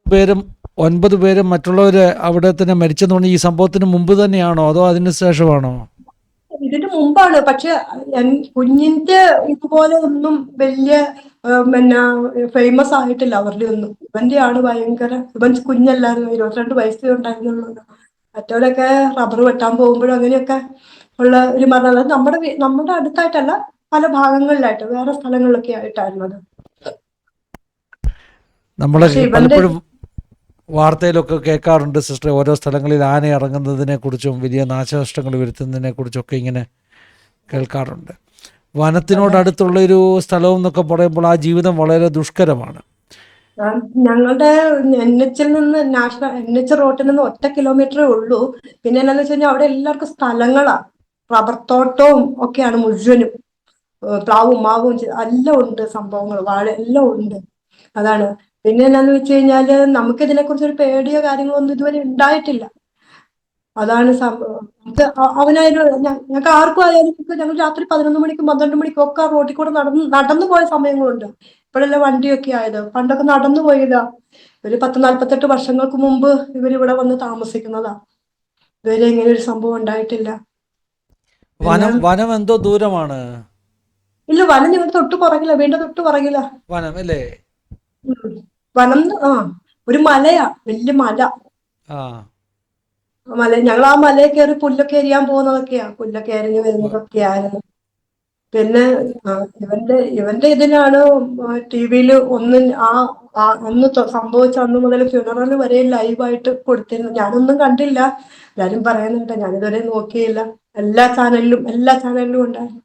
പേരും 9 പേരും മറ്റുള്ളവർ അവിടെ തന്നെ മരിച്ചെന്ന് പറഞ്ഞാൽ ഈ സംഭവത്തിന് മുമ്പ് തന്നെയാണോ അതോ അതിന് ശേഷമാണോ? ഇതിന് മുമ്പാണ്. പക്ഷെ കുഞ്ഞിന്റെ ഇതുപോലെ ഒന്നും വലിയ പിന്നെ ഫേമസ് ആയിട്ടില്ല അവരുടെ ഒന്നും. ഇവന്റെ ആണ് ഭയങ്കര. ഇവൻ കുഞ്ഞല്ലായിരുന്നു, 22 വയസ്സേ ഉണ്ടായിരുന്നുള്ളൂ. മറ്റവരൊക്കെ റബ്ബർ വെട്ടാൻ പോകുമ്പോഴും അങ്ങനെയൊക്കെ ഉള്ള ഒരു മരണം. അത് നമ്മുടെ അടുത്തായിട്ടല്ല, പല ഭാഗങ്ങളിലായിട്ട് വേറെ സ്ഥലങ്ങളിലൊക്കെ ആയിട്ടായിരുന്നു അത്. നമ്മൾ പക്ഷെ ഇവന്റെ പലപ്പോഴും വാർത്തയിലൊക്കെ കേൾക്കാറുണ്ട് സിസ്റ്റർ, ഓരോ സ്ഥലങ്ങളിൽ ആന ഇറങ്ങുന്നതിനെ കുറിച്ചും വലിയ നാശനഷ്ടങ്ങൾ വരുത്തുന്നതിനെ കുറിച്ചൊക്കെ ഇങ്ങനെ കേൾക്കാറുണ്ട്. വനത്തിനോടടുത്തുള്ളൊരു സ്ഥലം എന്നൊക്കെ പറയുമ്പോൾ ആ ജീവിതം വളരെ ദുഷ്കരമാണ്. ഞങ്ങളുടെ NH നിന്ന് NH റോട്ടിൽ നിന്ന് 1 കിലോമീറ്ററേ ഉള്ളൂ. പിന്നെ എന്താണെന്ന് വെച്ച് കഴിഞ്ഞാൽ അവിടെ എല്ലാവർക്കും സ്ഥലങ്ങളാ, റബ്ബർ തോട്ടവും ഒക്കെയാണ് മുഴുവനും. പ്ലാവും മാവും എല്ലാം ഉണ്ട്, സംഭവങ്ങൾ വാഴ എല്ലാം ഉണ്ട്. അതാണ്. പിന്നെ എന്താന്ന് വെച്ച് കഴിഞ്ഞാല് നമുക്ക് ഇതിനെക്കുറിച്ച് ഒരു പേടിയോ കാര്യങ്ങളോ ഒന്നും ഇതുവരെ ഉണ്ടായിട്ടില്ല. അതാണ് സംഭവം. അവനായാലും ഞങ്ങൾക്ക് ആർക്കും ആയാലും ഞങ്ങൾ രാത്രി 11 മണിക്കും 12 മണിക്കും ഒക്കെ ആ റോഡിൽ കൂടെ നടന്നു പോയ സമയങ്ങളുണ്ട്. ഇപ്പോഴല്ലേ വണ്ടിയൊക്കെ ആയത്. പണ്ടൊക്കെ നടന്നു പോയതാ. ഒരു 10-48 വർഷങ്ങൾക്ക് മുമ്പ് ഇവരിവിടെ വന്ന് താമസിക്കുന്നതാ. ഇതുവരെ ഇങ്ങനെ ഒരു സംഭവം ഉണ്ടായിട്ടില്ല. വനം എന്തോ ദൂരമാണ്? ഇല്ല, വനം ഞങ്ങളുടെ തൊട്ട് പുറകില, വീണ്ടും തൊട്ട് പുറകില വനം അല്ലേ? വനം. ഒരു മലയാ, വലിയ മല. ഞങ്ങൾ ആ മലയെ കയറി പുല്ലൊക്കെ എരിയാൻ പോകുന്നതൊക്കെയാ. പുല്ലൊക്കെ എരിഞ്ഞ് വരുന്നതൊക്കെ ആയിരുന്നു. പിന്നെ ഇവന്റെ ഇതിനാണ് TV-യിൽ അന്ന് സംഭവിച്ച അന്ന് മുതൽ ഫ്യൂണറൽ വരെ ലൈവായിട്ട് കൊടുത്തിരുന്നു. ഞാനൊന്നും കണ്ടില്ല, എല്ലാരും പറയുന്നുണ്ട്. ഞാനിതുവരെ നോക്കിയില്ല. എല്ലാ ചാനലിലും ഉണ്ടായിരുന്നു.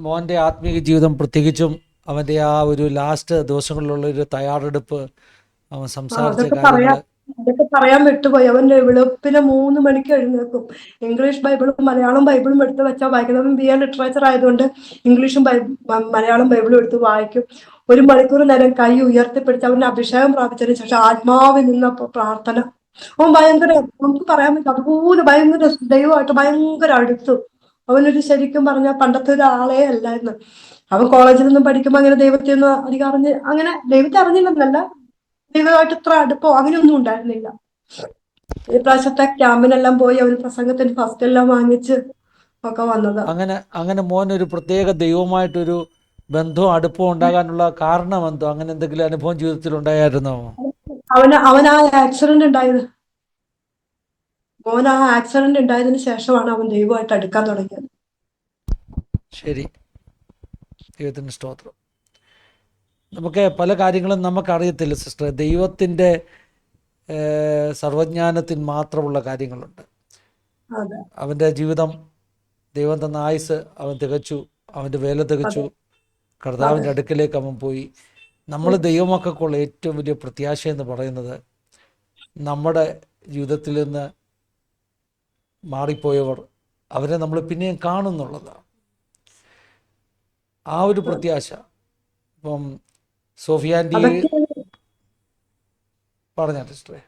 മോൻ്റെ ആത്മീയ ജീവിതം, പ്രത്യേകിച്ചും അവൻ്റെ ആ ഒരു ലാസ്റ്റ് ദിവസങ്ങളിലുള്ള ഒരു തയ്യാറെടുപ്പ്, അവൻ സംസാരിച്ച കാര്യങ്ങൾ. അതൊക്കെ പറയാൻ വിട്ടുപോയി. അവൻ വെളുപ്പിന് 3 മണിക്ക് എഴുന്നേൽക്കും. ഇംഗ്ലീഷ് ബൈബിളും മലയാളം ബൈബിളും എടുത്ത് വെച്ചാൽ വായിക്കുന്നത്. BA ലിറ്ററേച്ചർ ആയതുകൊണ്ട് ഇംഗ്ലീഷും മലയാളം ബൈബിളും എടുത്ത് വായിക്കും. 1 മണിക്കൂർ നേരം കൈ ഉയർത്തിപ്പിടിച്ച് അവന് അഭിഷേകം പ്രാപിച്ചതിന് ശേഷം ആത്മാവിൽ നിന്ന പ്രാർത്ഥന. അവൻ ഭയങ്കര, നമുക്ക് പറയാൻ പറ്റും, അതുപോലെ ഭയങ്കര ദൈവമായിട്ട് ഭയങ്കര അടുത്തു. അവനൊരു ശരിക്കും പറഞ്ഞാൽ പണ്ടത്തെ ഒരാളെ അല്ലായിരുന്നു. അവൻ കോളേജിൽ നിന്നും പഠിക്കുമ്പോൾ അങ്ങനെ ദൈവത്തെ ഒന്നും അധികം അങ്ങനെ ദൈവത്തെ അറിഞ്ഞില്ലെന്നല്ല, ദൈവമായിട്ട് ഇത്ര അടുപ്പോ അങ്ങനെയൊന്നും ഉണ്ടായിരുന്നില്ല. ഈ പ്രാവശ്യത്തെ ക്യാമ്പിനെല്ലാം പോയി അവൻ പ്രസംഗത്തിന് ഫസ്റ്റ് എല്ലാം വാങ്ങിച്ച് ഒക്കെ വന്നത്. അങ്ങനെ മോൻ ഒരു പ്രത്യേക ദൈവമായിട്ടൊരു ബന്ധവും അടുപ്പവും ഉണ്ടാകാനുള്ള കാരണം എന്തോ? അങ്ങനെ എന്തെങ്കിലും അനുഭവം ജീവിതത്തിൽ ഉണ്ടായിരുന്നോ? അവൻ ആ ആക്സിഡന്റ് ഉണ്ടായത്. മോൻ ആ ആക്സിഡന്റ് ഉണ്ടായതിനു ശേഷമാണ് അവൻ ദൈവമായിട്ട് അടുക്കാൻ തുടങ്ങിയത്. ശരി, ദൈവത്തിന് സ്തോത്രം. നമുക്ക് പല കാര്യങ്ങളും നമുക്കറിയത്തില്ല സിസ്റ്റർ. ദൈവത്തിൻ്റെ സർവജ്ഞാനത്തിന് മാത്രമുള്ള കാര്യങ്ങളുണ്ട്. അവൻ്റെ ജീവിതം, ദൈവം തന്ന ആയുസ് അവൻ തികച്ചു, അവൻ്റെ വേല തികച്ചു, കർത്താവിൻ്റെ അടുക്കിലേക്ക് അവൻ പോയി. നമ്മൾ ദൈവമക്കൾക്കുള്ള ഏറ്റവും വലിയ പ്രത്യാശ എന്ന് പറയുന്നത് നമ്മുടെ ജീവിതത്തിൽ നിന്ന് മാറിപ്പോയവർ, അവരെ നമ്മൾ പിന്നെയും കാണുന്നുള്ളതാണ്. ആ ഒരു പ്രത്യാശ. ഇപ്പം സോഫിയാൻറ്റി പറഞ്ഞ സിസ്റ്ററെ,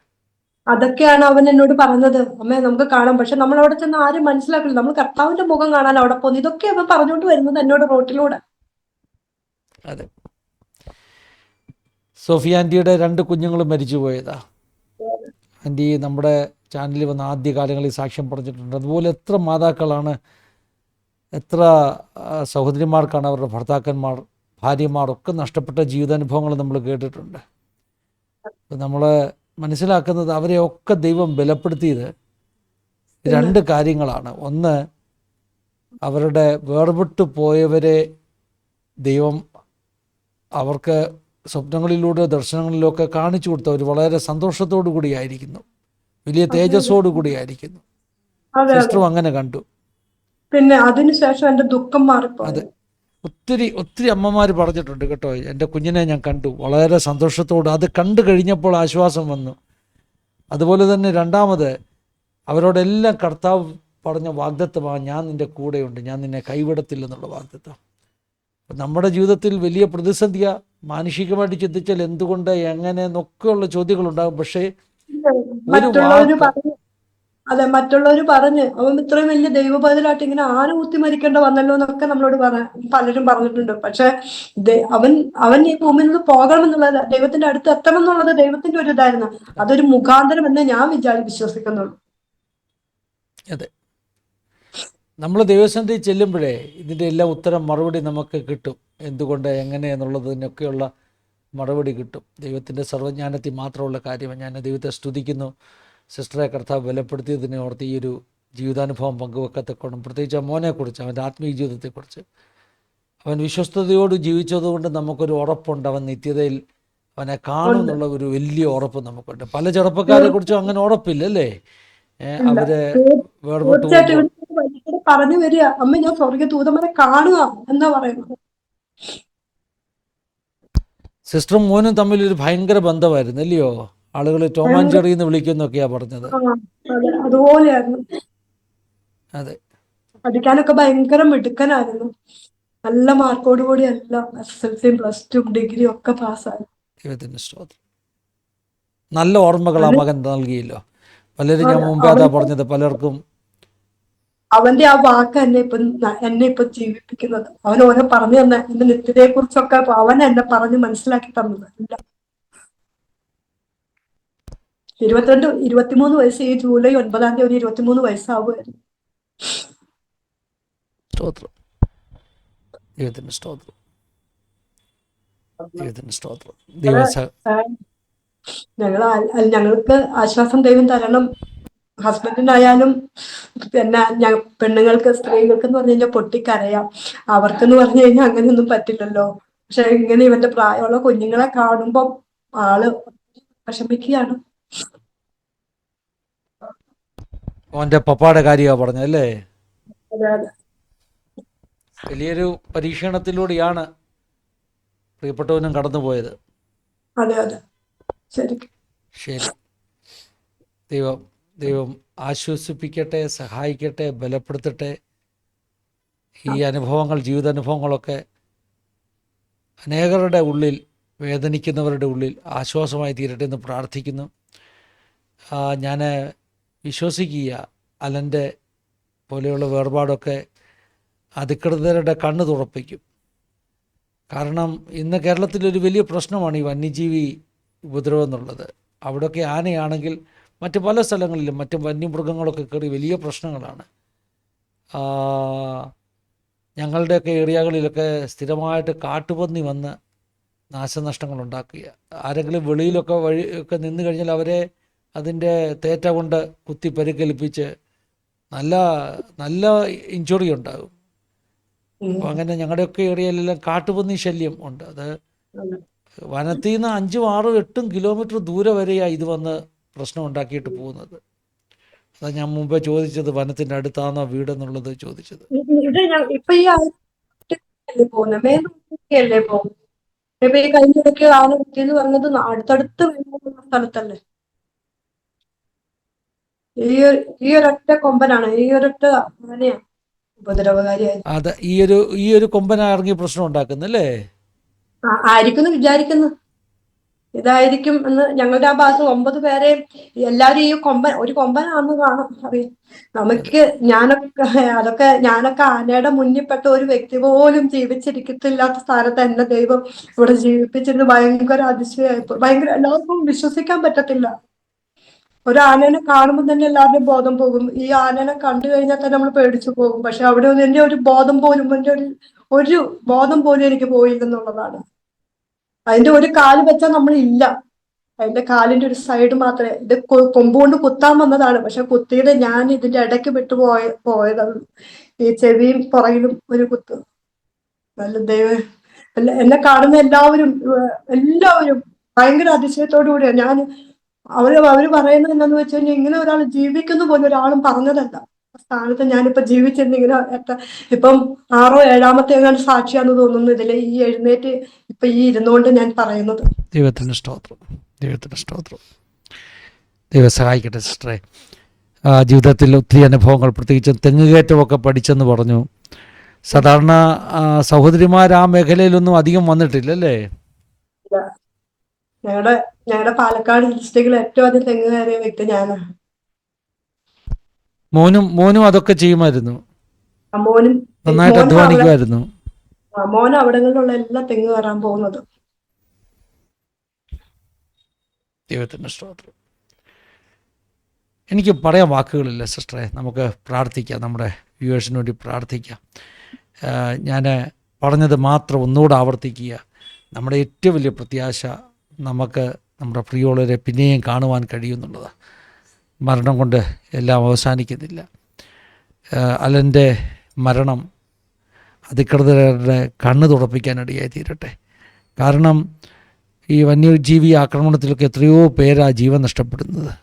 അതൊക്കെയാണ് അവൻ എന്നോട് പറഞ്ഞത്. അമ്മേ നമുക്ക് കാണാം. പക്ഷെ നമ്മൾ അവിടെ ചെന്ന് ആരും മനസ്സിലാക്കില്ല. നമ്മൾ കർത്താവിന്റെ മുഖം കാണാൻ അവിടെ പോകുന്നു. ഇതൊക്കെ അവൻ പറഞ്ഞുകൊണ്ട് വരുന്നത് എന്നോട് റോട്ടിലൂടെ. അതെ, സോഫിയ ആൻറ്റിയുടെ 2 കുഞ്ഞുങ്ങളും മരിച്ചു പോയതാ. ആൻറ്റി നമ്മുടെ ചാനലിൽ വന്ന ആദ്യ കാലങ്ങളിൽ സാക്ഷ്യം പറഞ്ഞിട്ടുണ്ട്. അതുപോലെ എത്ര മാതാക്കളാണ്, എത്ര സഹോദരിമാർക്കാണ് അവരുടെ ഭർത്താക്കന്മാർ, ഭാര്യമാർ ഒക്കെ നഷ്ടപ്പെട്ട ജീവിതാനുഭവങ്ങൾ നമ്മൾ കേട്ടിട്ടുണ്ട്. നമ്മൾ മനസ്സിലാക്കുന്നത് അവരെയൊക്കെ ദൈവം ബലപ്പെടുത്തിയത് രണ്ട് കാര്യങ്ങളാണ്. ഒന്ന്, അവരുടെ വേർപെട്ടു പോയവരെ ദൈവം അവർക്ക് സ്വപ്നങ്ങളിലൂടെ ദർശനങ്ങളിലൊക്കെ കാണിച്ചു കൊടുത്ത് അവർ വളരെ സന്തോഷത്തോടു കൂടിയായിരിക്കുന്നു, വലിയ തേജസ്സോടു കൂടിയായിരിക്കുന്നു. സിസ്റ്ററും അങ്ങനെ കണ്ടു. പിന്നെ അതിനുശേഷം എൻ്റെ ദുഃഖം മാറിപ്പോയി. അതെ, ഒത്തിരി അമ്മമാർ പറഞ്ഞിട്ടുണ്ട് കേട്ടോ, എൻ്റെ കുഞ്ഞിനെ ഞാൻ കണ്ടു, വളരെ സന്തോഷത്തോട് അത് കണ്ടു കഴിഞ്ഞപ്പോൾ ആശ്വാസം വന്നു. അതുപോലെ തന്നെ രണ്ടാമത്, അവരോടെല്ലാം കർത്താവ് പറഞ്ഞ വാഗ്ദത്തമാണ്, ഞാൻ നിൻ്റെ കൂടെയുണ്ട്, ഞാൻ നിന്നെ കൈവിടത്തില്ലെന്നുള്ള വാഗ്ദത്തം. നമ്മുടെ ജീവിതത്തിൽ വലിയ പ്രതിസന്ധിയ, മാനുഷികമായിട്ട് ചിന്തിച്ചാൽ എന്തുകൊണ്ട്, എങ്ങനെ എന്നൊക്കെയുള്ള ചോദ്യങ്ങളുണ്ടാകും. പക്ഷേ മറ്റുള്ളവർ പറഞ്ഞ് അവൻ ഇത്രയും വലിയ ദൈവബദലായിട്ട് ഇങ്ങനെ ആന കുത്തി മരിക്കേണ്ട വന്നല്ലോ എന്നൊക്കെ നമ്മളോട് പലരും പറഞ്ഞിട്ടുണ്ട്. പക്ഷെ അവൻ ഈ ഭൂമിയിൽ നിന്ന് പോകണം എന്നുള്ളത്, ദൈവത്തിന്റെ അടുത്ത് എത്തണം എന്നുള്ളത് ദൈവത്തിന്റെ ഒരു ഇതായിരുന്നു. അതൊരു മുഖാന്തരം എന്ന് ഞാൻ വിശ്വസിക്കുന്നുള്ളൂ. അതെ, നമ്മൾ ദൈവസന്നിധിയിൽ ചെല്ലുമ്പോഴേ ഇതിൻ്റെ എല്ലാം ഉത്തരം, മറുപടി നമുക്ക് കിട്ടും. എന്തുകൊണ്ട്, എങ്ങനെ എന്നുള്ളതിനൊക്കെയുള്ള മറുപടി കിട്ടും. ദൈവത്തിൻ്റെ സർവ്വജ്ഞാനത്തിൽ മാത്രമുള്ള കാര്യമാണ്. ഞാൻ ദൈവത്തെ സ്തുതിക്കുന്നു. സിസ്റ്ററെ കർത്താവ് ബലപ്പെടുത്തിയതിനെ ഓർത്ത് ഈ ഒരു ജീവിതാനുഭവം പങ്കുവെക്കത്തക്കോണം, പ്രത്യേകിച്ച് മോനെക്കുറിച്ച്, അവൻ്റെ ആത്മീയ ജീവിതത്തെക്കുറിച്ച്. അവൻ വിശ്വസ്തയോട് ജീവിച്ചതുകൊണ്ട് നമുക്കൊരു ഉറപ്പുണ്ട്, അവൻ നിത്യതയിൽ അവനെ കാണും എന്നുള്ള ഒരു വലിയ ഉറപ്പ് നമുക്കുണ്ട്. പല ചെറുപ്പക്കാരെ കുറിച്ചും അങ്ങനെ ഉറപ്പില്ലല്ലേ, അവരെ വേർപെട്ടു പറഞ്ഞു വരിക, അമ്മ ഞാൻ സ്വർഗ ദൂതന്മാരെ കാണുക എന്നാ പറയുന്നത്. സിസ്റ്ററും മോനും തമ്മിലൊരു ഭയങ്കര ബന്ധമായിരുന്നു അല്ലയോ? ആളുകൾ ടോം ആൻഡ് ജെറി എന്ന് വിളിക്കുന്നൊക്കെയാ പറഞ്ഞത്. അതുപോലെയായിരുന്നു. അതെ, പഠിക്കാനൊക്കെ ഭയങ്കര മിടുക്കനായിരുന്നു. നല്ല മാർക്കോട് കൂടി എല്ലാം SSLC +2 ഡിഗ്രി ഒക്കെ പാസ്സായി. ദൈവത്തിൻ്റെ സ്തോത്രം. നല്ല ഓർമ്മകൾ ആ മകൻ നൽകിയല്ലോ. പലരും, ഞാൻ മുമ്പേ അതാ പറഞ്ഞത്, പലർക്കും അവന്റെ ആ വാക്ക് എന്നെ ഇപ്പൊ ജീവിപ്പിക്കുന്നത്. അവൻ ഓരോ പറഞ്ഞു തന്നെ എന്റെ നിത്യതയെ കുറിച്ചൊക്കെ അവൻ എന്നെ പറഞ്ഞ് മനസ്സിലാക്കി തന്നത്. 23 വയസ്സ്, ഈ ജൂലൈ 9-ാം തീയതി 23 വയസ്സാവുമായിരുന്നു. സ്തോത്രം, ദൈവത്തിൻ്റെ സ്തോത്രം, ദൈവത്തിൻ്റെ സ്തോത്രം. ഞങ്ങൾക്ക് ആശ്വാസം ദൈവം തരണം. ഹസ്ബൻഡിനായാലും പിന്നെ പെണ്ണുങ്ങൾക്ക്, സ്ത്രീകൾക്ക് എന്ന് പറഞ്ഞു കഴിഞ്ഞാൽ പൊട്ടിക്കരയാം. അവർക്കെന്ന് പറഞ്ഞു കഴിഞ്ഞാൽ അങ്ങനെയൊന്നും പറ്റില്ലല്ലോ. പക്ഷെ ഇങ്ങനെ ഇവന്റെ പ്രായമുള്ള കുഞ്ഞുങ്ങളെ കാണുമ്പം ആള് വിഷമിക്കുകയാണ്. അവൻ്റെ പപ്പായുടെ കാര്യമാണ് പറഞ്ഞല്ലേ. അതെ അതെ, വലിയൊരു പരീക്ഷണത്തിലൂടെയാണ് പ്രിയപ്പെട്ടവനും കടന്നുപോയത്. അതെ അതെ, ശരി. ദൈവം ആശ്വസിപ്പിക്കട്ടെ, സഹായിക്കട്ടെ, ബലപ്പെടുത്തട്ടെ. ഈ അനുഭവങ്ങൾ, ജീവിതാനുഭവങ്ങളൊക്കെ അനേകരുടെ ഉള്ളിൽ, വേദനിക്കുന്നവരുടെ ഉള്ളിൽ ആശ്വാസമായി തീരട്ടെ എന്ന് പ്രാർത്ഥിക്കുന്നു. ഞാൻ വിശ്വസിക്കുക, അലൻ്റെ പോലെയുള്ള വേർപാടൊക്കെ അധികൃതരുടെ കണ്ണ് തുറപ്പിക്കും. കാരണം ഇന്ന് കേരളത്തിലൊരു വലിയ പ്രശ്നമാണ് ഈ വന്യജീവി ഉപദ്രവം എന്നുള്ളത്. അവിടെയൊക്കെ ആനയാണെങ്കിൽ മറ്റ് പല സ്ഥലങ്ങളിലും മറ്റ് വന്യമൃഗങ്ങളൊക്കെ കയറി വലിയ പ്രശ്നങ്ങളാണ്. ഞങ്ങളുടെയൊക്കെ ഏരിയകളിലൊക്കെ സ്ഥിരമായിട്ട് കാട്ടുപന്നി വന്ന് നാശനഷ്ടങ്ങൾ ഉണ്ടാക്കുക. ആരെങ്കിലും വെളിയിലൊക്കെ വഴിയൊക്കെ നിന്ന് കഴിഞ്ഞാൽ അവരെ അതിൻ്റെ തേറ്റ കൊണ്ട് കുത്തി പരിക്കേൽപ്പിച്ച് നല്ല നല്ല ഇഞ്ചുറി ഉണ്ടാകും. അപ്പോൾ അങ്ങനെ ഞങ്ങളുടെയൊക്കെ ഏരിയയിലെല്ലാം കാട്ടുപന്നി ശല്യം ഉണ്ട്. അത് വനത്തിൽ നിന്ന് 5, 6, 8 കിലോമീറ്റർ ദൂരെ വരെയാണ് ഇത് വന്ന് പ്രശ്നം ഉണ്ടാക്കിയിട്ട് പോകുന്നത്. അതാ ഞാൻ മുമ്പേ ചോദിച്ചത്, വനത്തിൻ്റെ അടുത്താണോ വീടെന്നുള്ളത് ചോദിച്ചത്. ഇപ്പൊ ഈ കഴിഞ്ഞിടയ്ക്ക് ആന കുത്തിയെന്ന് പറഞ്ഞത് അടുത്തടുത്ത് സ്ഥലത്തല്ലേ. ഈ ഒരൊറ്റ കൊമ്പനാണ്, ഈ ഒരൊറ്റ ആനയാണ് ഉപദ്രവകാരിയായി. അതെ, ഈ ഒരു കൊമ്പന ഇറങ്ങി പ്രശ്നം ഉണ്ടാക്കുന്നല്ലേ. ആയിരിക്കുന്നു വിചാരിക്കുന്നു, ഇതായിരിക്കും എന്ന്. ഞങ്ങളുടെ ആ ഭാഗത്ത് 9 പേരെ എല്ലാവരും ഈ ഒരു കൊമ്പനാണെന്ന് കാണും അറിയാം നമുക്ക്. ഞാനൊക്കെ ആനയുടെ മുന്നിൽപ്പെട്ട ഒരു വ്യക്തി പോലും ജീവിച്ചിരിക്കത്തില്ലാത്ത സ്ഥാനത്ത് എന്നെ ദൈവം ഇവിടെ ജീവിപ്പിച്ചിരുന്നു. ഭയങ്കര അതിശയമായിപ്പോ, ഭയങ്കര എല്ലാവർക്കും വിശ്വസിക്കാൻ പറ്റത്തില്ല. ഒരു ആനേനെ കാണുമ്പോൾ തന്നെ എല്ലാവരുടെയും ബോധം പോകും. ഈ ആനേനെ കണ്ടു കഴിഞ്ഞാൽ തന്നെ നമ്മൾ പേടിച്ചു പോകും. പക്ഷെ അവിടെ ഒന്നും എന്റെ ഒരു ബോധം പോലും, എന്റെ ഒരു ബോധം പോലും എനിക്ക് പോയില്ലെന്നുള്ളതാണ്. അതിന്റെ ഒരു കാല് വെച്ചാൽ നമ്മൾ ഇല്ല. അതിന്റെ കാലിന്റെ ഒരു സൈഡ് മാത്രമേ, ഇത് കൊമ്പുകൊണ്ട് കുത്താൻ വന്നതാണ്. പക്ഷെ കുത്തിയത് ഞാൻ ഇതിന്റെ ഇടയ്ക്ക് പോയതാണ്. ഈ ചെവിയും പുറകിലും ഒരു കുത്ത്. നല്ല ദൈവം, എന്നെ കാണുന്ന എല്ലാവരും ഭയങ്കര അതിശയത്തോടു കൂടിയാണ്. അവര് പറയുന്നത് എന്താന്ന് വെച്ച് കഴിഞ്ഞാൽ, ഇങ്ങനെ ഒരാൾ ജീവിക്കുന്ന പോലും ഒരാളും പറഞ്ഞതല്ല. ആ സ്ഥാനത്ത് ഞാനിപ്പോ ജീവിച്ചിരുന്ന ഇങ്ങനെ ഇപ്പം 6 7 എങ്ങാണ്ട് സാക്ഷിയാന്ന് തോന്നുന്നു ഇതില് ഈ എഴുന്നേറ്റ് ഇപ്പൊ ഈ ഇരുന്നുകൊണ്ട് ഞാൻ പറയുന്നത്. ദൈവത്തിന് സ്തോത്രം, ദൈവത്തിന് സ്തോത്രം. ദൈവം സഹായിക്കട്ടെ സിസ്റ്ററെ. ജീവിതത്തിൽ ഒത്തിരി അനുഭവങ്ങൾ, പ്രത്യേകിച്ചും തെങ്ങുകയറ്റമൊക്കെ പഠിച്ചെന്ന് പറഞ്ഞു. സാധാരണ സഹോദരിമാർ ആ മേഖലയിലൊന്നും അധികം വന്നിട്ടില്ലല്ലേ? ഞങ്ങളുടെ പാലക്കാട് ഡിസ്ട്രിക്റ്റിൽ ഏറ്റവും അധികം തെങ്ങ് കയറിയ വ്യക്തി ഞാനാണ്. മോനും അതൊക്കെ ചെയ്യുമായിരുന്നു, നന്നായിട്ട് അധ്വാനിക്കുമായിരുന്നു. മോൻ അവിടങ്ങളിലുള്ള എല്ലാ തെങ്ങ് കയറാൻ പോകുന്നത്. ദൈവത്തിൻ്റെ സ്തോത്രം. എനിക്ക് പറയാൻ വാക്കുകളില്ല സിസ്റ്ററെ. നമുക്ക് പ്രാർത്ഥിക്കാം, നമ്മുടെ വ്യൂവേഴ്സിന് വേണ്ടി പ്രാർത്ഥിക്കാം. ഞാൻ പറഞ്ഞത് മാത്രം ഒന്നുകൂടെ ആവർത്തിക്കുക. നമ്മുടെ ഏറ്റവും വലിയ പ്രത്യാശ നമുക്ക് നമ്മുടെ പ്രിയമുള്ളവരെ പിന്നെയും കാണുവാൻ കഴിയുമെന്നുള്ളതാണ്. മരണം കൊണ്ട് എല്ലാം അവസാനിക്കുന്നില്ല. അലൻ്റെ മരണം അധികൃതരുടെ കണ്ണ് തുറപ്പിക്കാനിടയായി തീരട്ടെ. കാരണം ഈ വന്യജീവി ആക്രമണത്തിലൊക്കെ എത്രയോ പേരാ ജീവൻ നഷ്ടപ്പെടുന്നത്.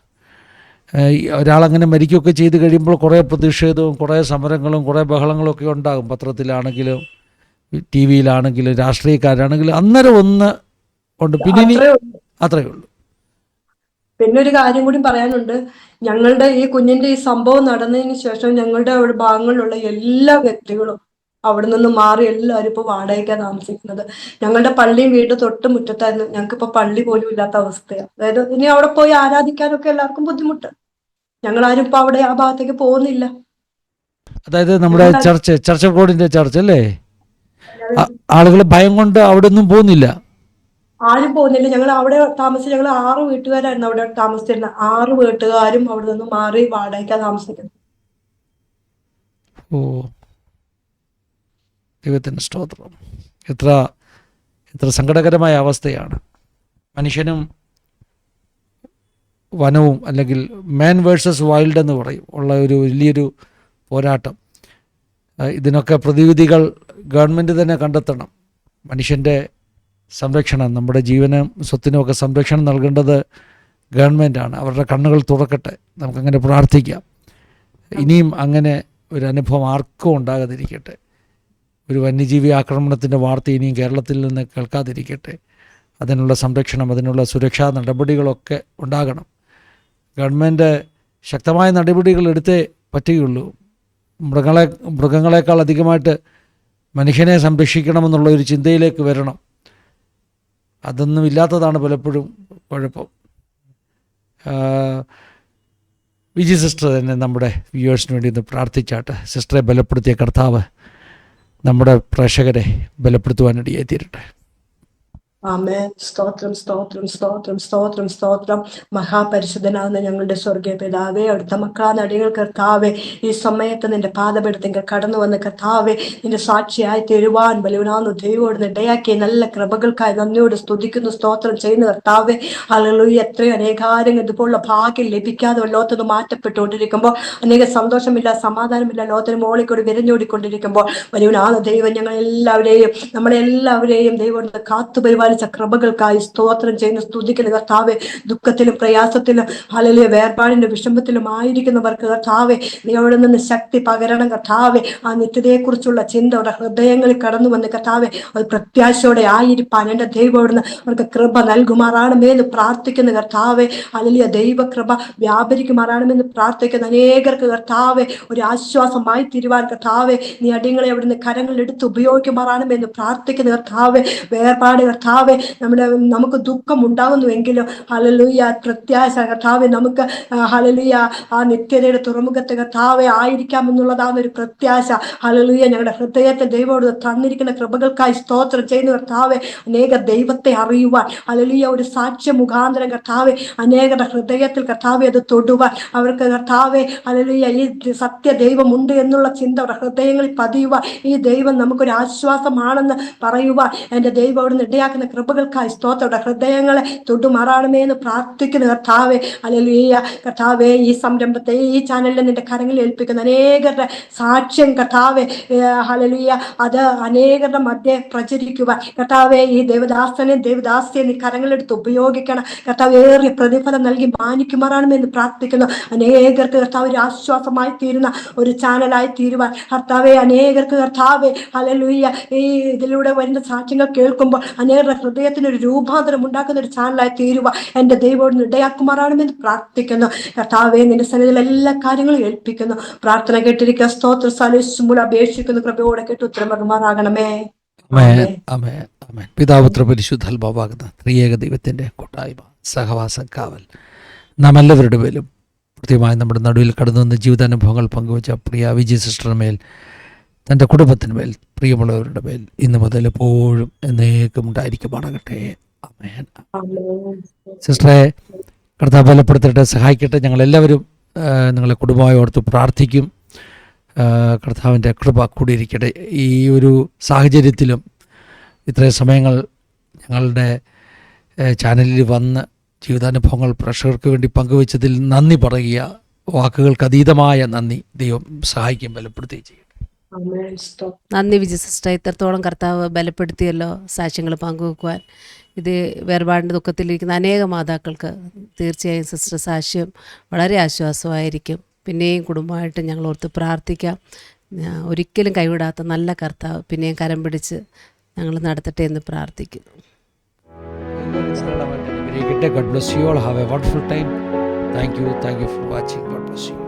ഒരാളങ്ങനെ മരിക്കുകയൊക്കെ ചെയ്ത് കഴിയുമ്പോൾ കുറേ പ്രതിഷേധവും കുറേ സമരങ്ങളും കുറേ ബഹളങ്ങളും ഒക്കെ ഉണ്ടാകും. പത്രത്തിലാണെങ്കിലും ടി വിയിലാണെങ്കിലും രാഷ്ട്രീയക്കാരാണെങ്കിലും അന്നേരം ഒന്ന് ഉണ്ട്, പിന്നെ അത്രയേ ഉള്ളൂ. പിന്നെ ഒരു കാര്യം കൂടി പറയാനുണ്ട്. ഞങ്ങളുടെ ഈ കുഞ്ഞിന്റെ ഈ സംഭവം നടന്നതിന് ശേഷം ഞങ്ങളുടെ അവിടെ ഭാഗങ്ങളിലുള്ള എല്ലാ വ്യക്തികളും അവിടെ നിന്ന് മാറി എല്ലാവരും ഇപ്പൊ വാടകയ്ക്കാണ് താമസിക്കുന്നത്. ഞങ്ങളുടെ പള്ളിയും വീട് തൊട്ട് മുറ്റത്തായിരുന്നു. ഞങ്ങൾക്ക് ഇപ്പൊ പള്ളി പോലും ഇല്ലാത്ത അവസ്ഥയാണ്. അതായത് ഇനി അവിടെ പോയി ആരാധിക്കാനൊക്കെ എല്ലാവർക്കും ബുദ്ധിമുട്ട്. ഞങ്ങളാരും ഇപ്പൊ അവിടെ ആ ഭാഗത്തേക്ക് പോകുന്നില്ല. അതായത് നമ്മുടെ ചർച്ച് ഓഫ് ഗോഡിന്റെ ചർച്ച് അല്ലേ? ആളുകൾ ഭയം കൊണ്ട് അവിടെ ഒന്നും പോകുന്നില്ല, ആരും പോകുന്നില്ല. ഞങ്ങൾ അവിടെ താമസിച്ച്, ഞങ്ങൾ 6 വീട്ടുകാരായിരുന്നു അവിടെ താമസിച്ചിരുന്നത്. 6 വീട്ടുകാരും അവിടെ നിന്ന് മാറി വാടകയ്ക്കാണ് താമസിക്കുന്നത്. ഓ ദൈവത്തിൻ്റെ സ്തോത്രം. എത്ര സങ്കടകരമായ അവസ്ഥയാണ്. മനുഷ്യനും വനവും, അല്ലെങ്കിൽ മാൻ വേഴ്സസ് വൈൽഡ് എന്ന് പറയും, ഉള്ള ഒരു വലിയൊരു പോരാട്ടം. ഇതിനൊക്കെ പ്രതിവിധികൾ ഗവൺമെൻറ് തന്നെ കണ്ടെത്തണം. മനുഷ്യൻ്റെ സംരക്ഷണം, നമ്മുടെ ജീവനും സ്വത്തിനുമൊക്കെ സംരക്ഷണം നൽകേണ്ടത് ഗവൺമെൻറ്റാണ്. അവരുടെ കണ്ണുകൾ തുറക്കട്ടെ. നമുക്കങ്ങനെ പ്രാർത്ഥിക്കാം. ഇനിയും അങ്ങനെ ഒരു അനുഭവം ആർക്കും ഉണ്ടാകാതിരിക്കട്ടെ. ഒരു വന്യജീവി ആക്രമണത്തിൻ്റെ വാർത്ത ഇനിയും കേരളത്തിൽ നിന്ന് കേൾക്കാതിരിക്കട്ടെ. അതിനുള്ള സംരക്ഷണം, അതിനുള്ള സുരക്ഷാ നടപടികളൊക്കെ ഉണ്ടാകണം. ഗവൺമെൻറ് ശക്തമായ നടപടികൾ എടുത്തേ പറ്റുകയുള്ളൂ. മൃഗങ്ങളെക്കാൾ അധികമായിട്ട് മനുഷ്യനെ സംരക്ഷിക്കണമെന്നുള്ള ഒരു ചിന്തയിലേക്ക് വരണം. അതൊന്നും ഇല്ലാത്തതാണ് പലപ്പോഴും കുഴപ്പം. വിജി സിസ്റ്റർ തന്നെ നമ്മുടെ വ്യൂവേഴ്സിന് വേണ്ടി ഒന്ന് പ്രാർത്ഥിച്ചാട്ട്. സിസ്റ്ററെ ബലപ്പെടുത്തിയ കർത്താവ് നമ്മുടെ പ്രേക്ഷകരെ ബലപ്പെടുത്തുവാനിടയായി തീരട്ടെ. ആമേൻ. സ്തോത്രം, സ്തോത്രം, സ്തോത്രം, സ്തോത്രം, സ്തോത്രം. മഹാപരിശുദ്ധനാകുന്ന ഞങ്ങളുടെ സ്വർഗീയ പിതാവേ, അവിടുത്തെ മക്കളാണ് അടികൾ കർത്താവെ, ഈ സമയത്ത് നിന്റെ പാദപീഠത്തിൽ കടന്നു വന്ന് കർത്താവെ, നിന്റെ സാക്ഷിയായി തീരുവാൻ ബലവനാകുന്ന ദൈവോട് ഇടയാക്കിയ നല്ല കൃപകൾക്കായി നന്ദിയോട് സ്തുതിക്കുന്നു, സ്തോത്രം ചെയ്യുന്നു കർത്താവെ. ഹല്ലേലൂയ. എത്രയോ അനേകാരം ഇതുപോലുള്ള ഭാഗ്യം ലഭിക്കാതെ ലോകത്തുനിന്ന് മാറ്റപ്പെട്ടുകൊണ്ടിരിക്കുമ്പോൾ, അനേക സന്തോഷമില്ല, സമാധാനമില്ല, ലോകത്തിന് മോളിക്കൂടി വിരഞ്ഞോടിക്കൊണ്ടിരിക്കുമ്പോൾ, ബലവനാകുന്ന ദൈവം ഞങ്ങളെല്ലാവരെയും, നമ്മളെല്ലാവരെയും ദൈവം കാത്തുപരിപാലിച്ച കൃപകൾക്കായി സ്തോത്രം ചെയ്യുന്ന സ്തുതിക്കുന്ന കർത്താവെ. ദുഃഖത്തിലും പ്രയാസത്തിലും ഹല്ലേലൂയ വേർപാടിന്റെ വിഷമത്തിലും ആയിരിക്കുന്നവർക്ക് കർത്താവെ, നീ അവിടെ നിന്ന് ശക്തി പകരണം കർത്താവെ. ആ നിത്യതയെക്കുറിച്ചുള്ള ചിന്ത അവരുടെ ഹൃദയങ്ങളിൽ കടന്നു വന്ന് കർത്താവെ, അത് പ്രത്യാശയോടെ ആയിരിക്കാൻ എൻ്റെ ദൈവം അവിടുന്ന് അവർക്ക് കൃപ നൽകുമാറാണെന്ന് പ്രാർത്ഥിക്കുന്ന കർത്താവെ. ഹല്ലേലൂയ. ദൈവകൃപ വ്യാപരിക്കുമാറാണെന്ന് പ്രാർത്ഥിക്കുന്ന അനേകർക്ക് കർത്താവെ ഒരു ആശ്വാസമായി തീരുവാൻ കർത്താവെ, നീ അടിയങ്ങളെ അവിടുന്ന് കരങ്ങളിൽ എടുത്ത് ഉപയോഗിക്കുമാറാണെന്ന് പ്രാർത്ഥിക്കുന്ന കർത്താവെ. വേർപാട് കർത്താവ് കർത്താവെ നമുക്ക് ദുഃഖം ഉണ്ടാകുന്നുവെങ്കിലും ഹല്ലേലൂയ പ്രത്യാശ കർത്താവെ നമുക്ക് ഹല്ലേലൂയ ആ നിത്യതയുടെ തുറമുഖത്തെ കർത്താവെ ആയിരിക്കാമെന്നുള്ളതാണ് ഒരു പ്രത്യാശ. ഹല്ലേലൂയ ഞങ്ങളുടെ ഹൃദയത്തെ ദൈവത്തോട് തന്നിരിക്കുന്ന കൃപകൾക്കായി സ്തോത്രം ചെയ്യുന്ന കർത്താവെ. അനേക ദൈവത്തെ അറിയുവാൻ ഹല്ലേലൂയ ഒരു സാക്ഷ്യ മുഖാന്തരം കർത്താവെ അനേകരുടെ ഹൃദയത്തിൽ കർത്താവെ അത് തൊടുവാൻ അവർക്ക് കർത്താവെ ഹല്ലേലൂയ ഈ സത്യ ദൈവമുണ്ട് എന്നുള്ള ചിന്ത അവരുടെ ഹൃദയങ്ങളിൽ പതിയുവാൻ ഈ ദൈവം നമുക്കൊരു ആശ്വാസമാണെന്ന് പറയുവാൻ എൻ്റെ ദൈവം അവിടുന്ന് ഇടയാക്കുന്ന കൃപകൾക്കായി സ്തോത്രയുടെ ഹൃദയങ്ങളെ തൊട്ടുമാറാണമേ എന്ന് പ്രാർത്ഥിക്കുന്ന കർത്താവെ. ഹല്ലേലൂയ കർത്താവെ ഈ സംരംഭത്തെ ഈ ചാനലിൽ നിന്റെ കരങ്ങളിൽ ഏൽപ്പിക്കുന്ന അനേകരുടെ സാക്ഷ്യം കർത്താവെ ഹല്ലേലൂയ അത് അനേകരുടെ മധ്യേ പ്രചരിക്കുവാൻ കർത്താവെ ഈ ദേവദാസിയെ നീ കരങ്ങളെടുത്ത് ഉപയോഗിക്കണം കർത്താവ്. ഏറിയ പ്രതിഫലം നൽകി മാനിക്കുമാറാണെന്ന് പ്രാർത്ഥിക്കുന്നു. അനേകർക്ക് കർത്താവ് ഒരു ആശ്വാസമായി തീരുന്ന ഒരു ചാനലായി തീരുവാൻ കർത്താവെ. അനേകർക്ക് കർത്താവെ ഹല്ലേലൂയ ഈ ഇതിലൂടെ വരുന്ന സാക്ഷ്യങ്ങൾ കേൾക്കുമ്പോൾ അനേകരുടെ ഹൃദയത്തിന് ഒരു രൂപാന്തരം ഉണ്ടാക്കുന്ന ഒരു ചാനലായി തീരുവാൻ എൻ്റെ ദൈവം ഇടയാക്കുമാറാണെന്ന് പ്രാർത്ഥിക്കുന്നു കർത്താവെ. നിന്റെ സന്നിധിയിൽ എല്ലാ കാര്യങ്ങളും ഏൽപ്പിക്കുന്നു. പ്രാർത്ഥന കേട്ടിരിക്കുക. സ്തോത്ര സാലിസ്മുല അപേക്ഷിക്കുന്നു. കൃപയോടെ കേട്ട് ഉത്തരം വരുമാറാകണമേ. പിതാപുത്ര പരിശുദ്ധാത്മാവാകുന്ന ത്രിയേക ദൈവത്തിൻ്റെ കൂട്ടായ്മ, സഹവാസം, കാവൽ നാം എല്ലാവരുടെ മേലും കൃത്യമായി നമ്മുടെ നടുവിൽ കടന്നു വന്ന ജീവിതാനുഭവങ്ങൾ പങ്കുവച്ച പ്രിയ വിജി സിസ്റ്ററിന് മേൽ, തൻ്റെ കുടുംബത്തിന് മേൽ, പ്രിയമുള്ളവരുടെ മേൽ ഇന്ന് മുതൽ എപ്പോഴും എന്നേക്കും ഉണ്ടായിരിക്കുമാറാകട്ടെ. ആമേൻ. സിസ്റ്ററെ കർത്താവ് ബലപ്പെടുത്തട്ടെ, സഹായിക്കട്ടെ. ഞങ്ങളെല്ലാവരും നിങ്ങളെ കുടുംബമായി ഓർത്ത് പ്രാർത്ഥിക്കും. കർത്താവിൻ്റെ കൃപ കൂടിയിരിക്കട്ടെ. ഈ ഒരു സാഹചര്യത്തിലും ഇത്രയും സമയങ്ങൾ ഞങ്ങളുടെ ചാനലിൽ വന്ന് ജീവിതാനുഭവങ്ങൾ പ്രേക്ഷകർക്ക് വേണ്ടി പങ്കുവച്ചതിൽ നന്ദി പറയുക. വാക്കുകൾക്ക് അതീതമായ നന്ദി. ദൈവം സഹായിക്കും, ബലപ്പെടുത്തുകയും ചെയ്യട്ടെ. നന്ദി വിജി സിസ്റ്റർ. ഇത്രത്തോളം കർത്താവ് ബലപ്പെടുത്തിയല്ലോ സാക്ഷ്യങ്ങൾ പങ്കുവെക്കുവാൻ. ഇത് വേർപാടിൻ്റെ ദുഃഖത്തിലിരിക്കുന്ന അനേക മാതാക്കൾക്ക് തീർച്ചയായും സിസ്റ്റർ സാക്ഷ്യം വളരെ ആശ്വാസമായിരിക്കും. പിന്നെയും കുടുംബമായിട്ട് ഞങ്ങൾ ഓർത്ത് പ്രാർത്ഥിക്കാം. ഒരിക്കലും കൈവിടാത്ത നല്ല കർത്താവ് പിന്നെയും കരം പിടിച്ച് ഞങ്ങൾ നടത്തട്ടെ എന്ന് പ്രാർത്ഥിക്കുന്നു. God bless you all. Have a wonderful time. Thank you for watching. God bless you.